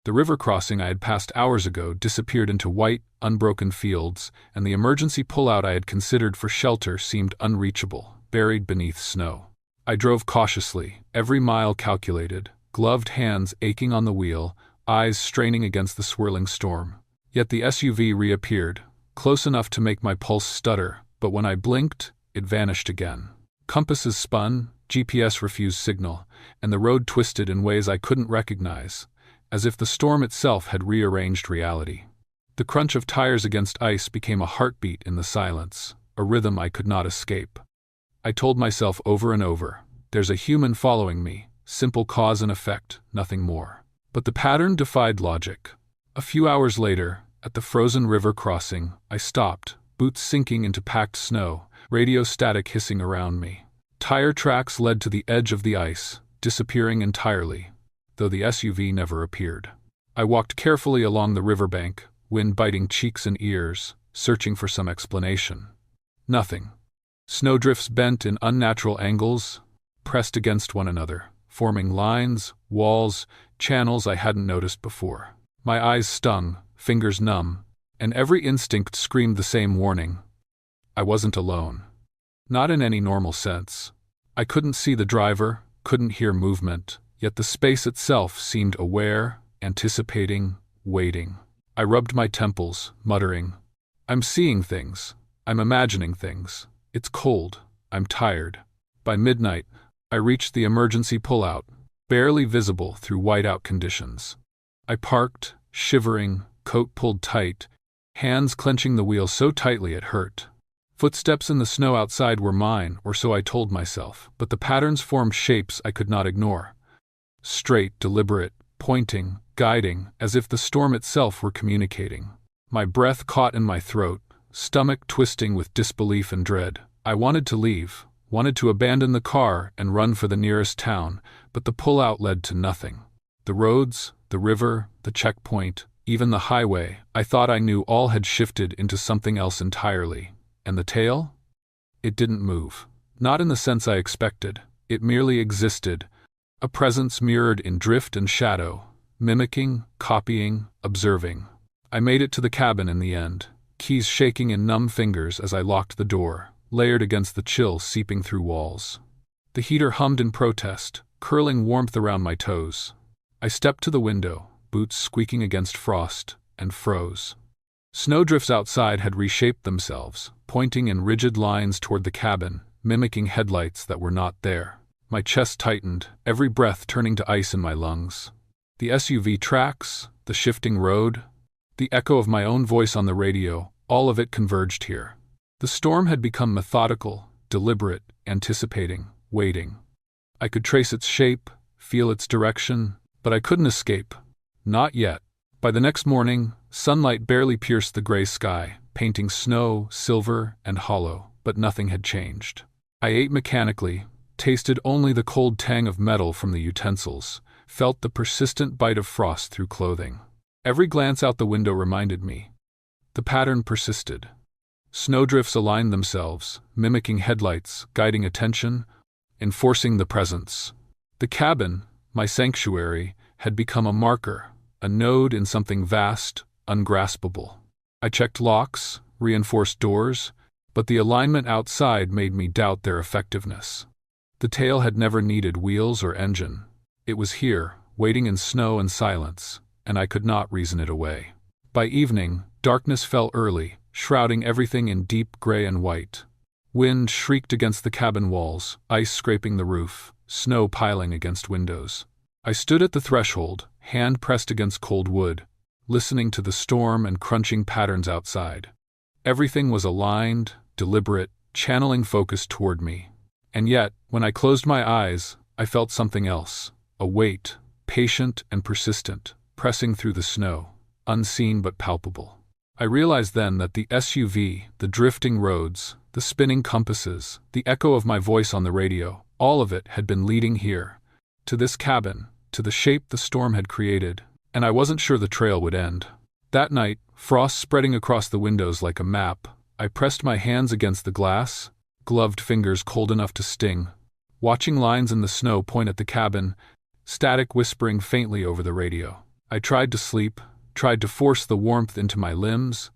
The river crossing I had passed hours ago disappeared into white, unbroken fields, and the emergency pullout I had considered for shelter seemed unreachable, buried beneath snow. I drove cautiously, every mile calculated, gloved hands aching on the wheel, eyes straining against the swirling storm. Yet the SUV reappeared, close enough to make my pulse stutter, but when I blinked, it vanished again. Compasses spun, GPS refused signal, and the road twisted in ways I couldn't recognize, as if the storm itself had rearranged reality. The crunch of tires against ice became a heartbeat in the silence, a rhythm I could not escape. I told myself over and over, there's a human following me, simple cause and effect, nothing more. But the pattern defied logic. A few hours later, at the frozen river crossing, I stopped, boots sinking into packed snow, radio static hissing around me. Tire tracks led to the edge of the ice, disappearing entirely, though the SUV never appeared. I walked carefully along the riverbank, wind biting cheeks and ears, searching for some explanation. Nothing. Snowdrifts bent in unnatural angles, pressed against one another, forming lines, walls, channels I hadn't noticed before. My eyes stung, fingers numb, and every instinct screamed the same warning. I wasn't alone. Not in any normal sense. I couldn't see the driver, couldn't hear movement, yet the space itself seemed aware, anticipating, waiting. I rubbed my temples, muttering, "I'm seeing things. I'm imagining things. It's cold. I'm tired." By midnight, I reached the emergency pullout, barely visible through whiteout conditions. I parked, shivering, coat pulled tight, hands clenching the wheel so tightly it hurt. Footsteps in the snow outside were mine, or so I told myself, but the patterns formed shapes I could not ignore. Straight, deliberate, pointing, guiding, as if the storm itself were communicating. My breath caught in my throat, stomach twisting with disbelief and dread. I wanted to leave, wanted to abandon the car and run for the nearest town, but the pullout led to nothing. The roads, the river, the checkpoint, even the highway, I thought I knew all had shifted into something else entirely. And the tail? It didn't move. Not in the sense I expected. It merely existed, a presence mirrored in drift and shadow, mimicking, copying, observing. I made it to the cabin in the end, keys shaking in numb fingers as I locked the door, layered against the chill seeping through walls. The heater hummed in protest, curling warmth around my toes. I stepped to the window, boots squeaking against frost, and froze. Snowdrifts outside had reshaped themselves, pointing in rigid lines toward the cabin, mimicking headlights that were not there. My chest tightened, every breath turning to ice in my lungs. The SUV tracks, the shifting road, the echo of my own voice on the radio, all of it converged here. The storm had become methodical, deliberate, anticipating, waiting. I could trace its shape, feel its direction, but I couldn't escape. Not yet. By the next morning, sunlight barely pierced the gray sky, painting snow, silver, and hollow, but nothing had changed. I ate mechanically, tasted only the cold tang of metal from the utensils, felt the persistent bite of frost through clothing. Every glance out the window reminded me. The pattern persisted. Snowdrifts aligned themselves, mimicking headlights, guiding attention, enforcing the presence. The cabin, my sanctuary, had become a marker, a node in something vast, ungraspable. I checked locks, reinforced doors, but the alignment outside made me doubt their effectiveness. The tail had never needed wheels or engine. It was here, waiting in snow and silence, and I could not reason it away. By evening, darkness fell early, shrouding everything in deep gray and white. Wind shrieked against the cabin walls, ice scraping the roof, snow piling against windows. I stood at the threshold, hand pressed against cold wood, listening to the storm and crunching patterns outside. Everything was aligned, deliberate, channeling focus toward me. And yet, when I closed my eyes, I felt something else, a weight, patient and persistent, pressing through the snow, unseen but palpable. I realized then that the SUV, the drifting roads, the spinning compasses, the echo of my voice on the radio, all of it had been leading here, to this cabin, to the shape the storm had created, and I wasn't sure the trail would end. That night, frost spreading across the windows like a map, I pressed my hands against the glass, gloved fingers cold enough to sting, watching lines in the snow point at the cabin, static whispering faintly over the radio. I tried to sleep, tried to force the warmth into my limbs,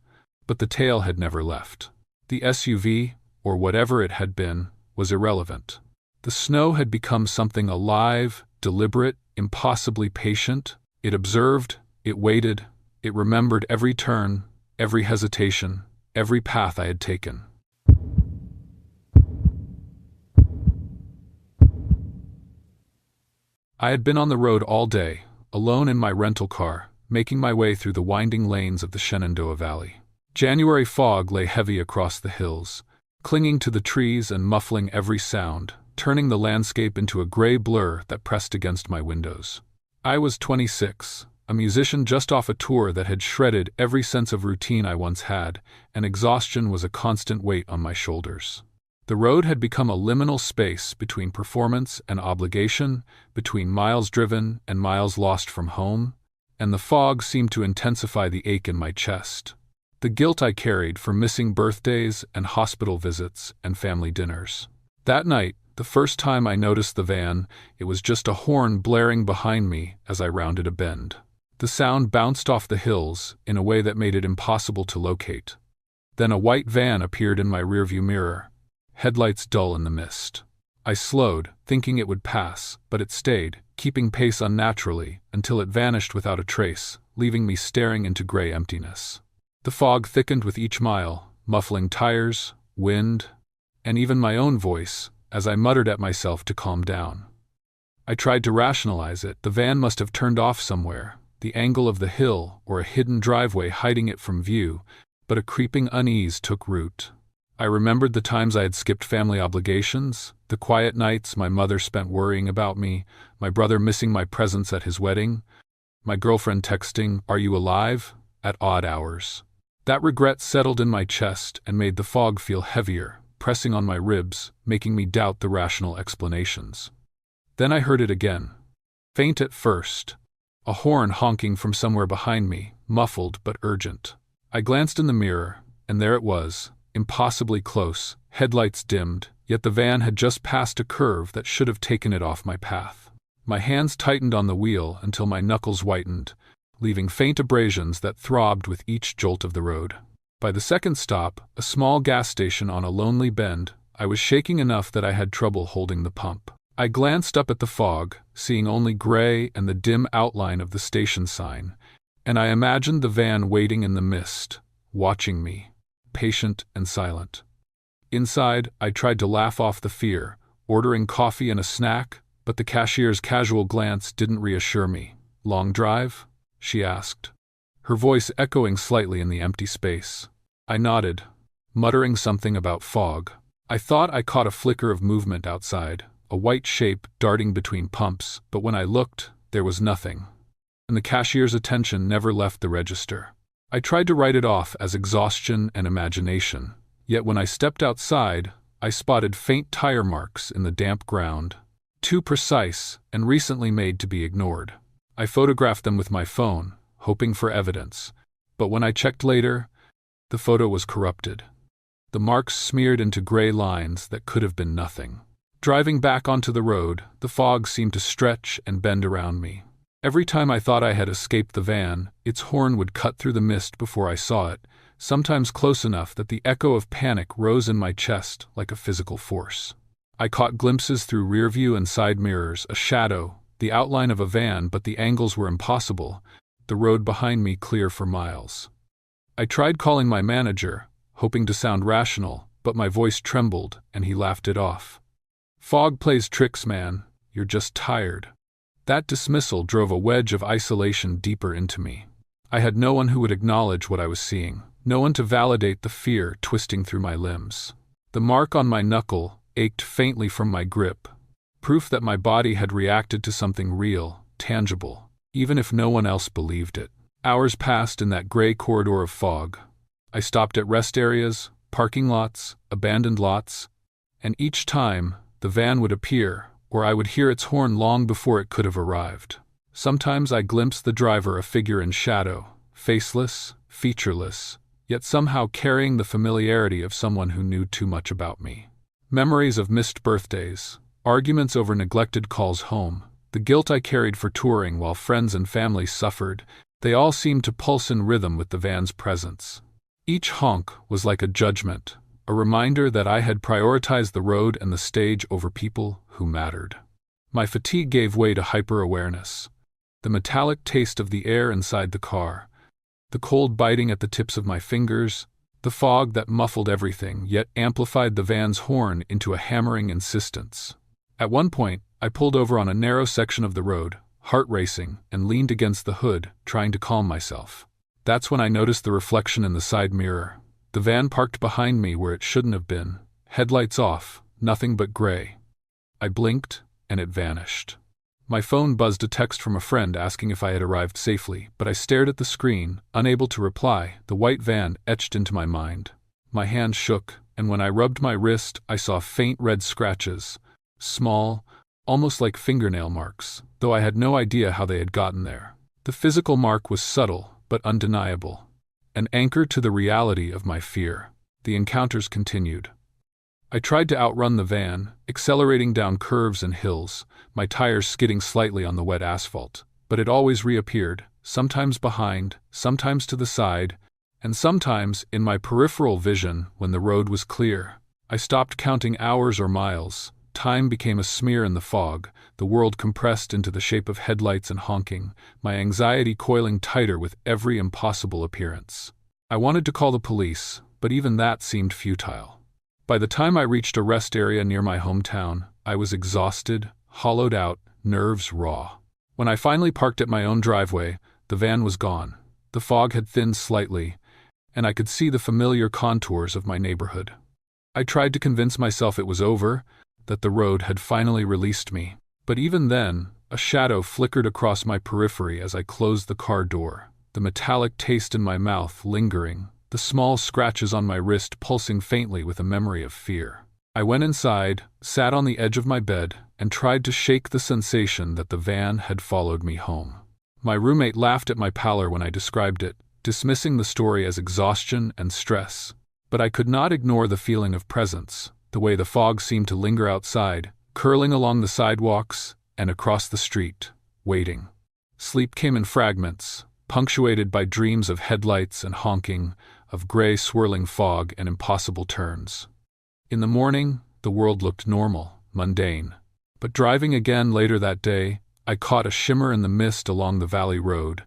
but the tail had never left. The SUV, or whatever it had been, was irrelevant. The snow had become something alive, deliberate, impossibly patient. It observed, it waited, it remembered every turn, every hesitation, every path I had taken. I had been on the road all day, alone in my rental car, making my way through the winding lanes of the Shenandoah Valley. January fog lay heavy across the hills, clinging to the trees and muffling every sound, turning the landscape into a gray blur that pressed against my windows. I was 26, a musician just off a tour that had shredded every sense of routine I once had, and exhaustion was a constant weight on my shoulders. The road had become a liminal space between performance and obligation, between miles driven and miles lost from home, and the fog seemed to intensify the ache in my chest. The guilt I carried for missing birthdays and hospital visits and family dinners. That night, the first time I noticed the van, it was just a horn blaring behind me as I rounded a bend. The sound bounced off the hills in a way that made it impossible to locate. Then a white van appeared in my rearview mirror, headlights dull in the mist. I slowed, thinking it would pass, but it stayed, keeping pace unnaturally, until it vanished without a trace, leaving me staring into gray emptiness. The fog thickened with each mile, muffling tires, wind, and even my own voice, as I muttered at myself to calm down. I tried to rationalize it. The van must have turned off somewhere, the angle of the hill or a hidden driveway hiding it from view, but a creeping unease took root. I remembered the times I had skipped family obligations, the quiet nights my mother spent worrying about me, my brother missing my presence at his wedding, my girlfriend texting, "Are you alive?" at odd hours. That regret settled in my chest and made the fog feel heavier, pressing on my ribs, making me doubt the rational explanations. Then I heard it again. Faint at first, a horn honking from somewhere behind me, muffled but urgent. I glanced in the mirror, and there it was, impossibly close, headlights dimmed, yet the van had just passed a curve that should have taken it off my path. My hands tightened on the wheel until my knuckles whitened, leaving faint abrasions that throbbed with each jolt of the road. By the second stop, a small gas station on a lonely bend, I was shaking enough that I had trouble holding the pump. I glanced up at the fog, seeing only gray and the dim outline of the station sign, and I imagined the van waiting in the mist, watching me, patient and silent. Inside, I tried to laugh off the fear, ordering coffee and a snack, but the cashier's casual glance didn't reassure me. "Long drive?" she asked, her voice echoing slightly in the empty space. I nodded, muttering something about fog. I thought I caught a flicker of movement outside, a white shape darting between pumps, but when I looked, there was nothing. and the cashier's attention never left the register. I tried to write it off as exhaustion and imagination, yet when I stepped outside, I spotted faint tire marks in the damp ground, too precise and recently made to be ignored. I photographed them with my phone, hoping for evidence, but when I checked later, the photo was corrupted. The marks smeared into gray lines that could have been nothing. Driving back onto the road, the fog seemed to stretch and bend around me. Every time I thought I had escaped the van, its horn would cut through the mist before I saw it, sometimes close enough that the echo of panic rose in my chest like a physical force. I caught glimpses through rearview and side mirrors, a shadow, the outline of a van, but the angles were impossible, the road behind me clear for miles. I tried calling my manager, hoping to sound rational, but my voice trembled and he laughed it off. "Fog plays tricks, man. You're just tired." That dismissal drove a wedge of isolation deeper into me. I had no one who would acknowledge what I was seeing, no one to validate the fear twisting through my limbs. The mark on my knuckle ached faintly from my grip, proof that my body had reacted to something real, tangible, even if no one else believed it. Hours passed in that gray corridor of fog. I stopped at rest areas, parking lots, abandoned lots, and each time, the van would appear, or I would hear its horn long before it could have arrived. Sometimes I glimpsed the driver, a figure in shadow, faceless, featureless, yet somehow carrying the familiarity of someone who knew too much about me. Memories of missed birthdays, arguments over neglected calls home, the guilt I carried for touring while friends and family suffered, they all seemed to pulse in rhythm with the van's presence. Each honk was like a judgment, a reminder that I had prioritized the road and the stage over people who mattered. My fatigue gave way to hyper-awareness. The metallic taste of the air inside the car, the cold biting at the tips of my fingers, the fog that muffled everything yet amplified the van's horn into a hammering insistence. At one point, I pulled over on a narrow section of the road, heart racing, and leaned against the hood, trying to calm myself. That's when I noticed the reflection in the side mirror. The van parked behind me where it shouldn't have been, headlights off, nothing but gray. I blinked, and it vanished. My phone buzzed a text from a friend asking if I had arrived safely, but I stared at the screen, unable to reply. The white van etched into my mind. My hand shook, and when I rubbed my wrist, I saw faint red scratches, small, almost like fingernail marks, though I had no idea how they had gotten there. The physical mark was subtle, but undeniable. An anchor to the reality of my fear. The encounters continued. I tried to outrun the van, accelerating down curves and hills, my tires skidding slightly on the wet asphalt, but it always reappeared, sometimes behind, sometimes to the side, and sometimes in my peripheral vision when the road was clear. I stopped counting hours or miles. Time became a smear in the fog, the world compressed into the shape of headlights and honking, my anxiety coiling tighter with every impossible appearance. I wanted to call the police, but even that seemed futile. By the time I reached a rest area near my hometown, I was exhausted, hollowed out, nerves raw. When I finally parked at my own driveway, the van was gone. The fog had thinned slightly, and I could see the familiar contours of my neighborhood. I tried to convince myself it was over, that the road had finally released me. But even then, a shadow flickered across my periphery as I closed the car door, the metallic taste in my mouth lingering, the small scratches on my wrist pulsing faintly with a memory of fear. I went inside, sat on the edge of my bed, and tried to shake the sensation that the van had followed me home. My roommate laughed at my pallor when I described it, dismissing the story as exhaustion and stress. But I could not ignore the feeling of presence, the way the fog seemed to linger outside, curling along the sidewalks and across the street, waiting. Sleep came in fragments, punctuated by dreams of headlights and honking, of gray swirling fog and impossible turns. In the morning, the world looked normal, mundane. But driving again later that day, I caught a shimmer in the mist along the valley road,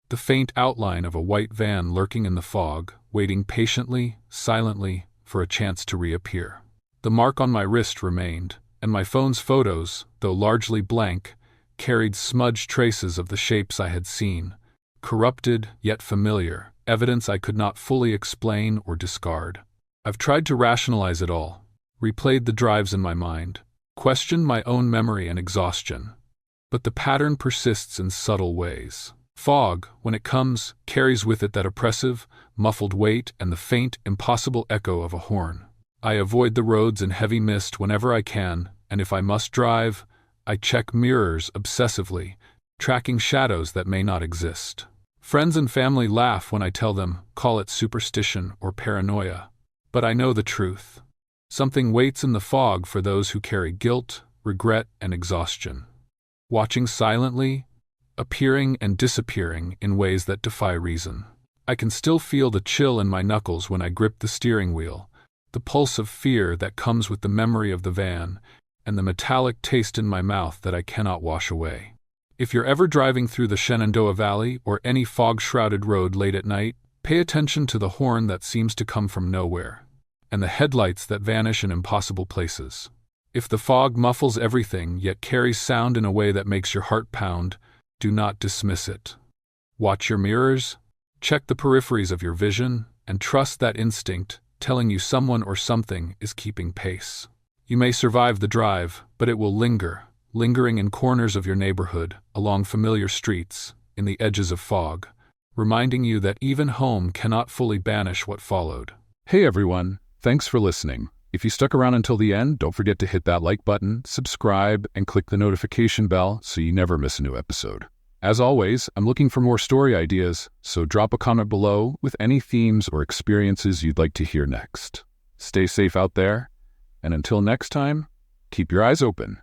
the faint outline of a white van lurking in the fog, waiting patiently, silently, for a chance to reappear. The mark on my wrist remained, and my phone's photos, though largely blank, carried smudged traces of the shapes I had seen, corrupted yet familiar, evidence I could not fully explain or discard. I've tried to rationalize it all, replayed the drives in my mind, questioned my own memory and exhaustion. But the pattern persists in subtle ways. Fog, when it comes, carries with it that oppressive, muffled weight and the faint, impossible echo of a horn. I avoid the roads in heavy mist whenever I can, and if I must drive, I check mirrors obsessively, tracking shadows that may not exist. Friends and family laugh when I tell them, call it superstition or paranoia. But I know the truth. Something waits in the fog for those who carry guilt, regret, and exhaustion. Watching silently, appearing and disappearing in ways that defy reason. I can still feel the chill in my knuckles when I grip the steering wheel, the pulse of fear that comes with the memory of the van, and the metallic taste in my mouth that I cannot wash away. If you're ever driving through the Shenandoah Valley or any fog-shrouded road late at night, pay attention to the horn that seems to come from nowhere, and the headlights that vanish in impossible places. If the fog muffles everything yet carries sound in a way that makes your heart pound, do not dismiss it. Watch your mirrors, check the peripheries of your vision, and trust that instinct telling you someone or something is keeping pace. You may survive the drive, but it will linger, lingering in corners of your neighborhood, along familiar streets, in the edges of fog, reminding you that even home cannot fully banish what followed. Hey everyone, thanks for listening. If you stuck around until the end, don't forget to hit that like button, subscribe, and click the notification bell so you never miss a new episode. As always, I'm looking for more story ideas, so drop a comment below with any themes or experiences you'd like to hear next. Stay safe out there, and until next time, keep your eyes open.